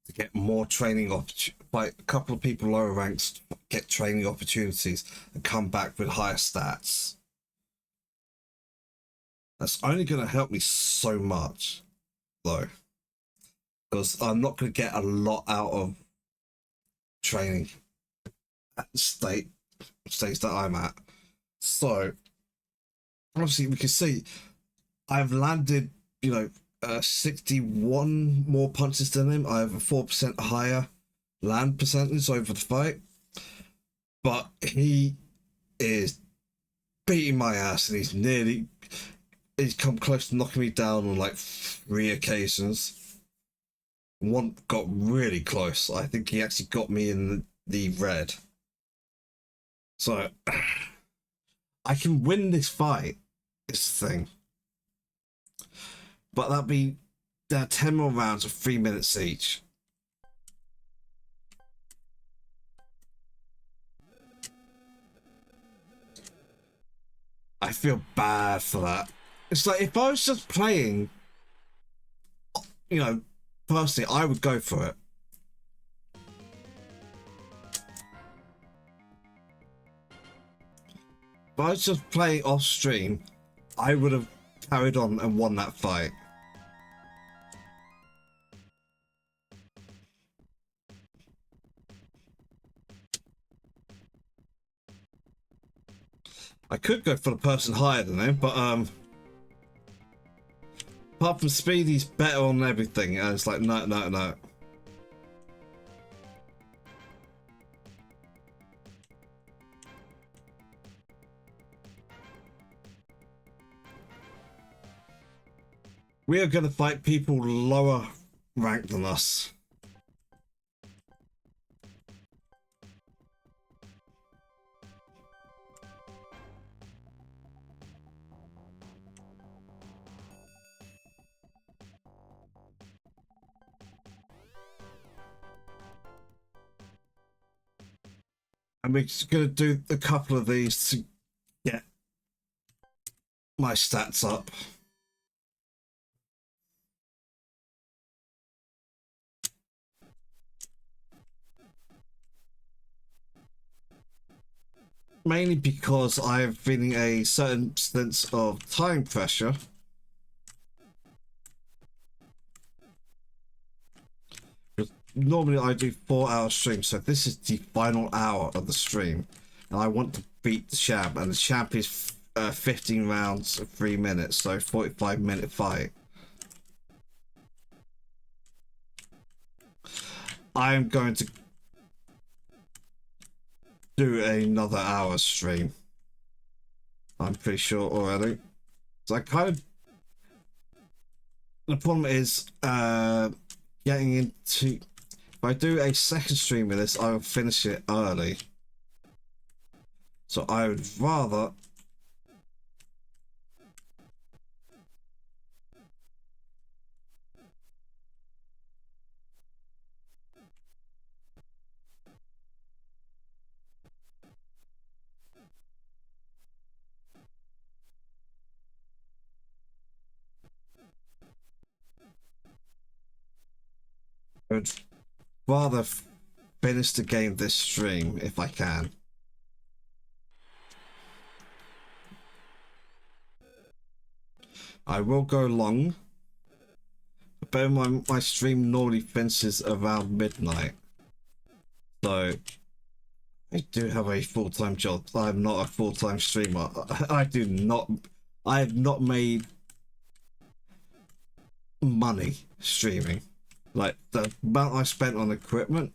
to get more training opportunities, fight a couple of people lower ranks to get training opportunities and come back with higher stats. That's only going to help me so much, though, because I'm not going to get a lot out of training at the states that I'm at. So obviously, we can see I've landed, 61 more punches than him. I have a 4% higher land percentage over the fight, but he is beating my ass, and he's come close to knocking me down on like 3 occasions. One got really close. I think he actually got me in the red. So I can win this fight. It's the thing. But there are 10 more rounds of 3 minutes each. I feel bad for that. It's like if I was just playing, personally, I would go for it. If I was just playing off stream, I would have carried on and won that fight. I could go for the person higher than him, but apart from speed, he's better on everything, and it's like no. We are going to fight people lower ranked than us. And we're just going to do a couple of these to get my stats up. Mainly because I'm feeling a certain sense of time pressure. Normally I do 4-hour streams, so this is the final hour of the stream, and I want to beat the champ, and the champ is 15 rounds of 3 minutes, so 45-minute fight. I am going to do another hour stream. I'm pretty sure already. So I kind of, the problem is getting into, if I do a second stream with this, I will finish it early. So I would rather finish the game this stream if I can. I will go long. But my stream normally finishes around midnight. So I do have a full-time job. I'm not a full-time streamer. I have not made money streaming. Like the amount I spent on equipment,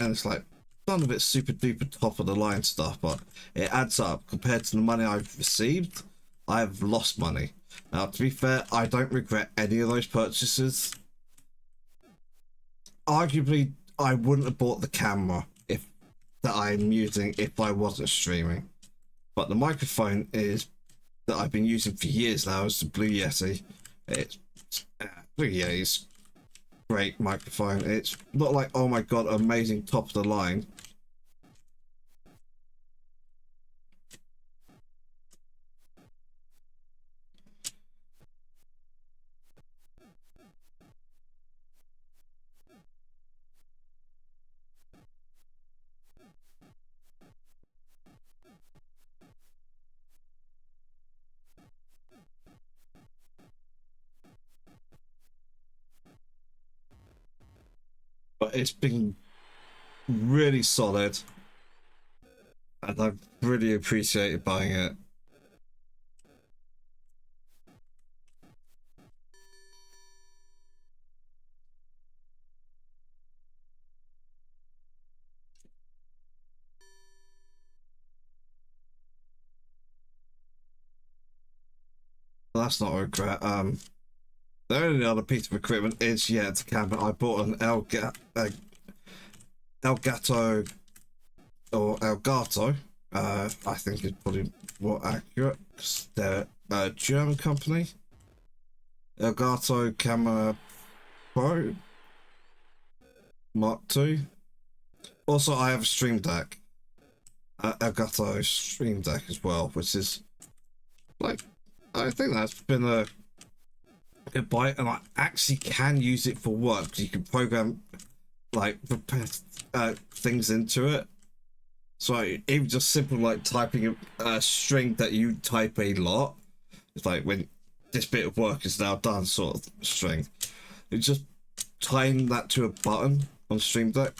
and it's like none of it's super duper top of the line stuff, but it adds up compared to the money I've received. I've lost money. Now, to be fair, I don't regret any of those purchases. arguably I wouldn't have bought the camera if that I'm using if I wasn't streaming. But the microphone is that I've been using for years now is the Blue Yeti. It's Blue Yeti's great microphone. It's not like, oh my god, amazing top of the line. But it's been really solid, and I've really appreciated buying it. That's not a regret. The only other piece of equipment is the camera. I bought an Elgato or Elgato. I think it's probably more accurate. They're a German company. Elgato Camera Pro Mark II. Also, I have a Stream Deck. Elgato Stream Deck as well, which is like, I think that's been a good buy, and I actually can use it for work because you can program like things into it. So even just simple like typing a string that you type a lot, it's like when this bit of work is now done, sort of string. It's just tying that to a button on Stream Deck.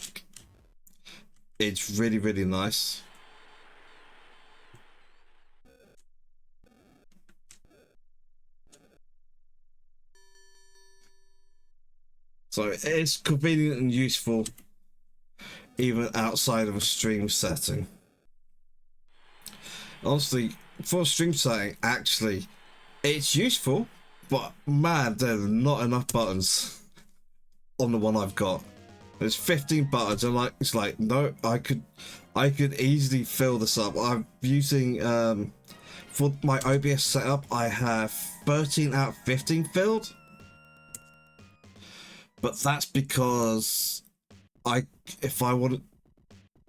It's really, really nice. So it's convenient and useful even outside of a stream setting. Honestly, for a stream setting, actually, it's useful, but man, there's not enough buttons on the one I've got. There's 15 buttons, and like it's like no, I could easily fill this up. I'm using for my OBS setup, I have 13 out of 15 filled, but that's because if I wanted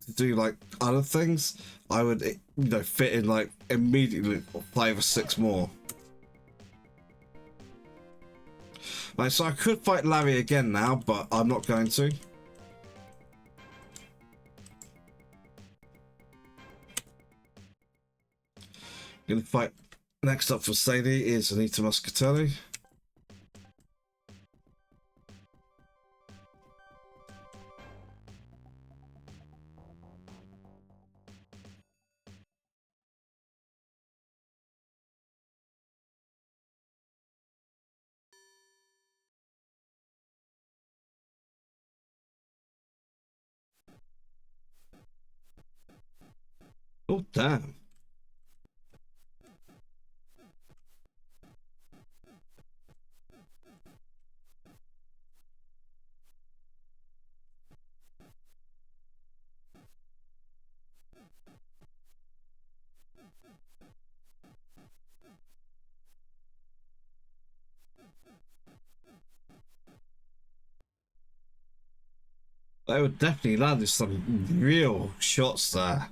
to do like other things, I would fit in like immediately 5 or 6 more. Like, so I could fight Larry again now, but I'm not going to. Gonna fight next up for Sadie is Anita Muscatelli. Oh damn. They would definitely landed some real shots there.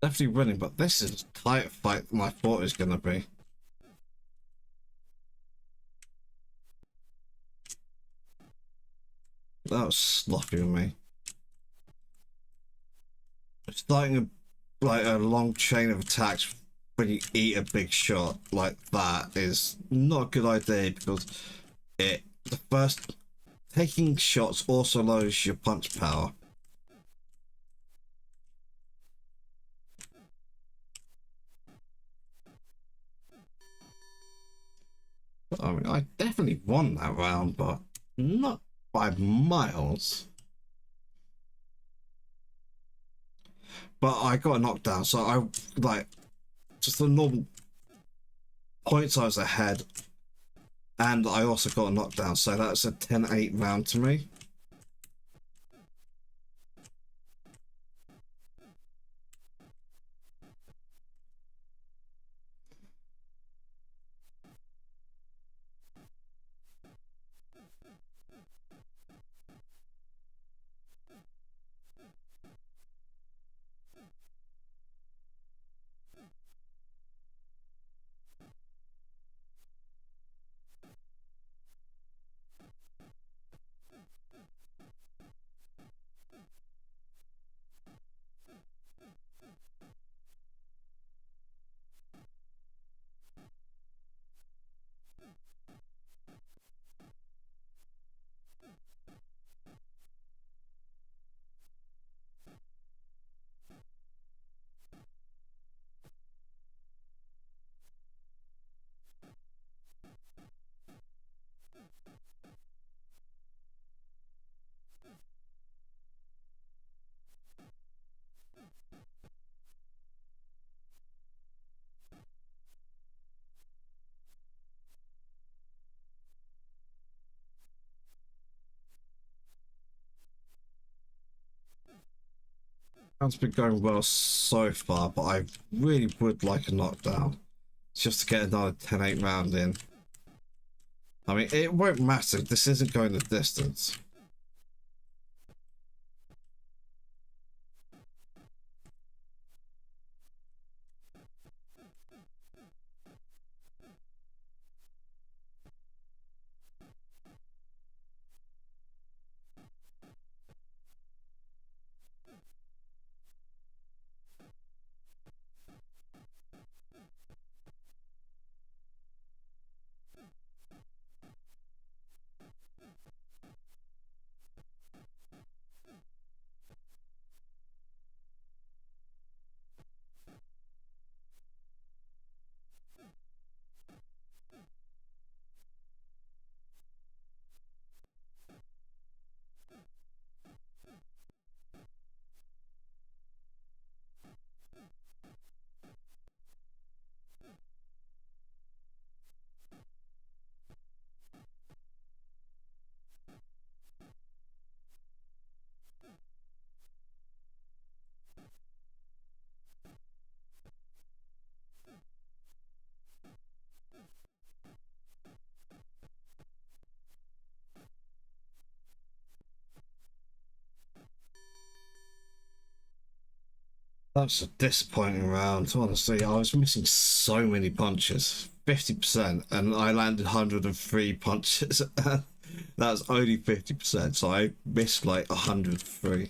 definitely winning, but this is a tighter fight than I thought it was going to be. That was sloppy with me. Starting like a long chain of attacks when you eat a big shot like that is not a good idea because the first taking shots also lowers your punch power. I mean, I definitely won that round, but not by miles. But I got a knockdown, so I like just the normal points I was ahead, and I also got a knockdown, so that's a 10-8 round to me. It's been going well so far, but I really would like a knockdown just to get another 10-8 round in. I mean, it won't matter. This isn't going the distance. That's a disappointing round. Honestly, I was missing so many punches, 50%, and I landed 103 punches. That's only 50%, so I missed like 103.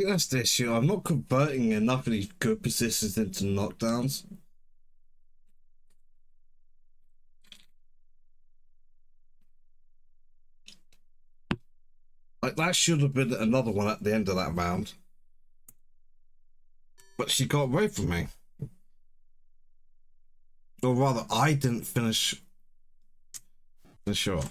think that's the issue. I'm not converting enough of these good positions into knockdowns. Like, that should have been another one at the end of that round. But she got away from me. Or rather, I didn't finish the shot.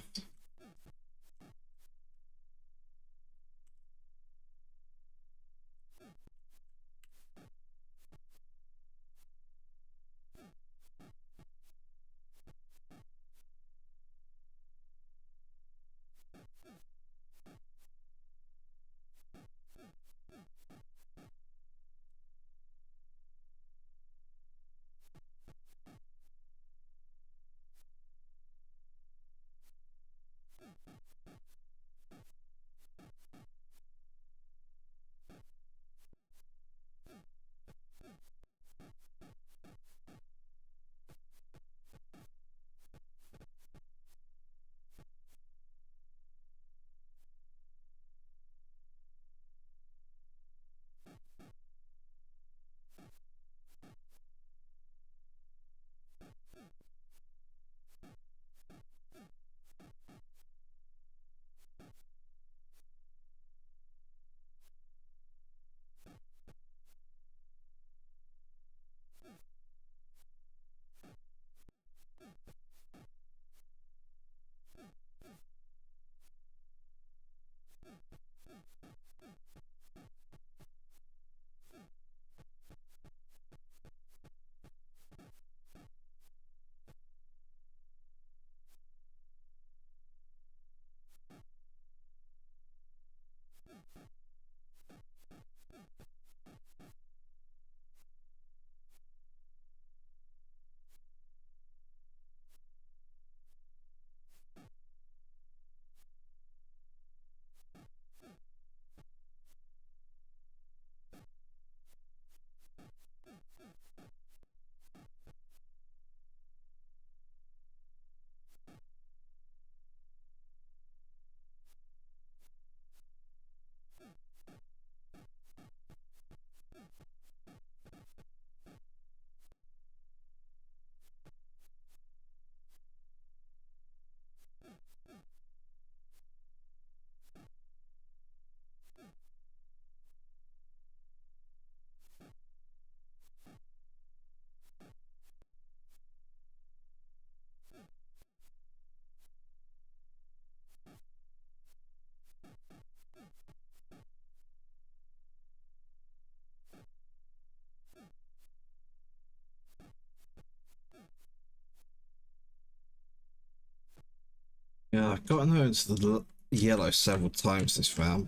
Yeah, I've gotten her into the yellow several times this round.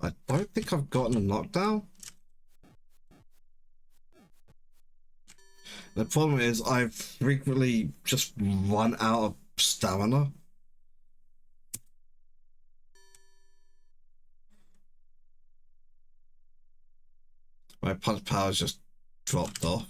I don't think I've gotten a knockdown. The problem is I've frequently just run out of stamina. My punch power's just dropped off.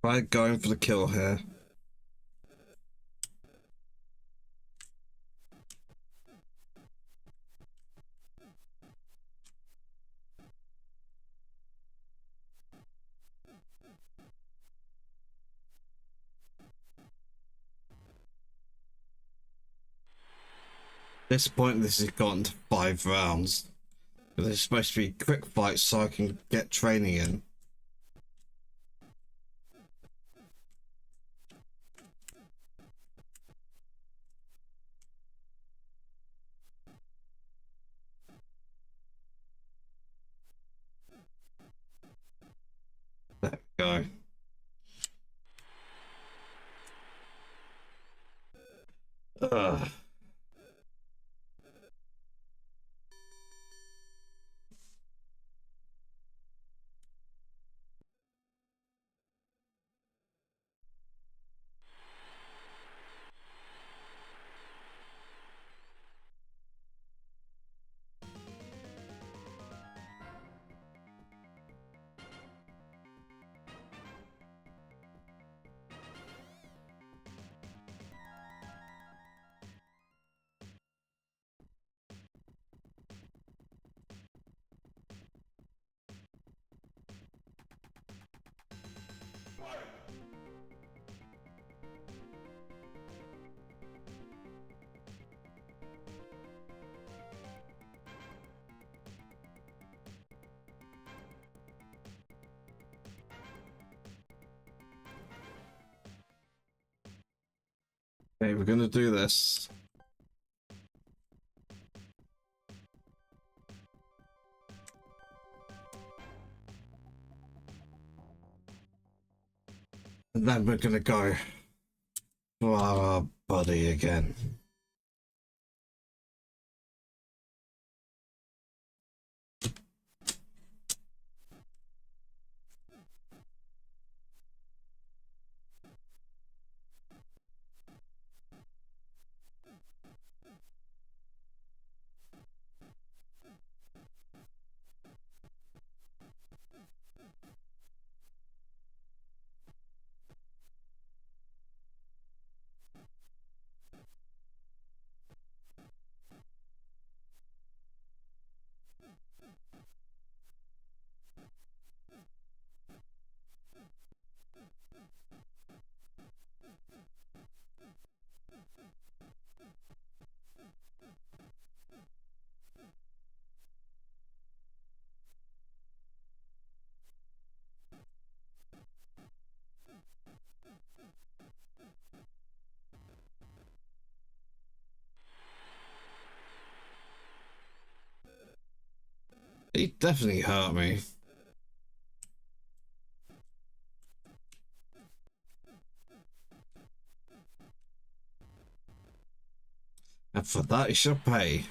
Right, going for the kill here. At this point, this has gotten to 5 rounds. There's supposed to be quick fights so I can get training in. There we Okay, we're gonna do this. And then we're gonna go for our buddy again. He definitely hurt me. And for that, he shall pay.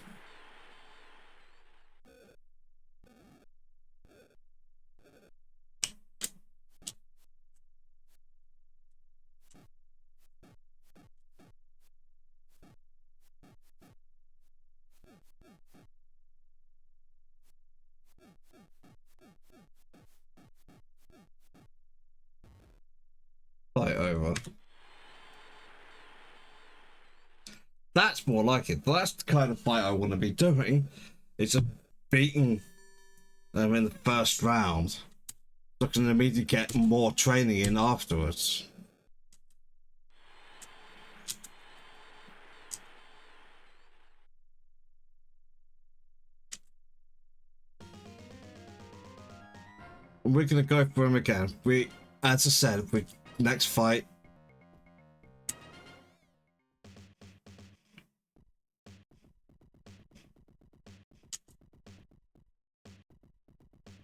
Fight over. That's more like it. That's the kind of fight I want to be doing. It's a beating them in the first round, so I can immediately get more training in afterwards. We're gonna go for him again. As I said, next fight.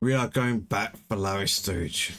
We are going back for Larry Stooge.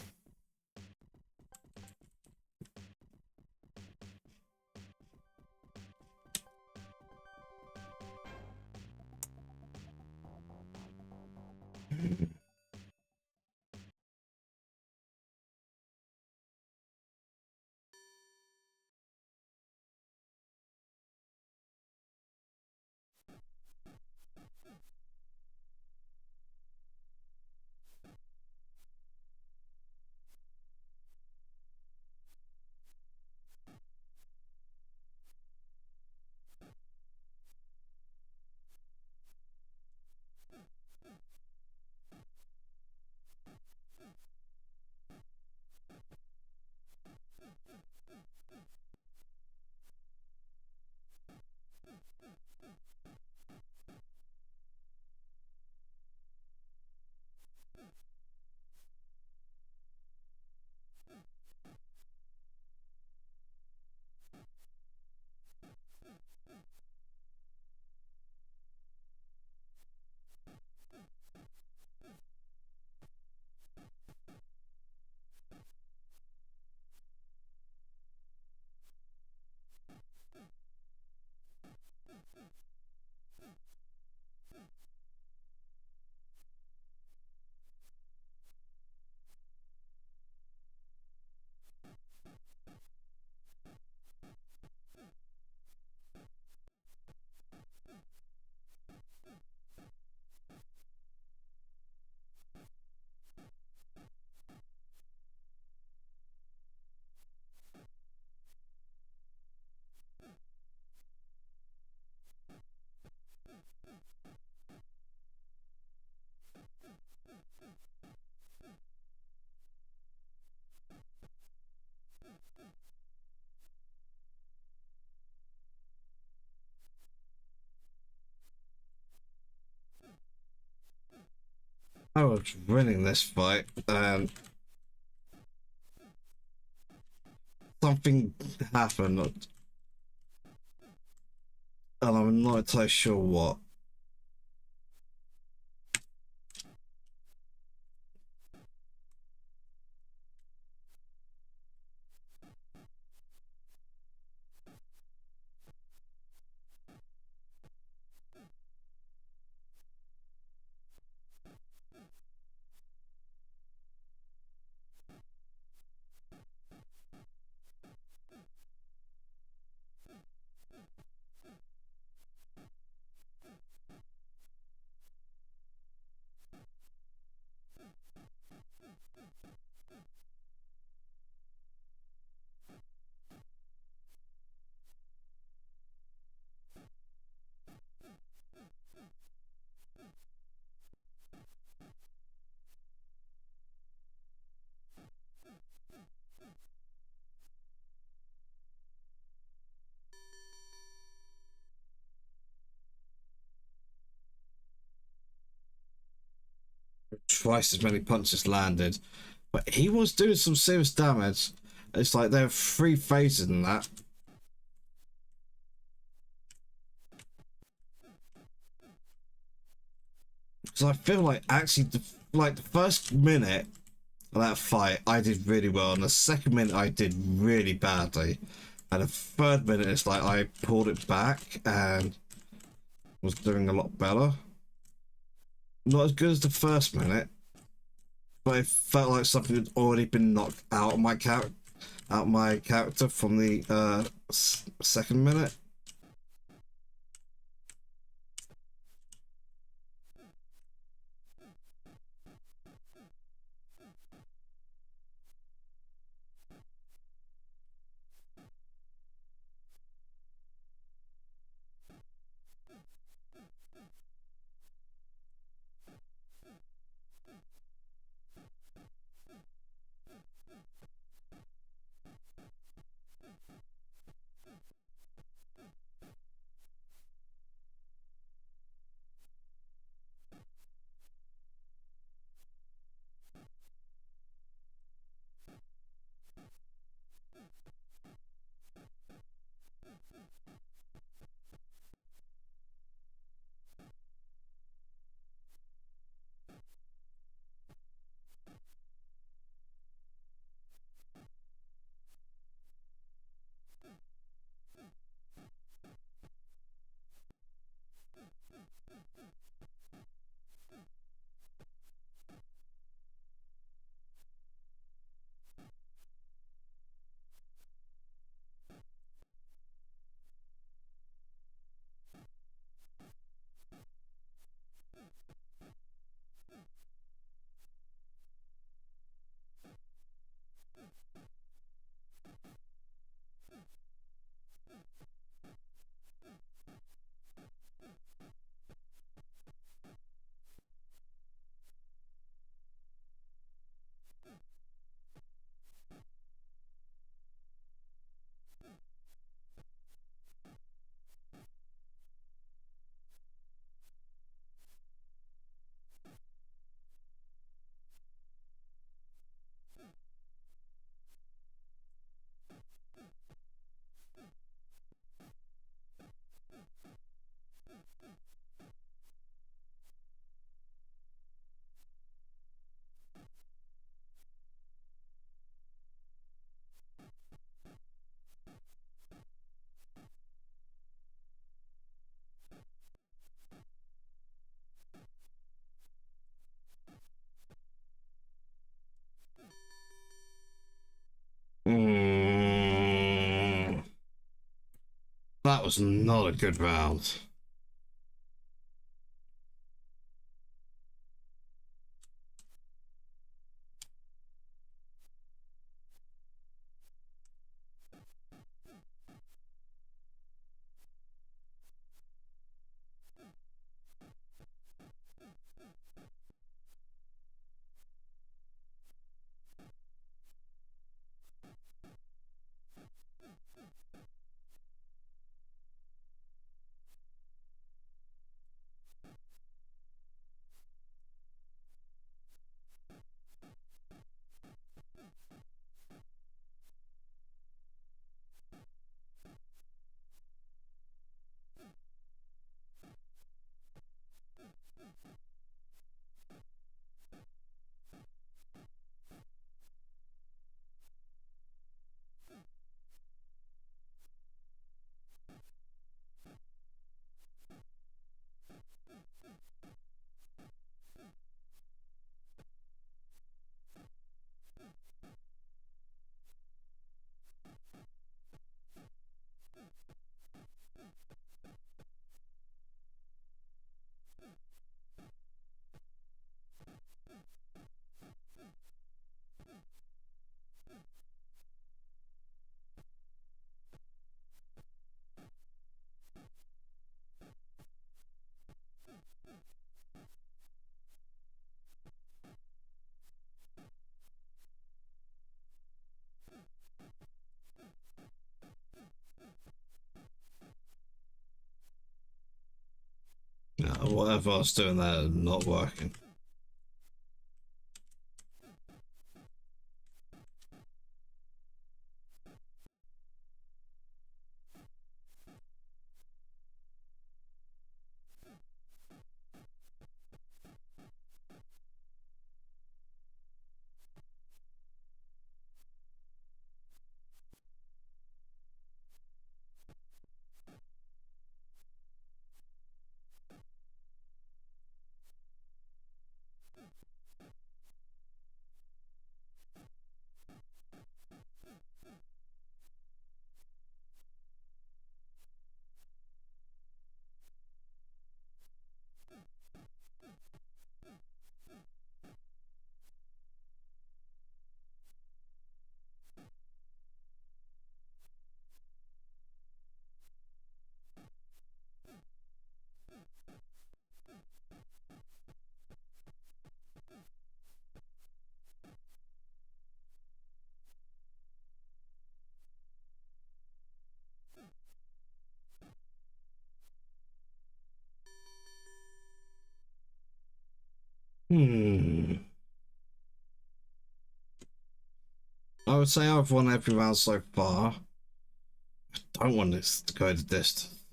I was winning this fight, and something happened, and I'm not entirely sure what. Twice as many punches landed, but he was doing some serious damage. It's like there are three phases in that. Because I feel like actually, like the first minute of that fight, I did really well, and the second minute I did really badly, and the third minute it's like I pulled it back and was doing a lot better. Not as good as the first minute, but it felt like something had already been knocked out of my character from the second minute. Mm, that was not a good round. whatever I was doing there not working. Hmm. I would say I've won every round so far. I don't want this to go the distance.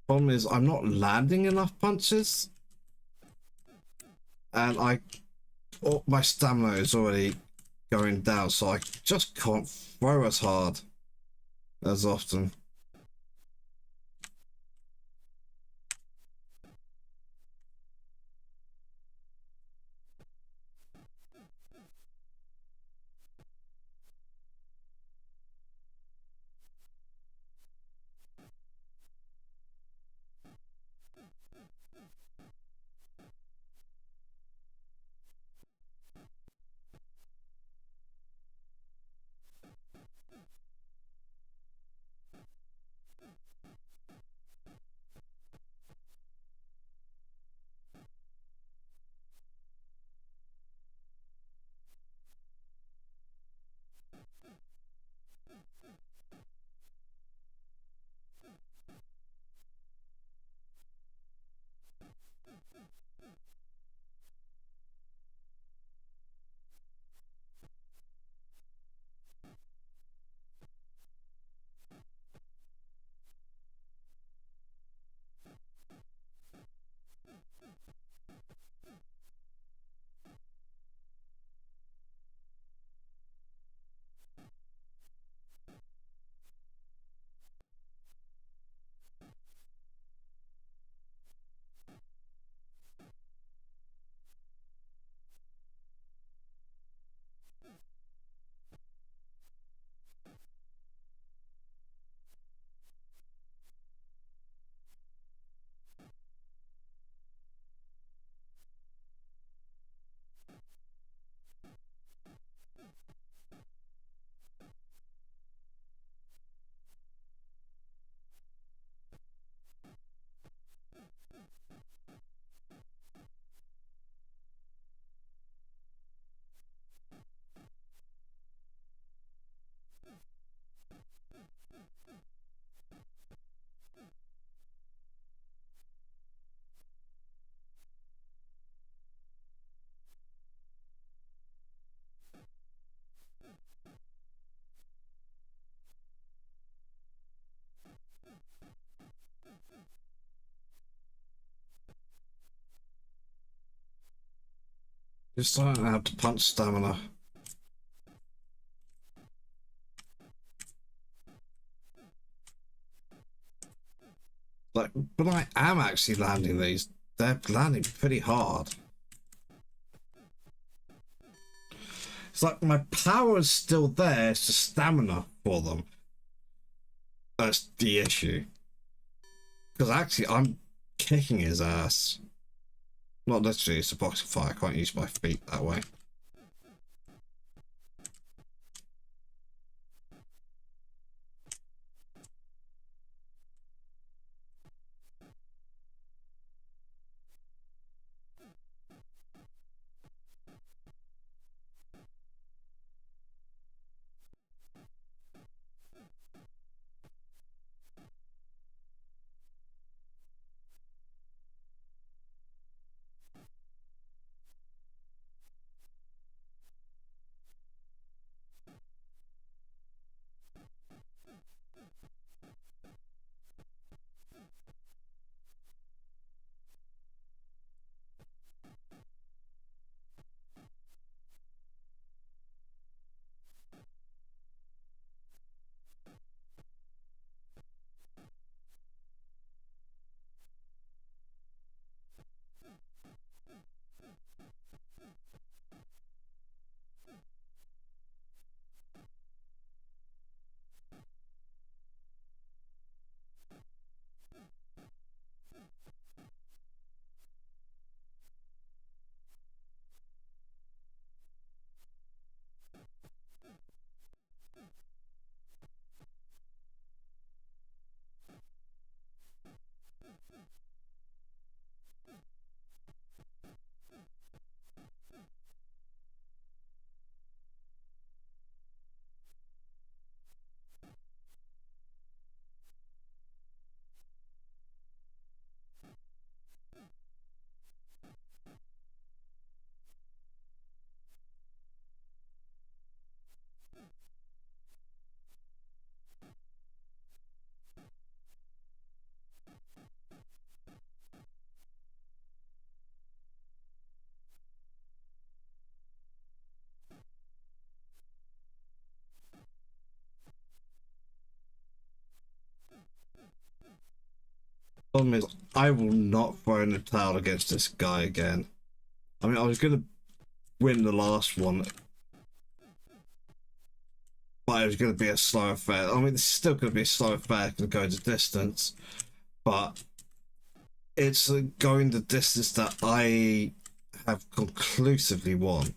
Problem is, I'm not landing enough punches, and my stamina is already going down, so I just can't throw as hard as often. Just don't have to punch stamina. Like, but I am actually landing these. They're landing pretty hard. It's like my power is still there, it's just stamina for them. That's the issue. Because actually, I'm kicking his ass. Not literally, it's a box of fire. I can't use my feet that way. Problem is, I will not throw in the towel against this guy again. I mean, I was gonna win the last one, but it was gonna be a slow affair. I mean, it's still gonna be a slow affair, gonna go the distance, but it's going the distance that I have conclusively won.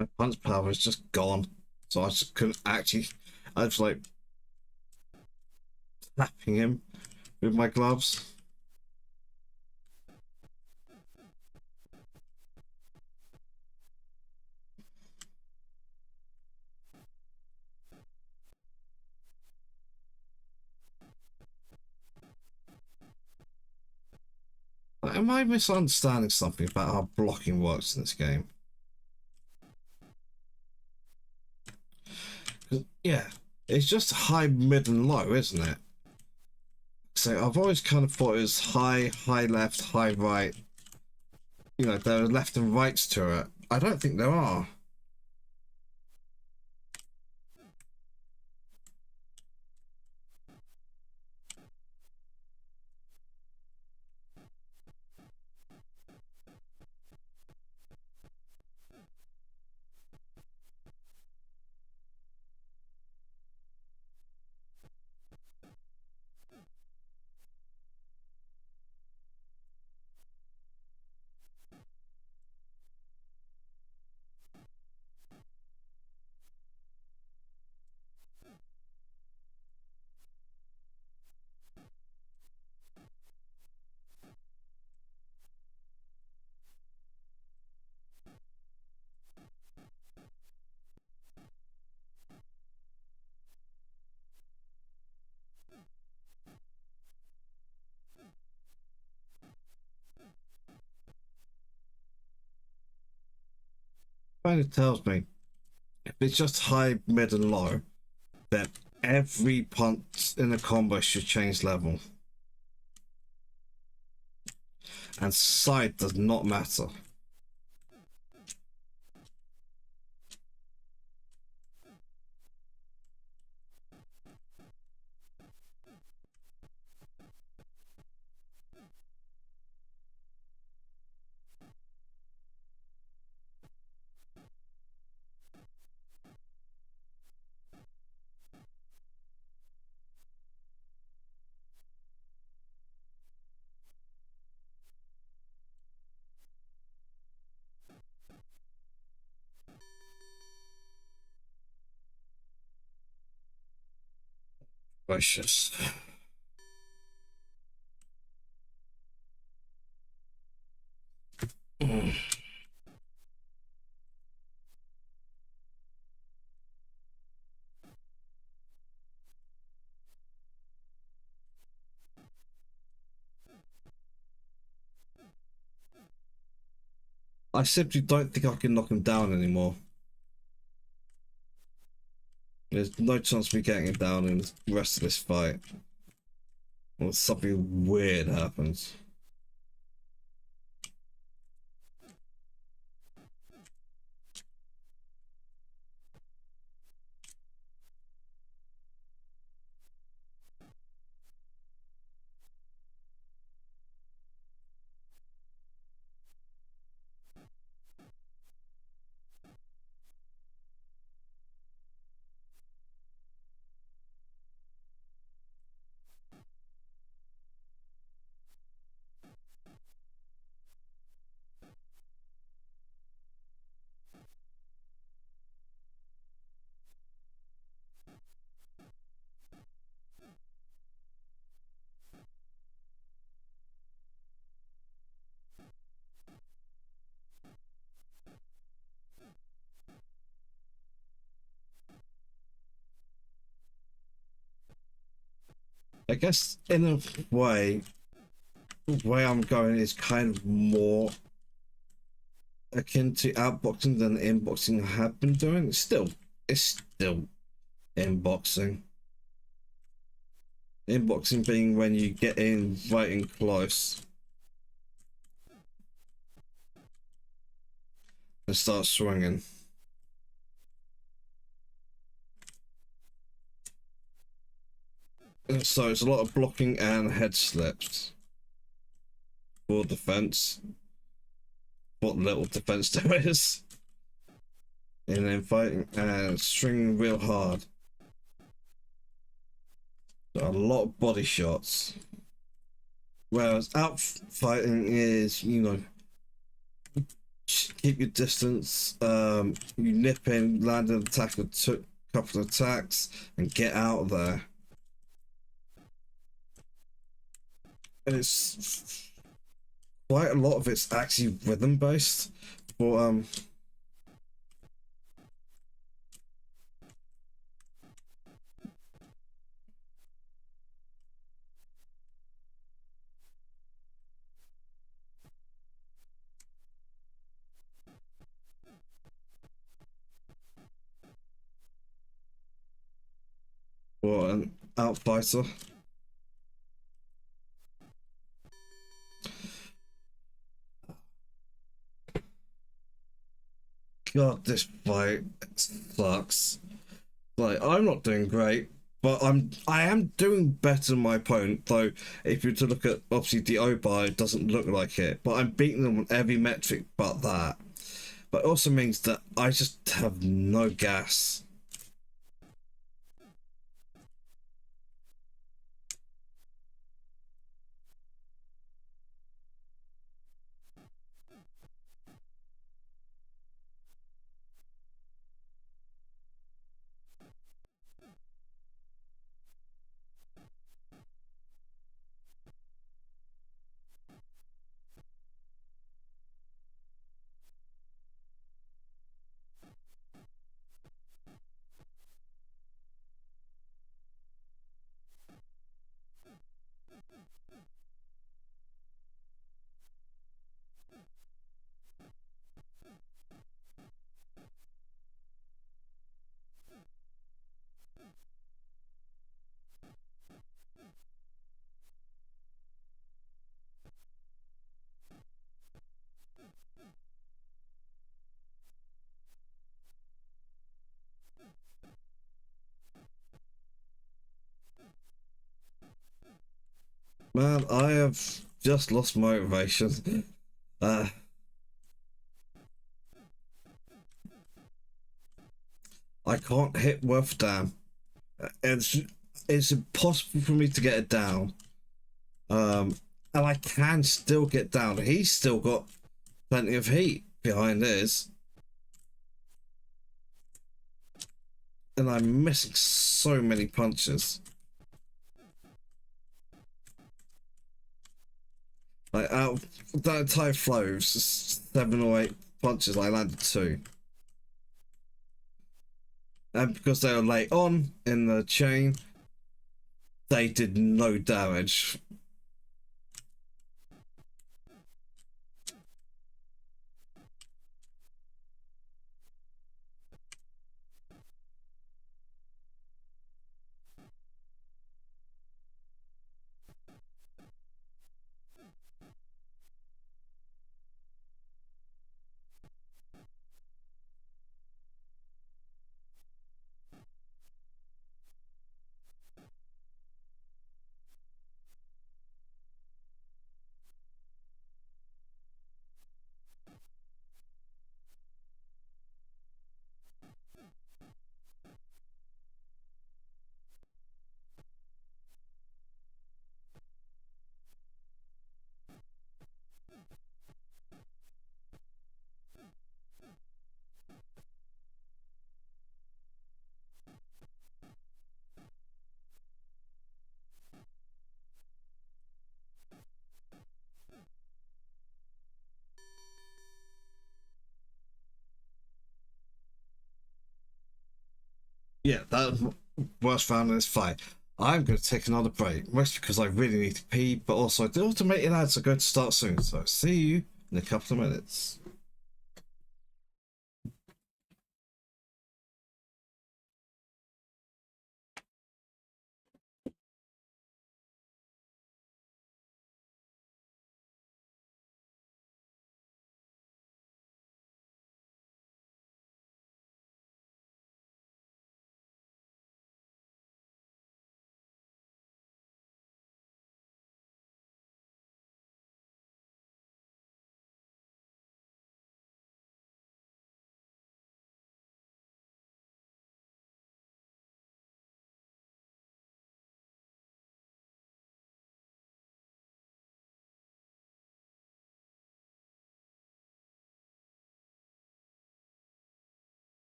My punch power was just gone, so I just couldn't actually. I was like slapping him with my gloves. Like, am I misunderstanding something about how blocking works in this game? Yeah, it's just high, mid, and low, isn't it? So I've always kind of thought it was high, high left, high right. You know, there are left and rights to it. I don't think there are. Kind of tells me if it's just high, mid, and low, then every punch in a combo should change level. And side does not matter. Gracious. I simply don't think I can knock him down anymore. There's no chance of me getting him down in the rest of this fight. Unless something weird happens. I guess in a way, the way I'm going is kind of more akin to outboxing than inboxing I have been doing. It's still inboxing. Inboxing being when you get in right in close and start swinging. And so it's a lot of blocking and head slips for defense. What little defense there is. And then fighting and stringing real hard. So a lot of body shots. Whereas out fighting is, you know, keep your distance. You nip in, land an attack or couple of attacks, and get out of there. And it's quite a lot of it's actually rhythm based, but for an outfighter. God, this fight sucks. Like, I'm not doing great, but I am doing better than my opponent. Though, if you were to look at obviously the O bar, it doesn't look like it. But I'm beating them on every metric but that. But it also means that I just have no gas. Man, I have just lost motivation. Uh, I can't hit worth damn. It's it's impossible for me to get it down. And I can still get down. He's still got plenty of heat behind his, and I'm missing so many punches. Like out of that entire flow, 7 or 8 punches, I landed 2. And because they were late on in the chain, they did no damage. Yeah, that was worst found in this fight. I'm going to take another break, mostly because I really need to pee, but also the automated ads are going to start soon, so see you in a couple of minutes.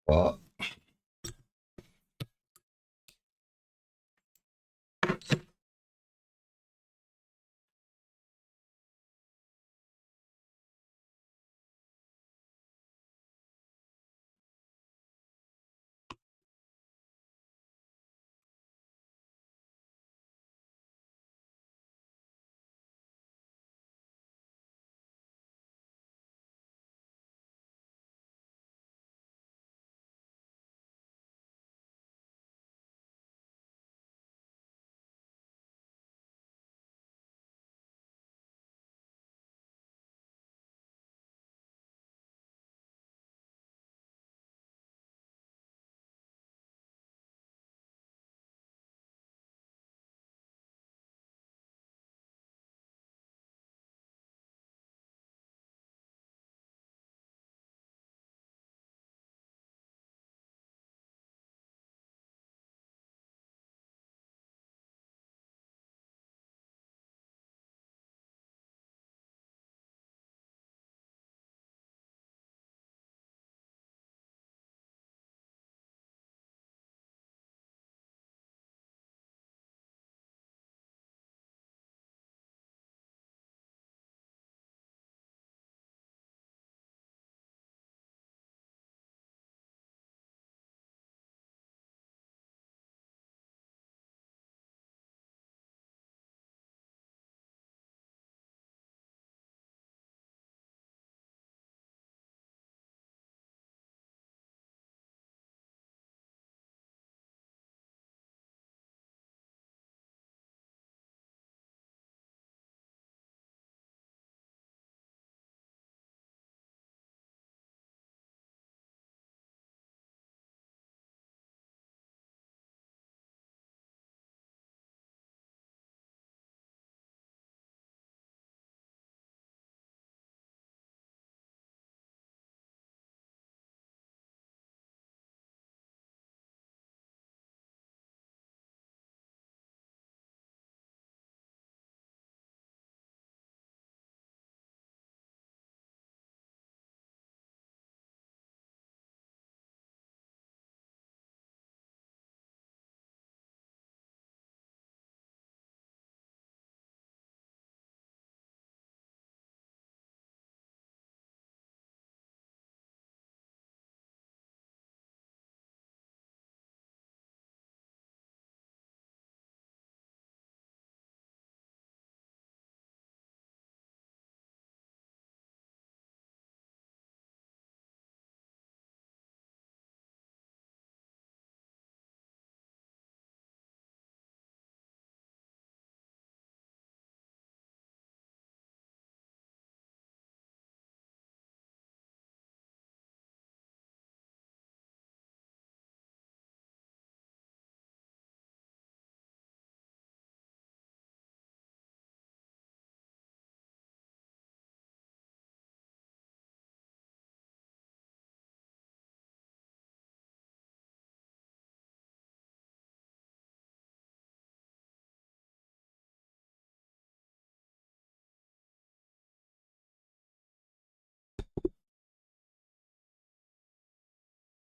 What?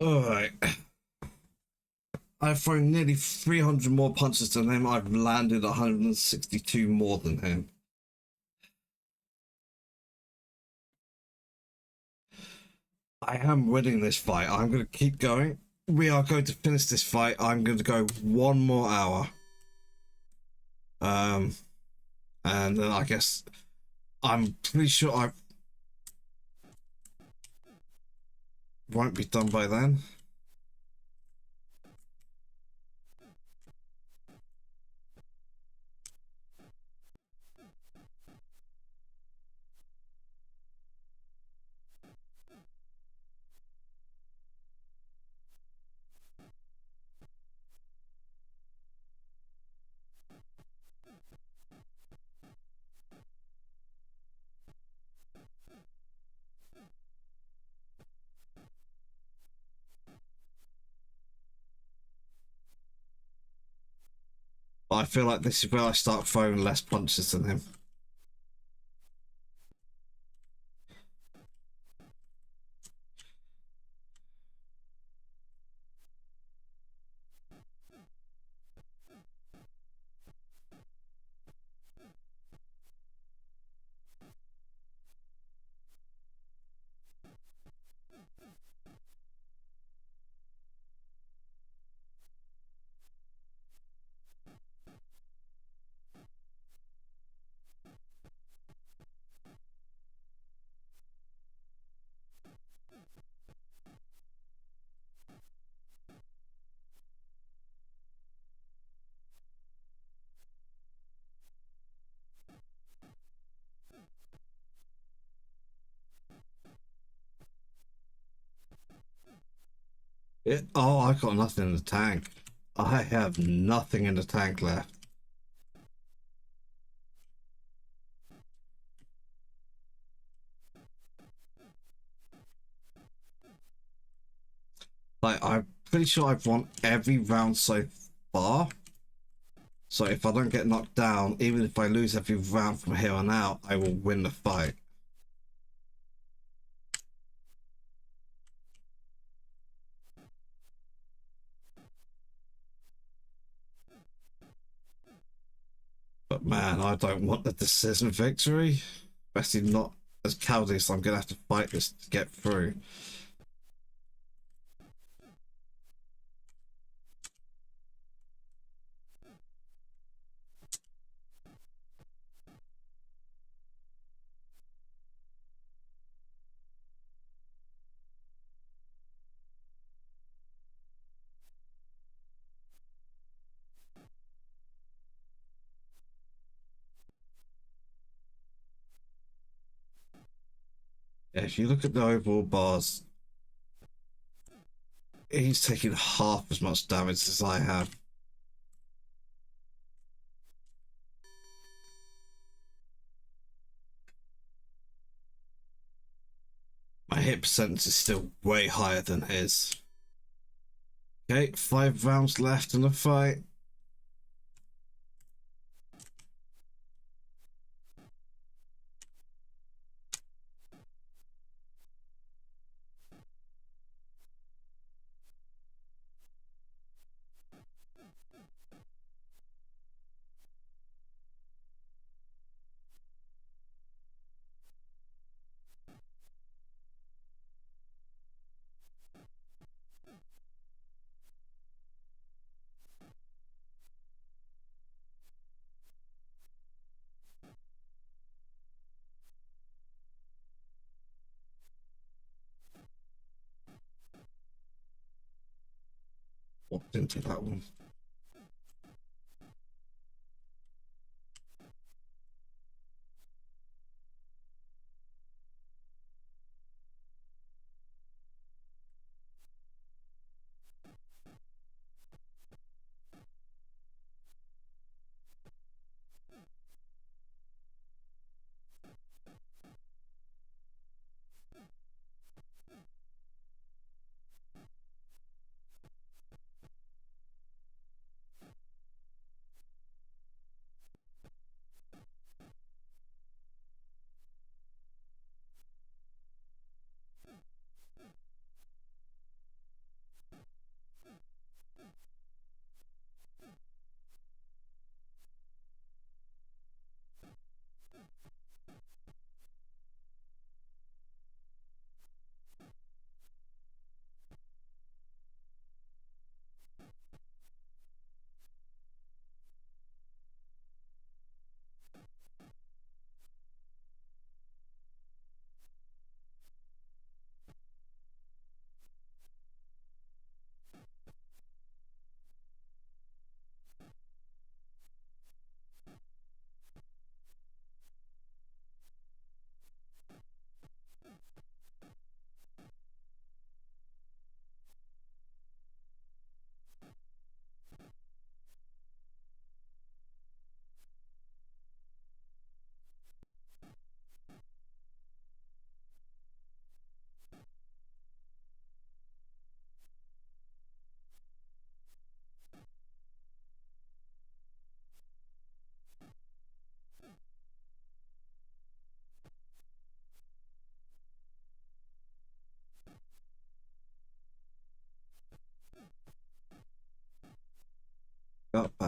All right. I've thrown nearly 300 more punches than him. I've landed 162 more than him. I am winning this fight. I'm going to keep going. We are going to finish this fight. I'm going to go 1 more hour. Um, and then I guess I'm pretty sure I won't be done by then. But I feel like this is where I start throwing less punches than him. Oh, I got nothing in the tank. I have nothing in the tank left. Like, I'm pretty sure I've won every round so far. So if I don't get knocked down, even if I lose every round from here on out, I will win the fight. But man, I don't want the decision victory. Especially not as cowardly, so I'm gonna have to fight this to get through. If you look at the overall bars, he's taking half as much damage as I have. My hit percentage is still way higher than his. Okay, 5 rounds left in the fight. Walked into that one.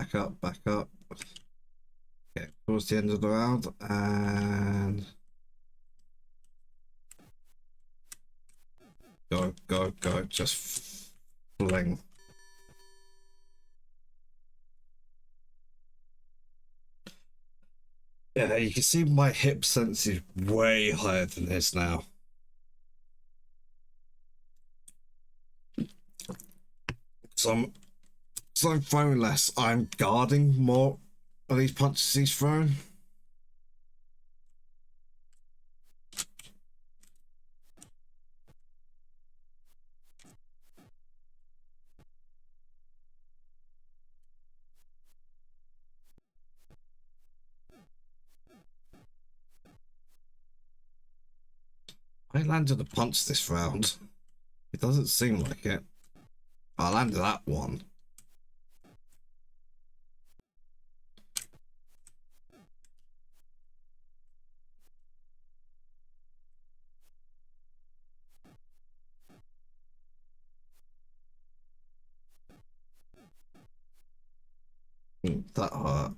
back up, back up. Okay, towards the end of the round, and go, go, go. Just fling. Yeah, you can see my hip sense is way higher than this now. So I'm throwing less. I'm guarding more of these punches he's throwing. I landed a punch this round. It doesn't seem like it. I landed that one. That hurt.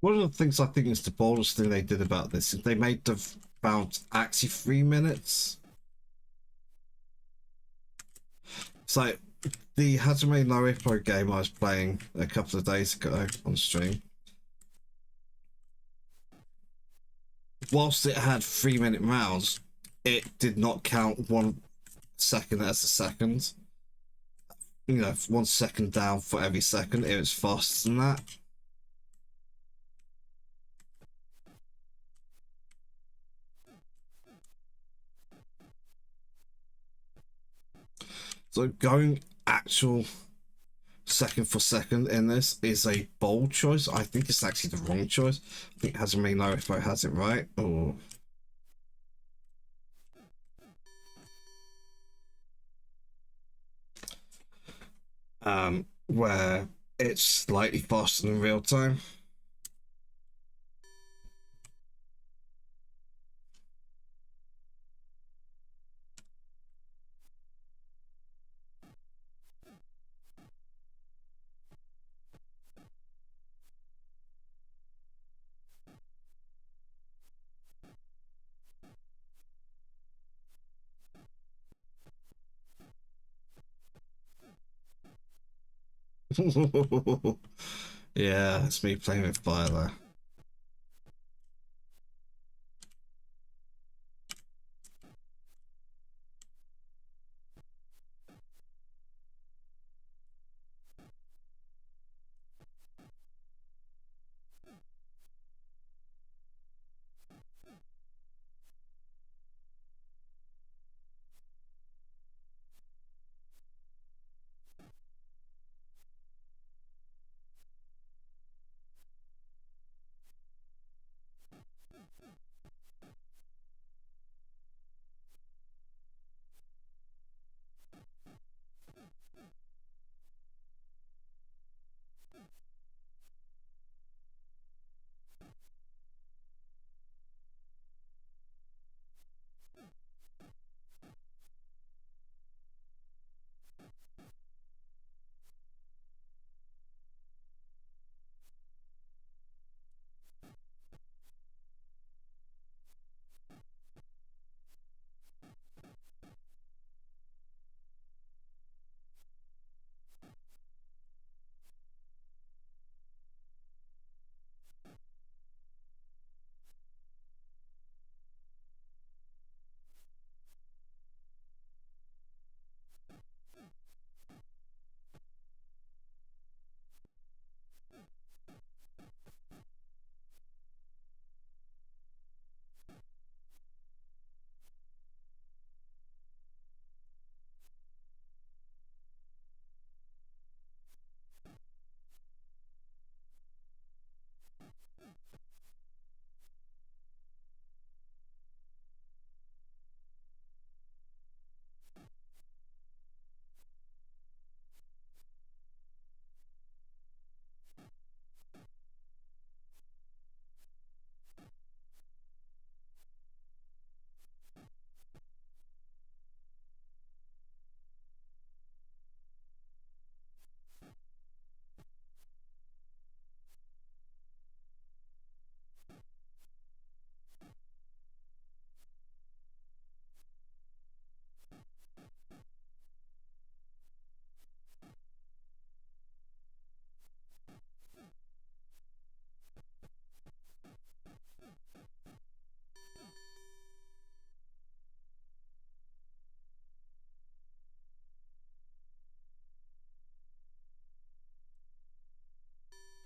One of the things I think is the boldest thing they did about this is they made the round actually 3 minutes. So the Hajime no Ippo game I was playing a couple of days ago on stream, whilst it had 3 minute rounds, it did not count 1 second as a second. You know, 1 second down for every second. It was faster than that. So going actual second for second in this is a bold choice. I think it's actually the wrong choice. I think Hajime no Ippo has it right. Oh. Where it's slightly faster than real time. Yeah, it's me playing with fire there.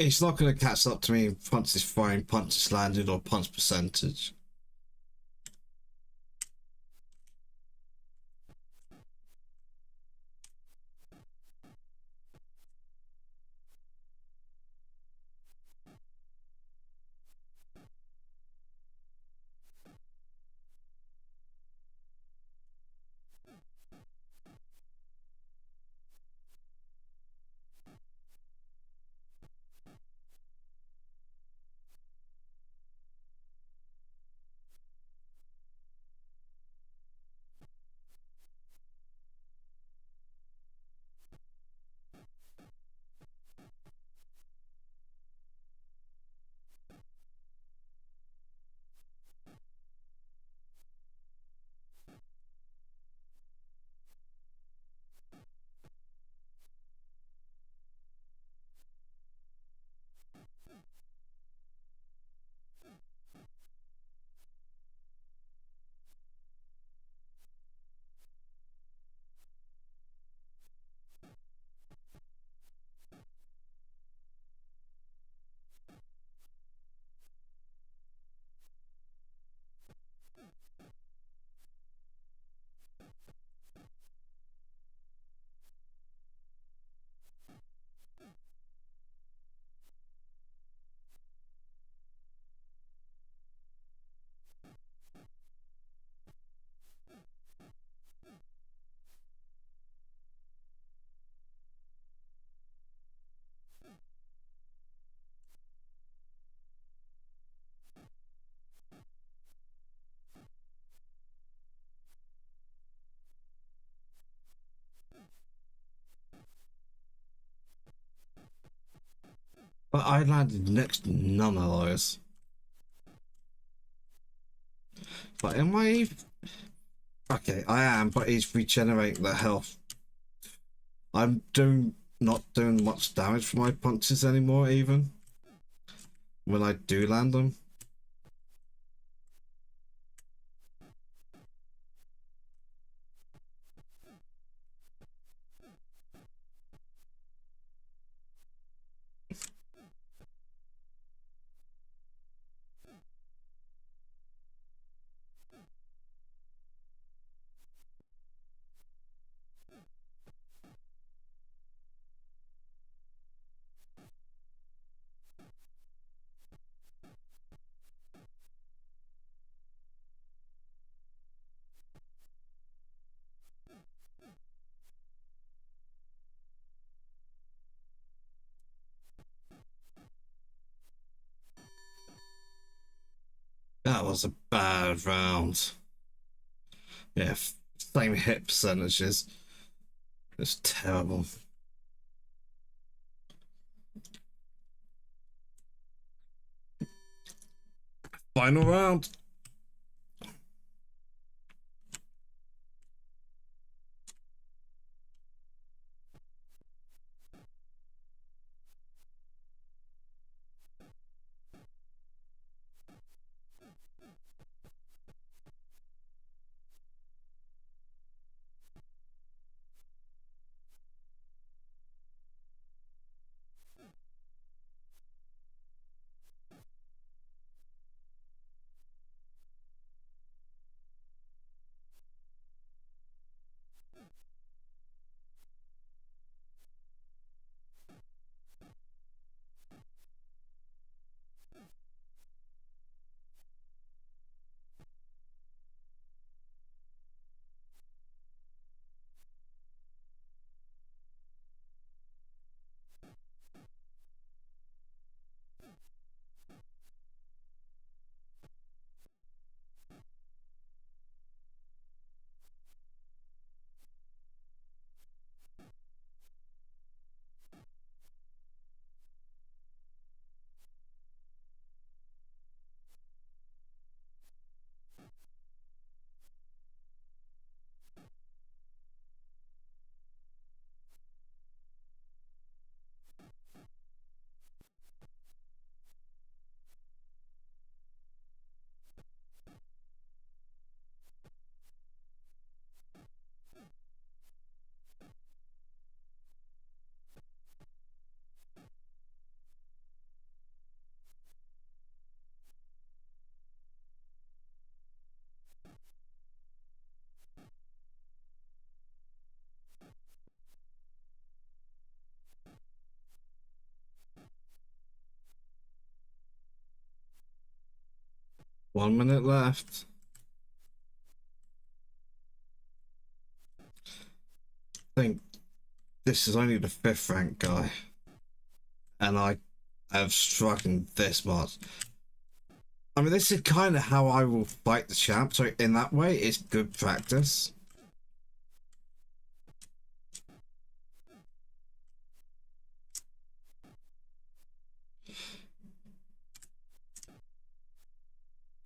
It's not going to catch up to me in punches thrown, punches landed, or punch percentage. But I landed next to none of those. But am I? Okay, I am, but he's regenerating the health. I'm doing not doing much damage for my punches anymore, even when I do land them. That was a bad round. Yeah, same hit percentages. It's terrible. Final round. 1 minute left. I think this is only the 5th rank guy, and I have struggled this much. I mean, this is kind of how I will fight the champ, so in that way, it's good practice.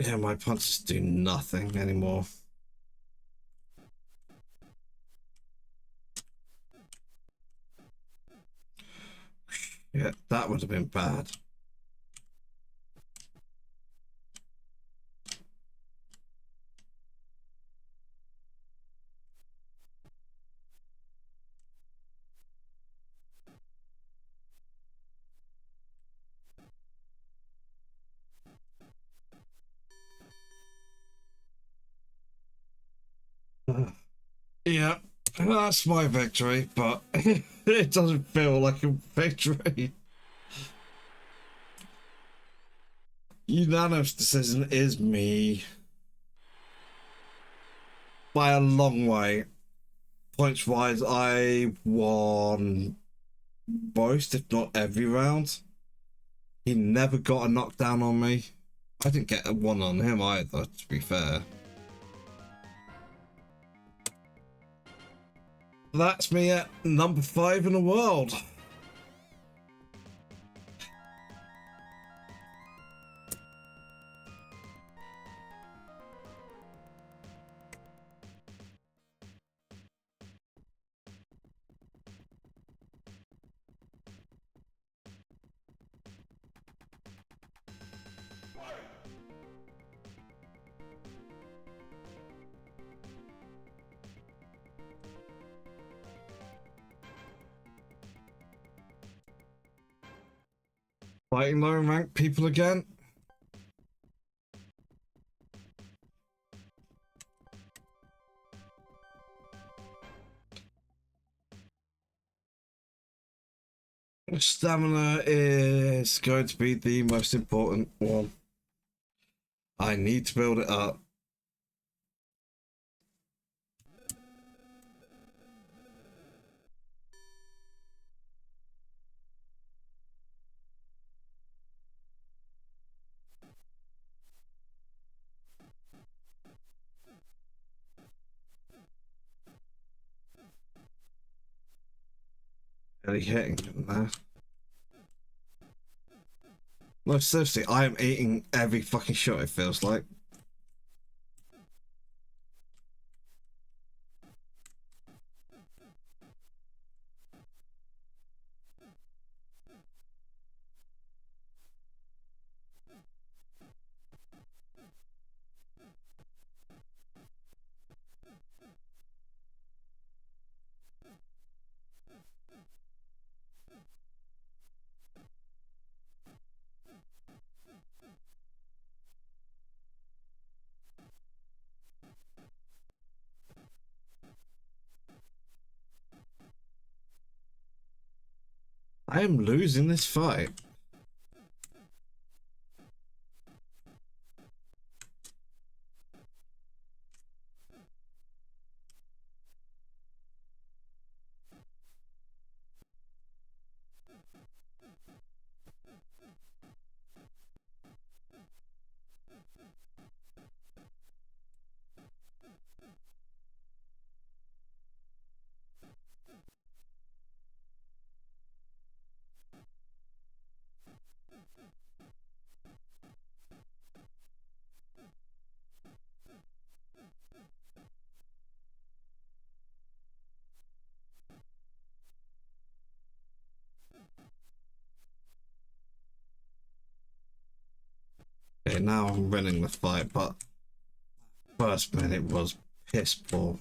Yeah, my punches do nothing anymore. Yeah, that would have been bad. Yeah, that's my victory, but it doesn't feel like a victory. Unanimous decision is me. By a long way. Points wise, I won most, if not every round. He never got a knockdown on me. I didn't get a one on him either, to be fair. That's me at number 5 in the world. Fighting low rank people again. Stamina is going to be the most important one. I need to build it up. Really hitting him there. No, seriously, I am eating every fucking shot, it feels like. I am losing this fight. Okay, now I'm winning the fight, but first minute was piss poor.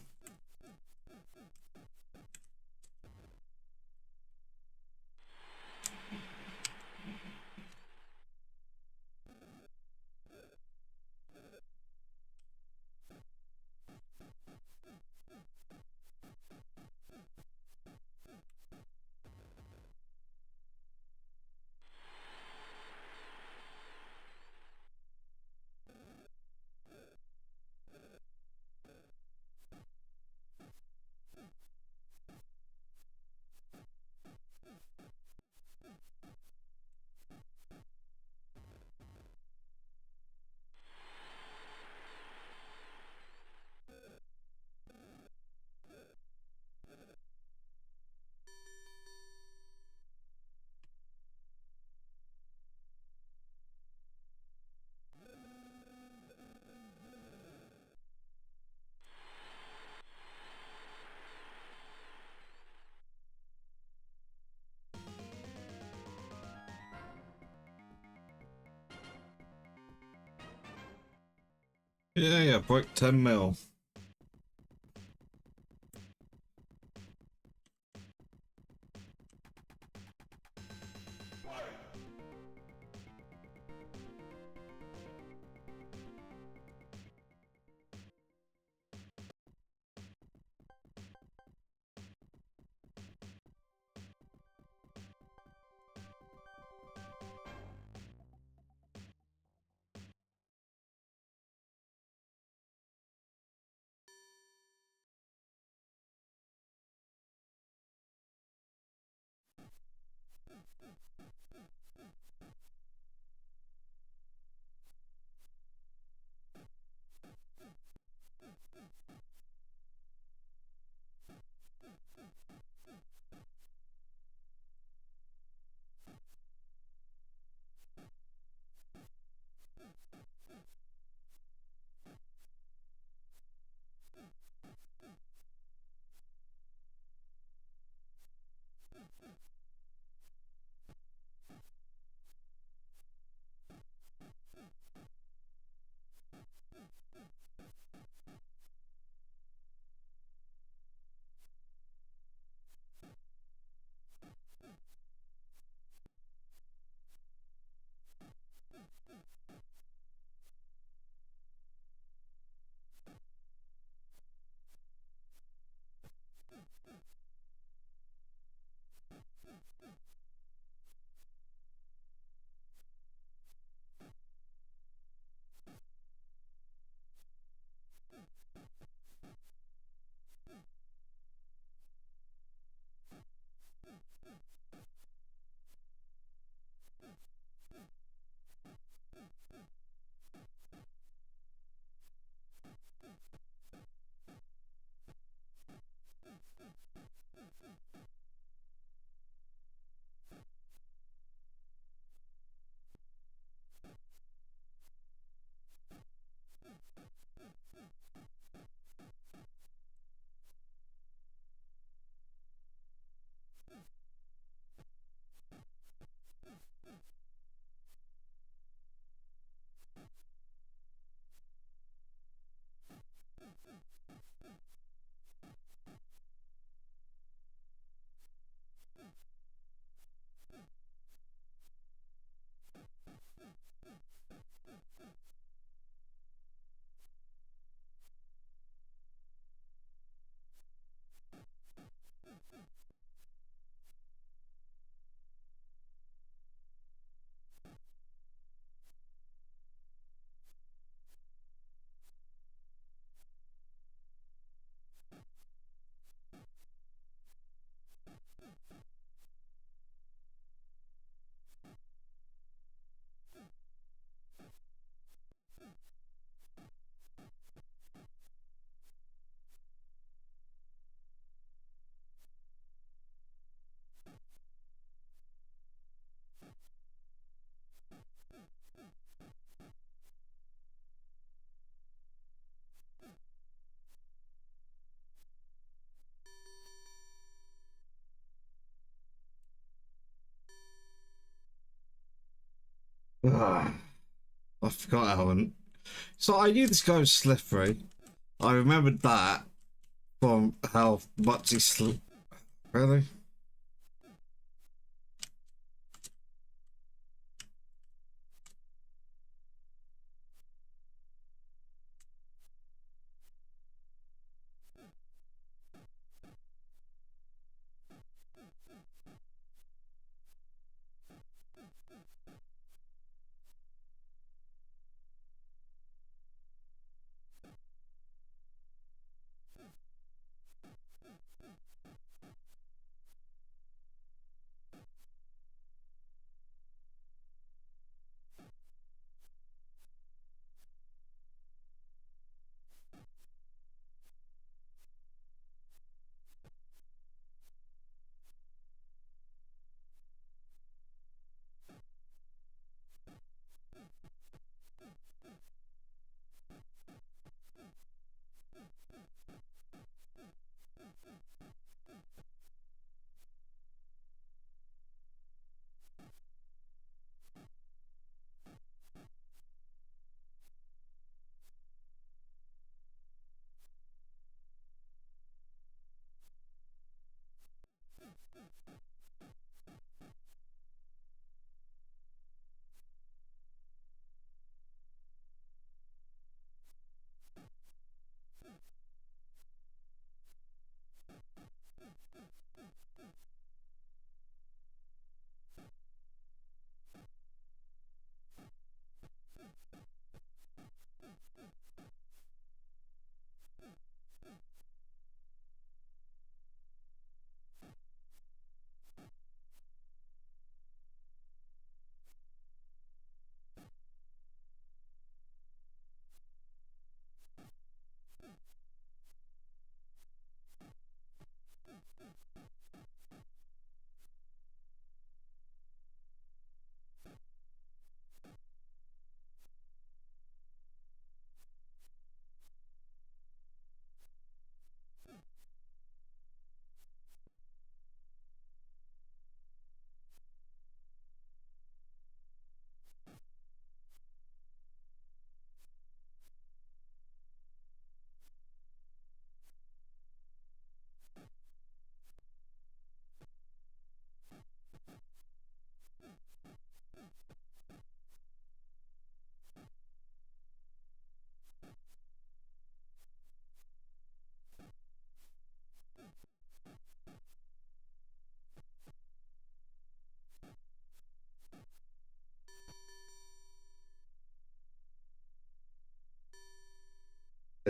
Yeah, break 10 mil. Ah, I forgot Alan. So I knew this guy was slippery. I remembered that from how much he slipped. Really?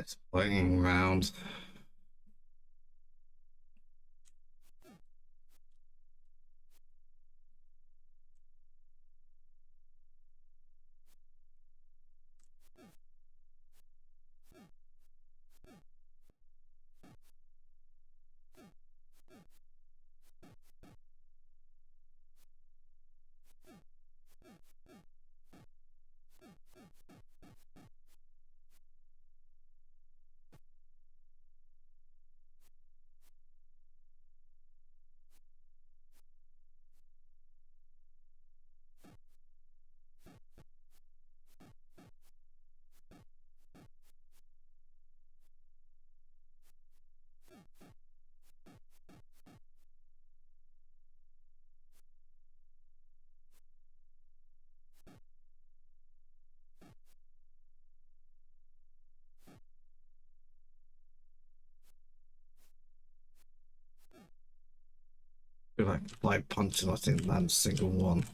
Disappointing round. I feel like punching, I didn't land a single one.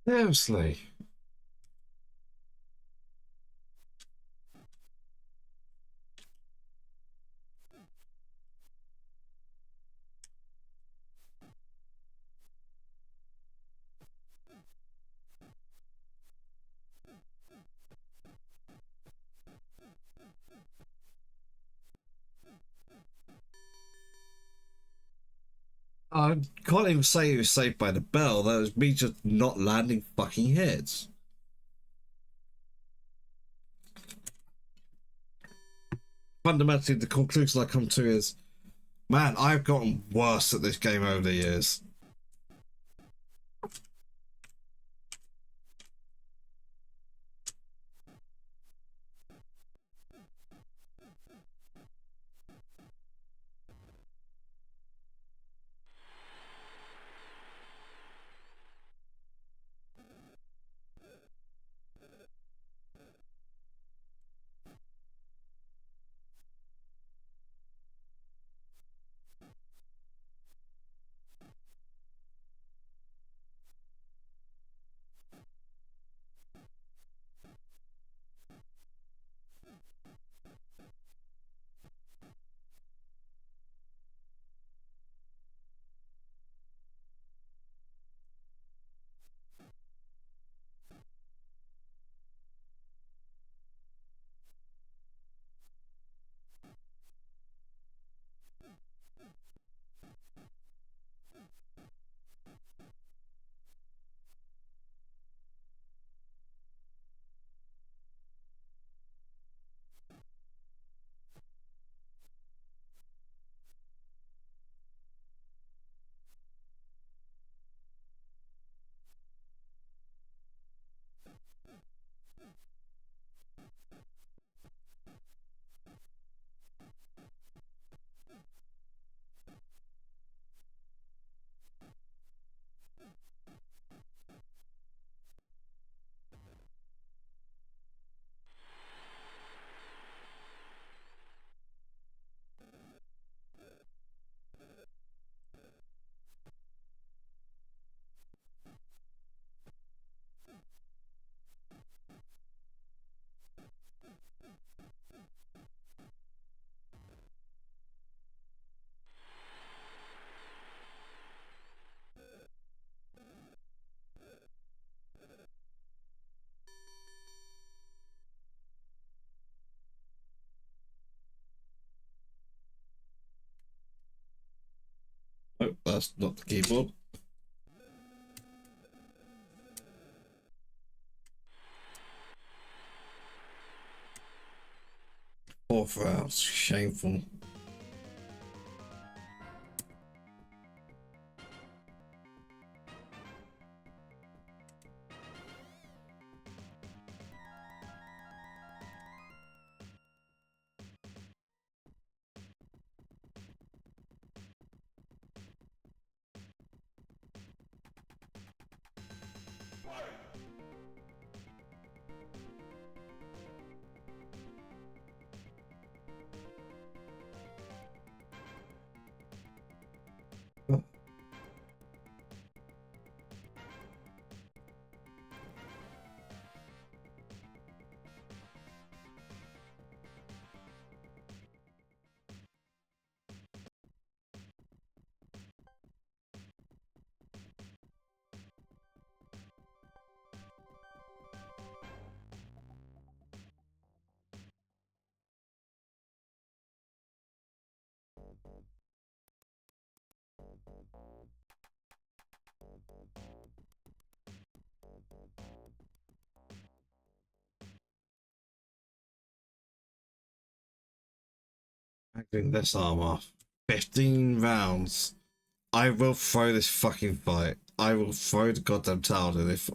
Seriously. I can't even say it was saved by the bell. That was me just not landing fucking hits. Fundamentally, the conclusion I come to is, man, I've gotten worse at this game over the years. that's not the keyboard. Fourth round, shameful. Acting this arm off. 15 rounds. I will throw this fucking fight. I will throw the goddamn towel in this.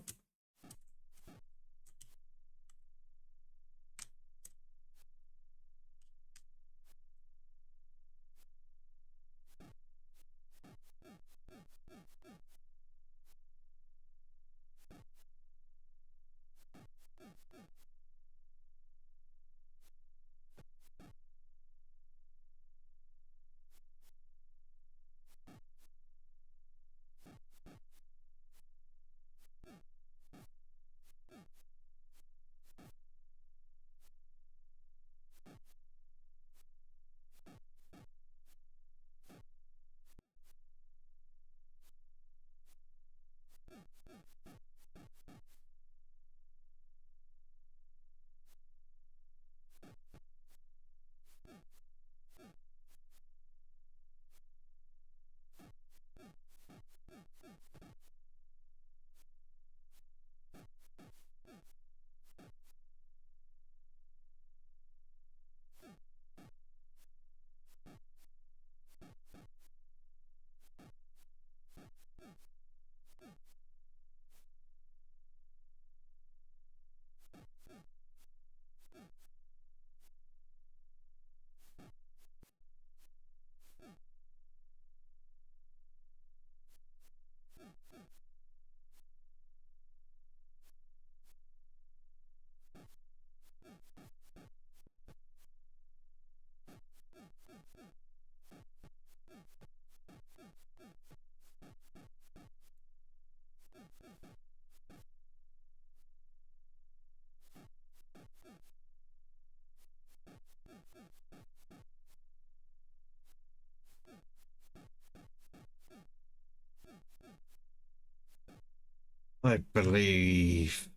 I believe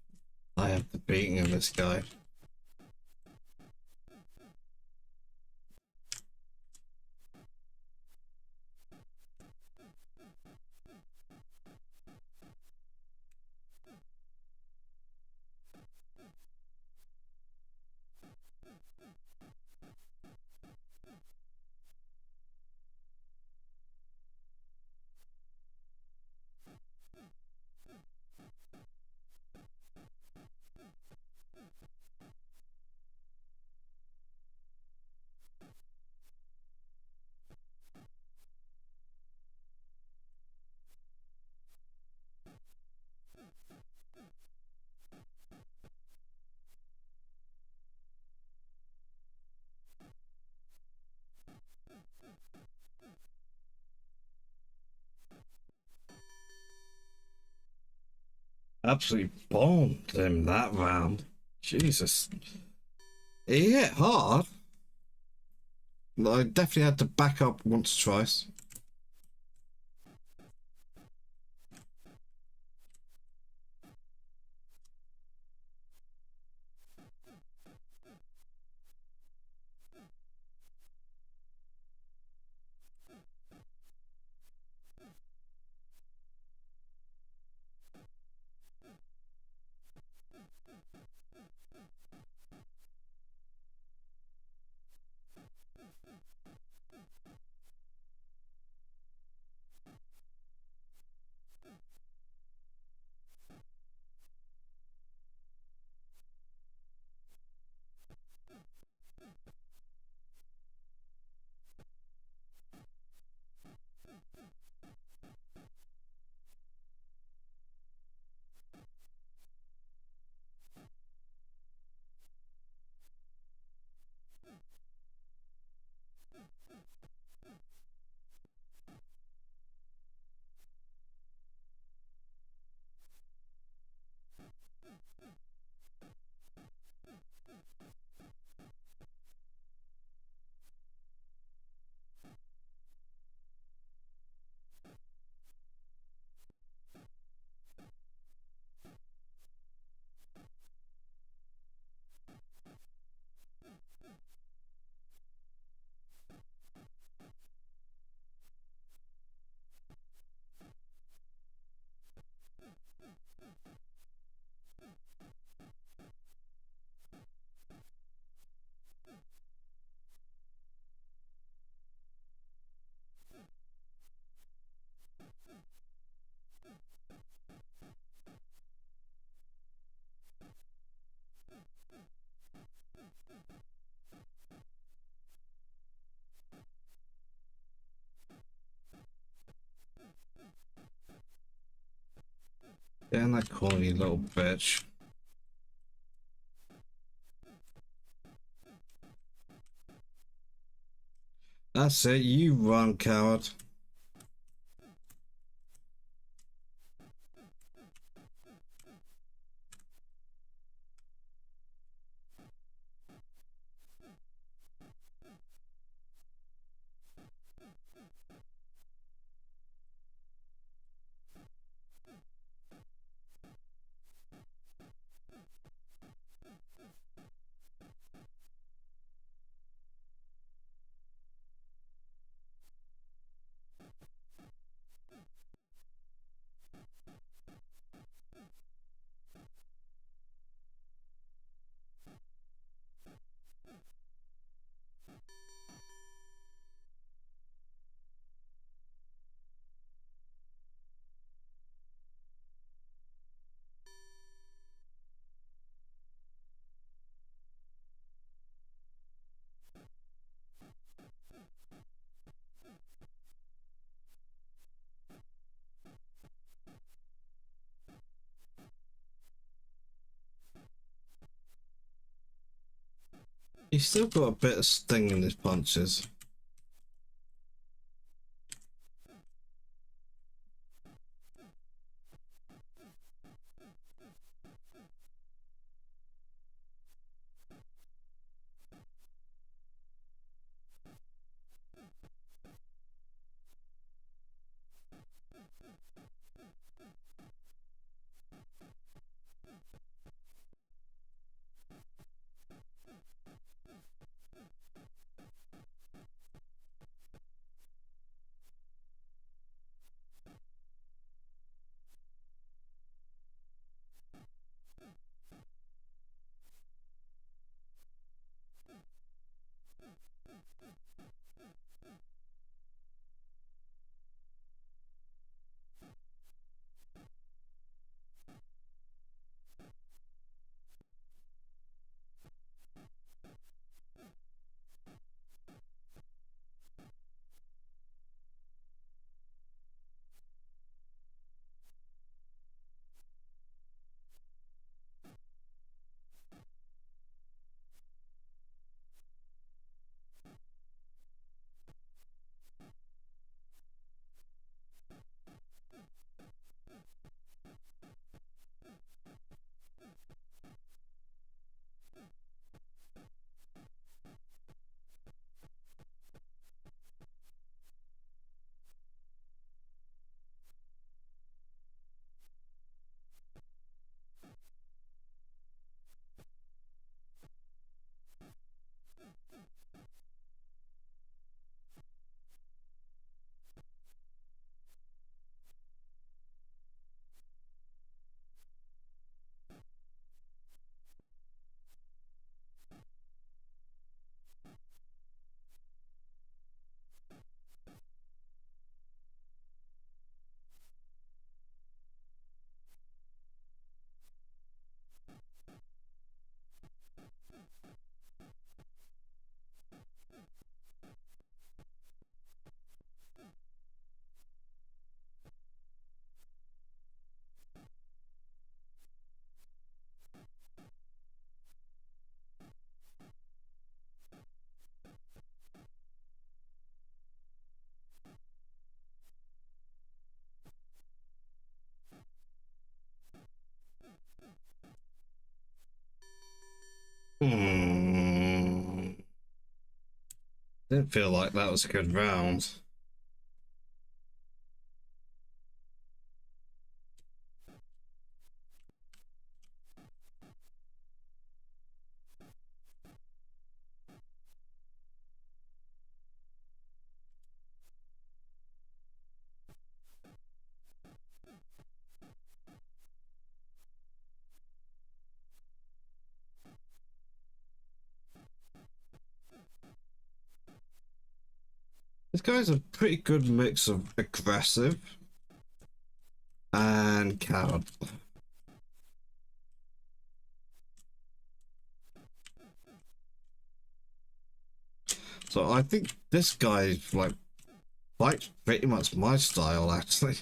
I have the beating of this guy. Absolutely bombed him that round. Jesus. He hit hard. I definitely had to back up once or twice. Get in that corner, you little bitch. That's it, you run, coward. He's still got a bit of sting in his punches. Hmm. Didn't feel like that was a good round. This guy's a pretty good mix of aggressive and coward. So I think this guy's like pretty much my style actually.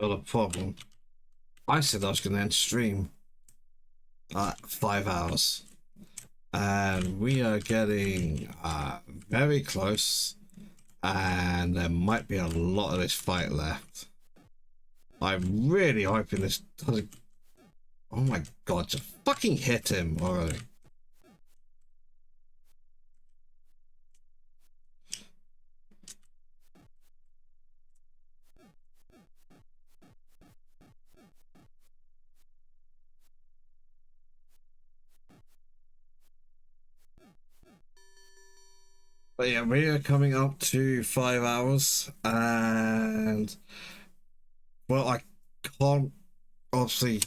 Not a problem. I said I was going to end stream at 5 hours, and we are getting very close, and there might be a lot of this fight left. I'm really hoping this doesn't. Oh my god, just fucking hit him already. But yeah, we are coming up to 5 hours, and well, I can't obviously.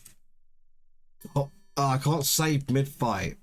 I can't save mid fight.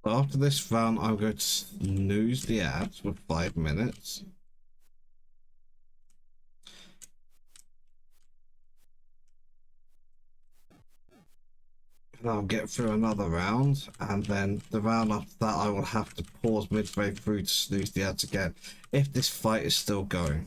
After this round, I'm going to snooze the ads for 5 minutes. And I'll get through another round, and then the round after that, I will have to pause midway through to snooze the ads again if this fight is still going.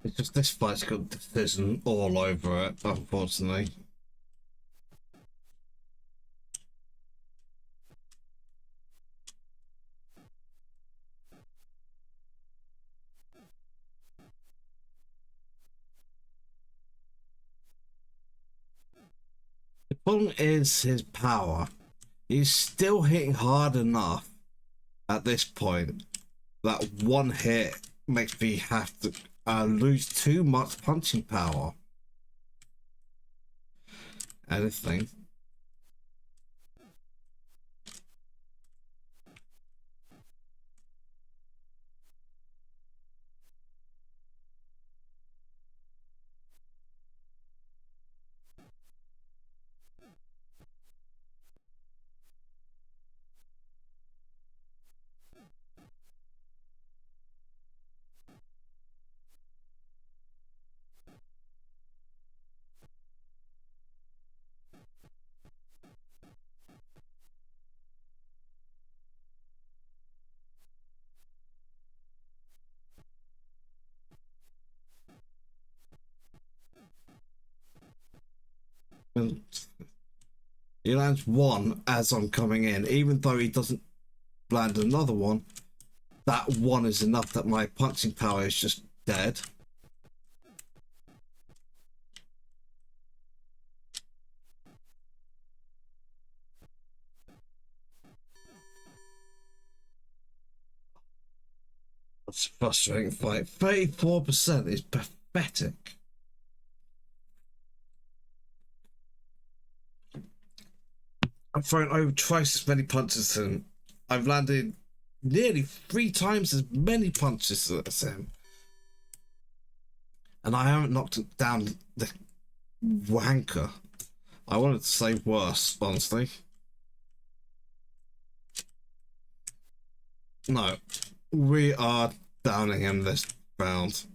It's just this fight's got decision all over it, unfortunately. The problem is his power. He's still hitting hard enough at this point that one hit makes me have to lose too much punching power. Anything. And he lands one as I'm coming in, even though he doesn't land another one. That one is enough that my punching power is just dead. That's a frustrating fight. 34% is pathetic. I've thrown over twice as many punches as him. I've landed nearly 3 times as many punches as him. And I haven't knocked down the wanker. I wanted to say worse, honestly. No, we are downing him this round.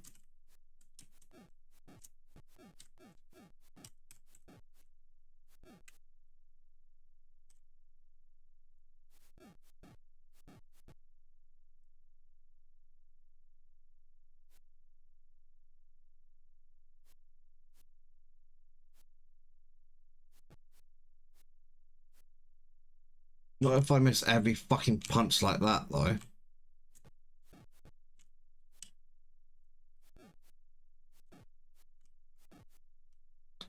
Not if I miss every fucking punch like that, though.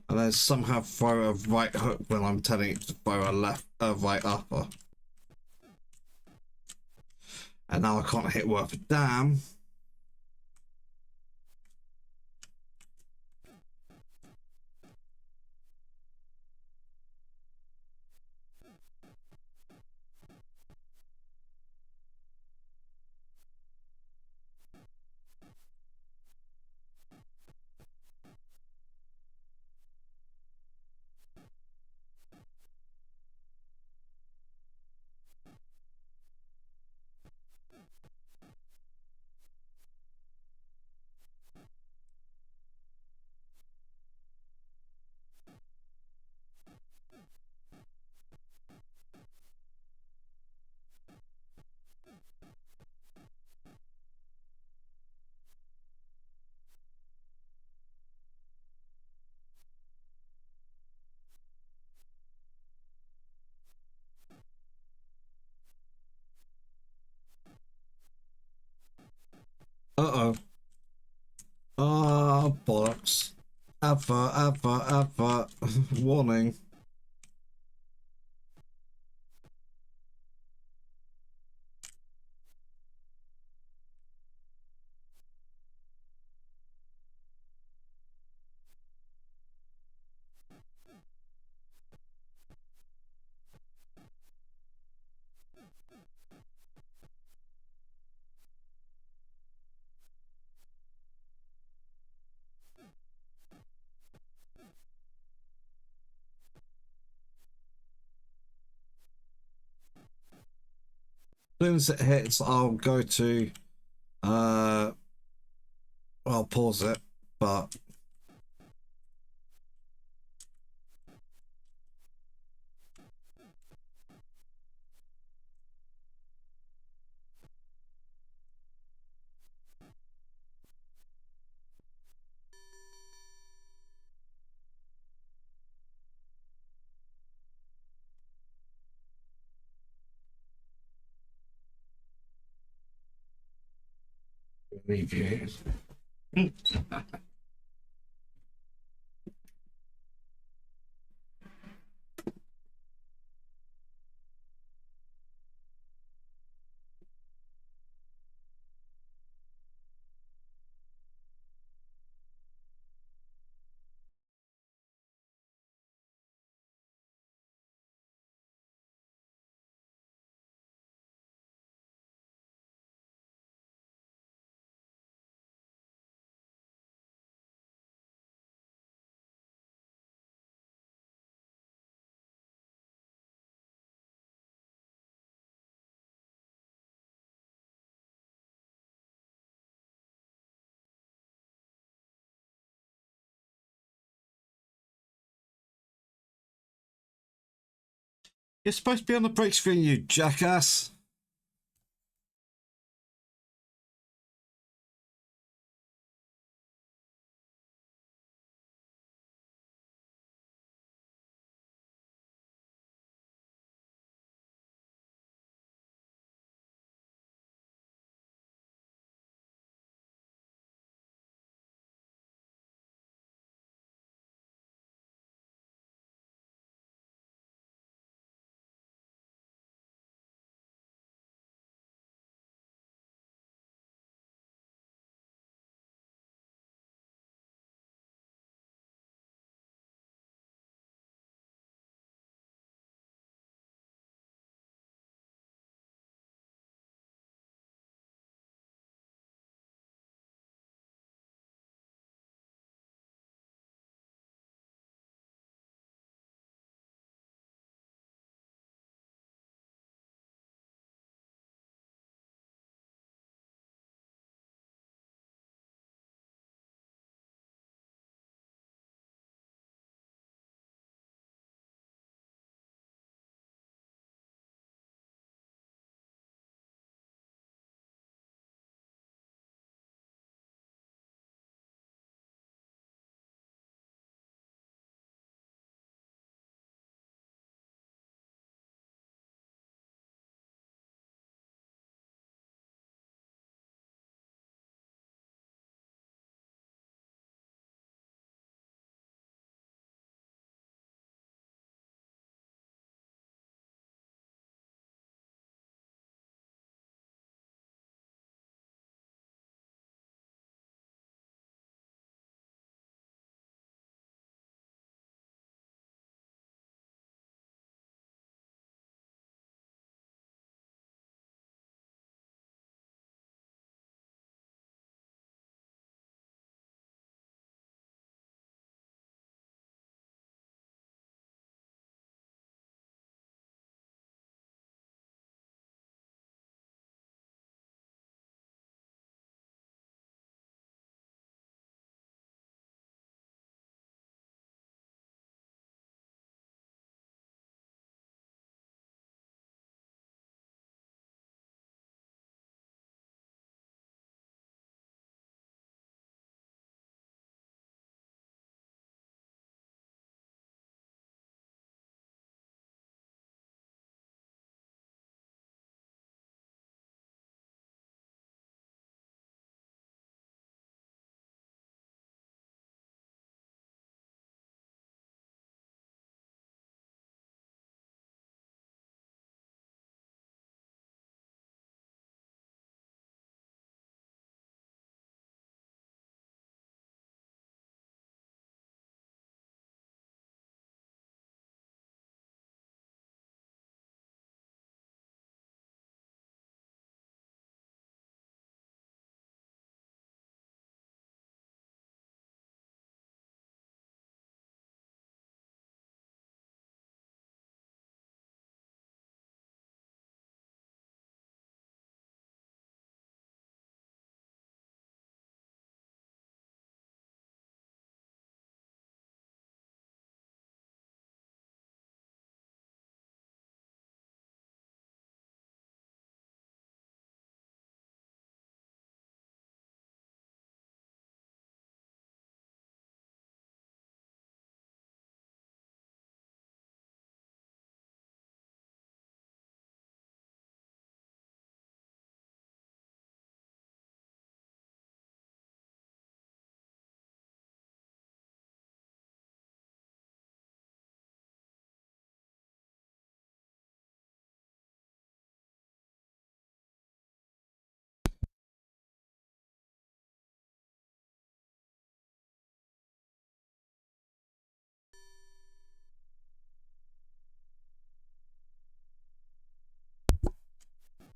And then somehow throw a right hook when I'm telling it to throw a right upper. And now I can't hit worth a damn. Uh-oh. Ah, bollocks. Advert. Warning. As soon as it hits, I'll go to uh I'll pause it, but review. You're supposed to be on the break screen, you jackass.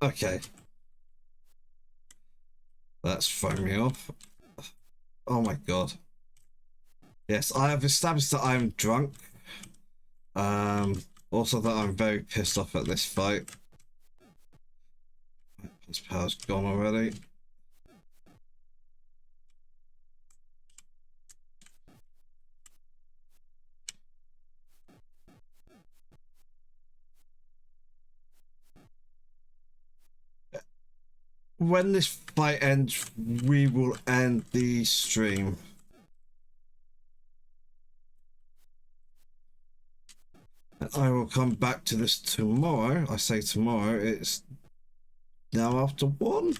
Okay, that's throwing me off. Oh my god. Yes, I have established that I'm drunk. Also that I'm very pissed off at this fight. His power's gone already. When this fight ends, we will end the stream. And I will come back to this tomorrow. I say tomorrow, it's now after 1,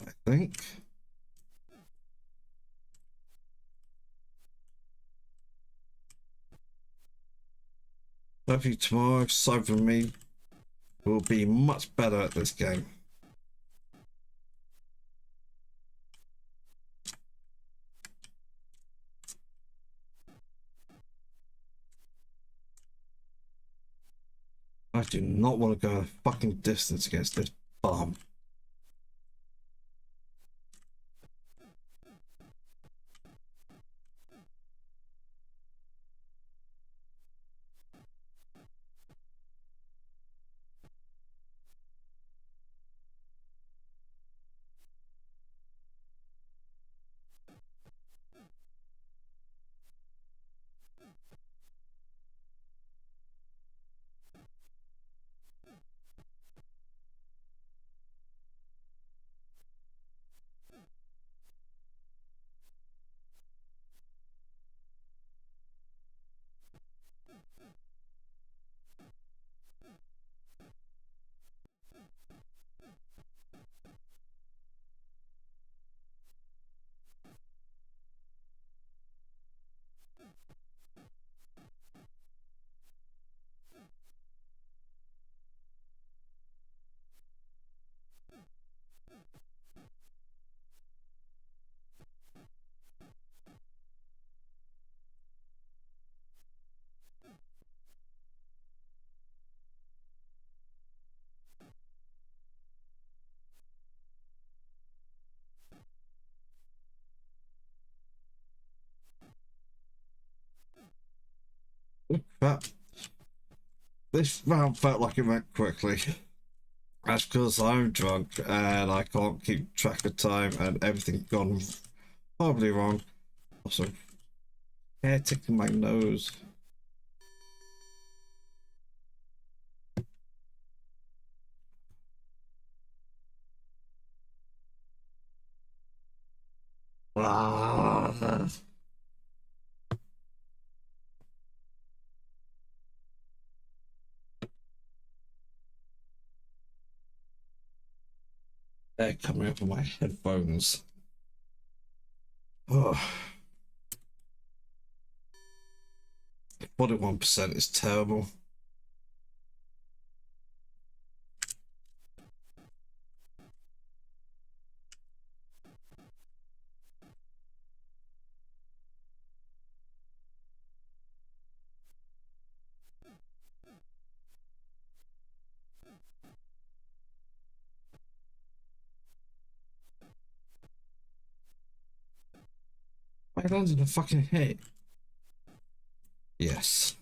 I think. Hopefully tomorrow, aside from me, will be much better at this game. I do not want to go a fucking distance against this bum. But this round felt like it went quickly. That's because I'm drunk and I can't keep track of time and everything gone horribly wrong. Also, hair tickling my nose. Ah. They're coming up on my headphones. Oh, 41% is terrible. I landed a fucking hit. Yes.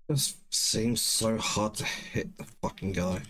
This seems so hard to hit the fucking guy.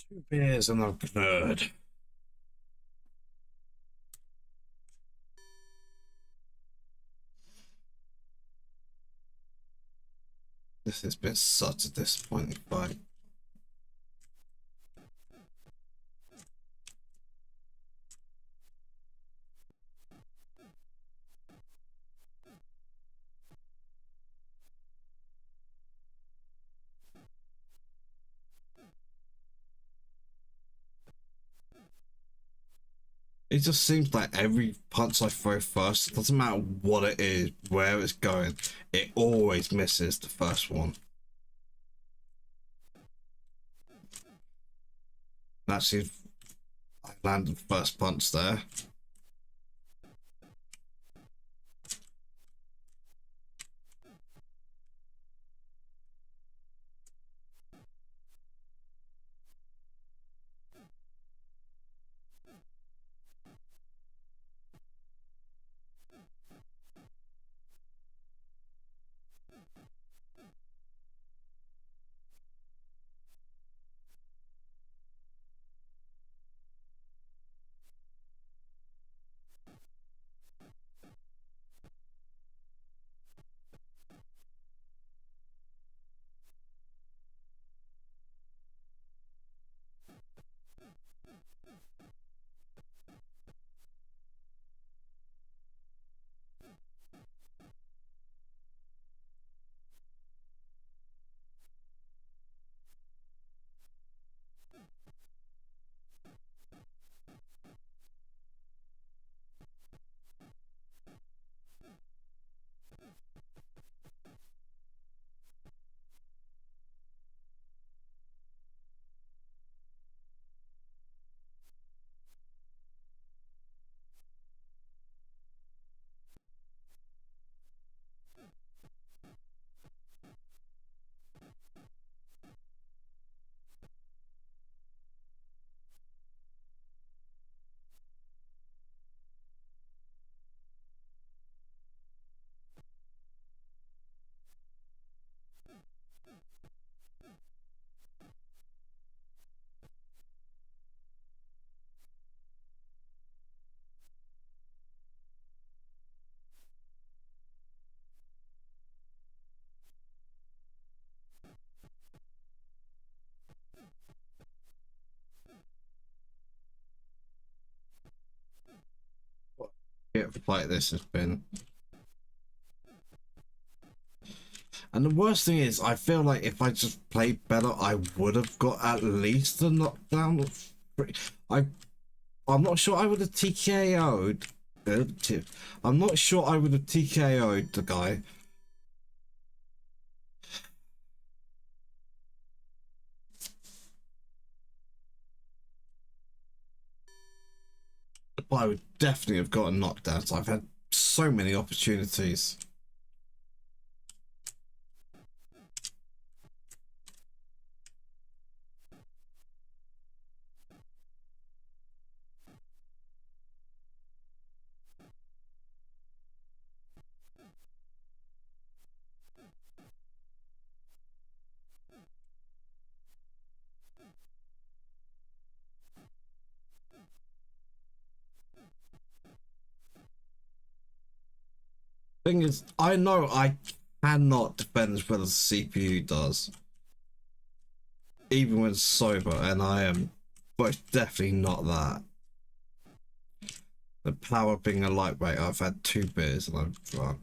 Two beers and I'm good. This has been such a disappointing fight. It just seems like every punch I throw first, it doesn't matter what it is, where it's going, it always misses the first one. Actually, I landed the first punch there. What a fight this has been. And the worst thing is, I feel like if I just played better, I would have got at least a knockdown. I, I'm not sure I would have TKO'd. I'm not sure I would have TKO'd the guy. But I would definitely have gotten knocked out. I've had so many opportunities. Thing is, I know I cannot defend as well as the CPU does, even when sober, and I am most definitely not that. The power of being a lightweight, I've had two beers and I'm drunk.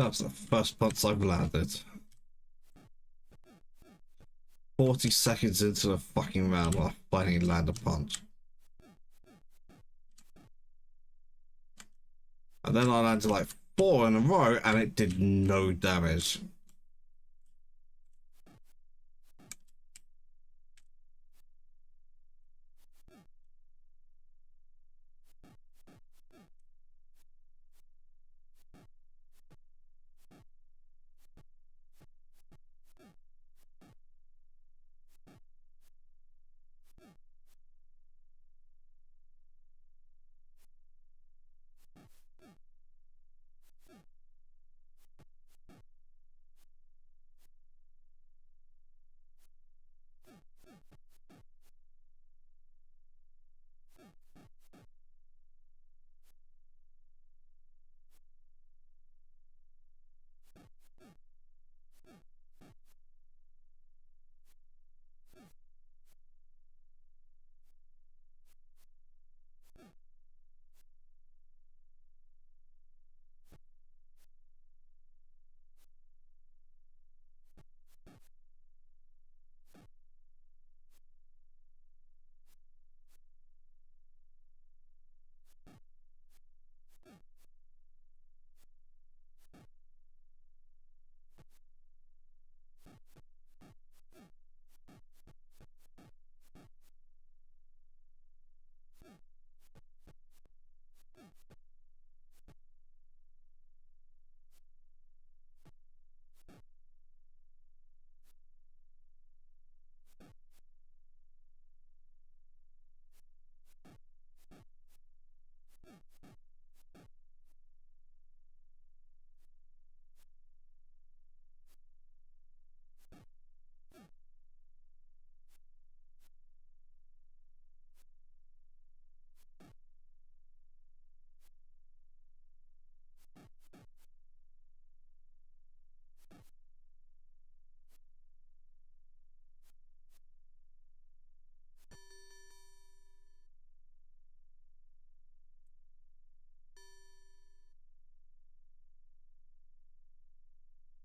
That was the first punch I've landed. 40 seconds into the fucking round, I finally land a punch. And then I landed like 4 in a row and it did no damage.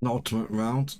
An ultimate round.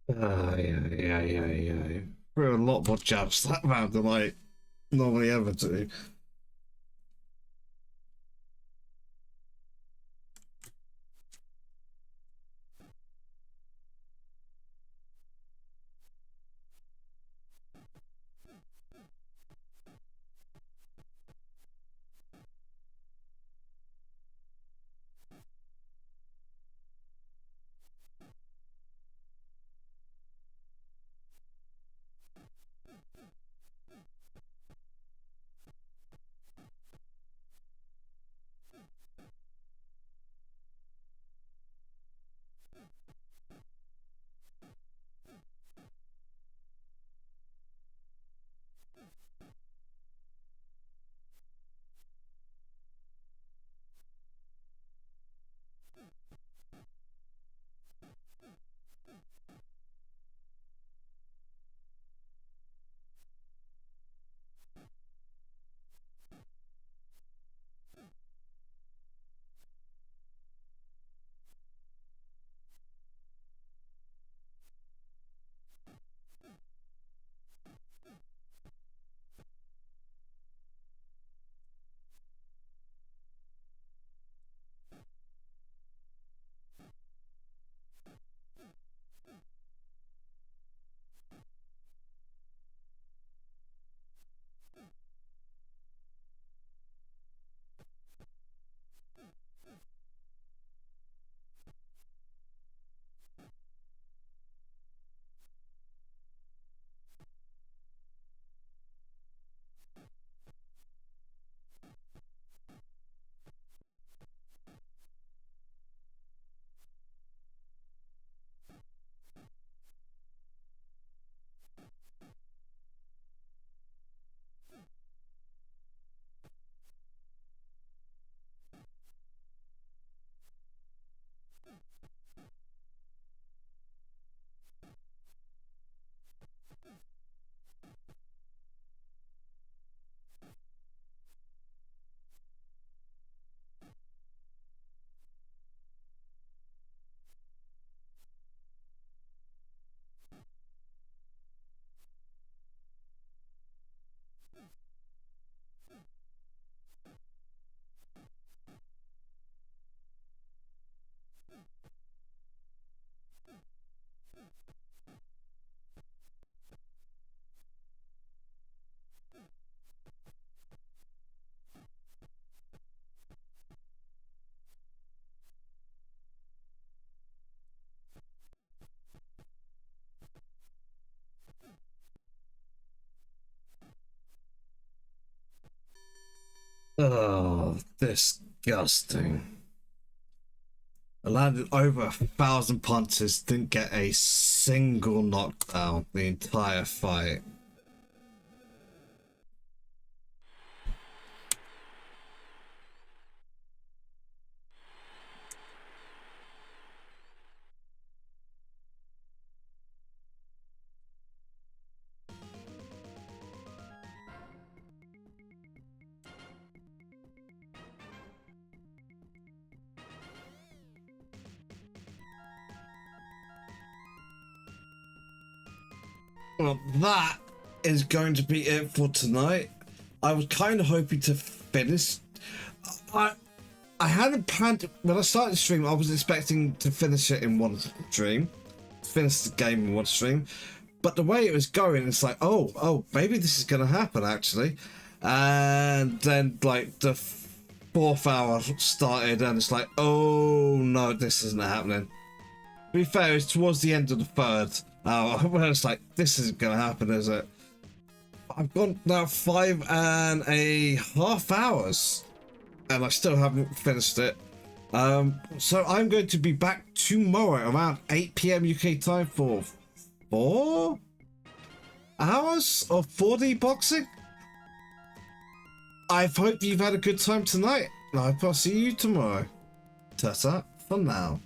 Yeah. Threw a lot more jabs that round than I normally ever do. Oh, disgusting. I landed over 1,000 punches, didn't get a single knockdown the entire fight. Well, that is going to be it for tonight. I was kind of hoping to finish. I I hadn't planned when I started the stream. I was expecting to finish it in one stream, finish the game in one stream. But the way it was going, it's like, oh, maybe this is gonna happen actually. And then like the fourth hour started, and it's like, oh no, this isn't happening. To be fair, it's towards the end of the third hour where it's like, this isn't gonna happen, is it? I've gone now 5.5 hours, and I still haven't finished it. So I'm going to be back tomorrow around 8 p.m. UK time for 4 hours of 4D boxing. I hope you've had a good time tonight. I hope I'll see you tomorrow. Ta-ta for now.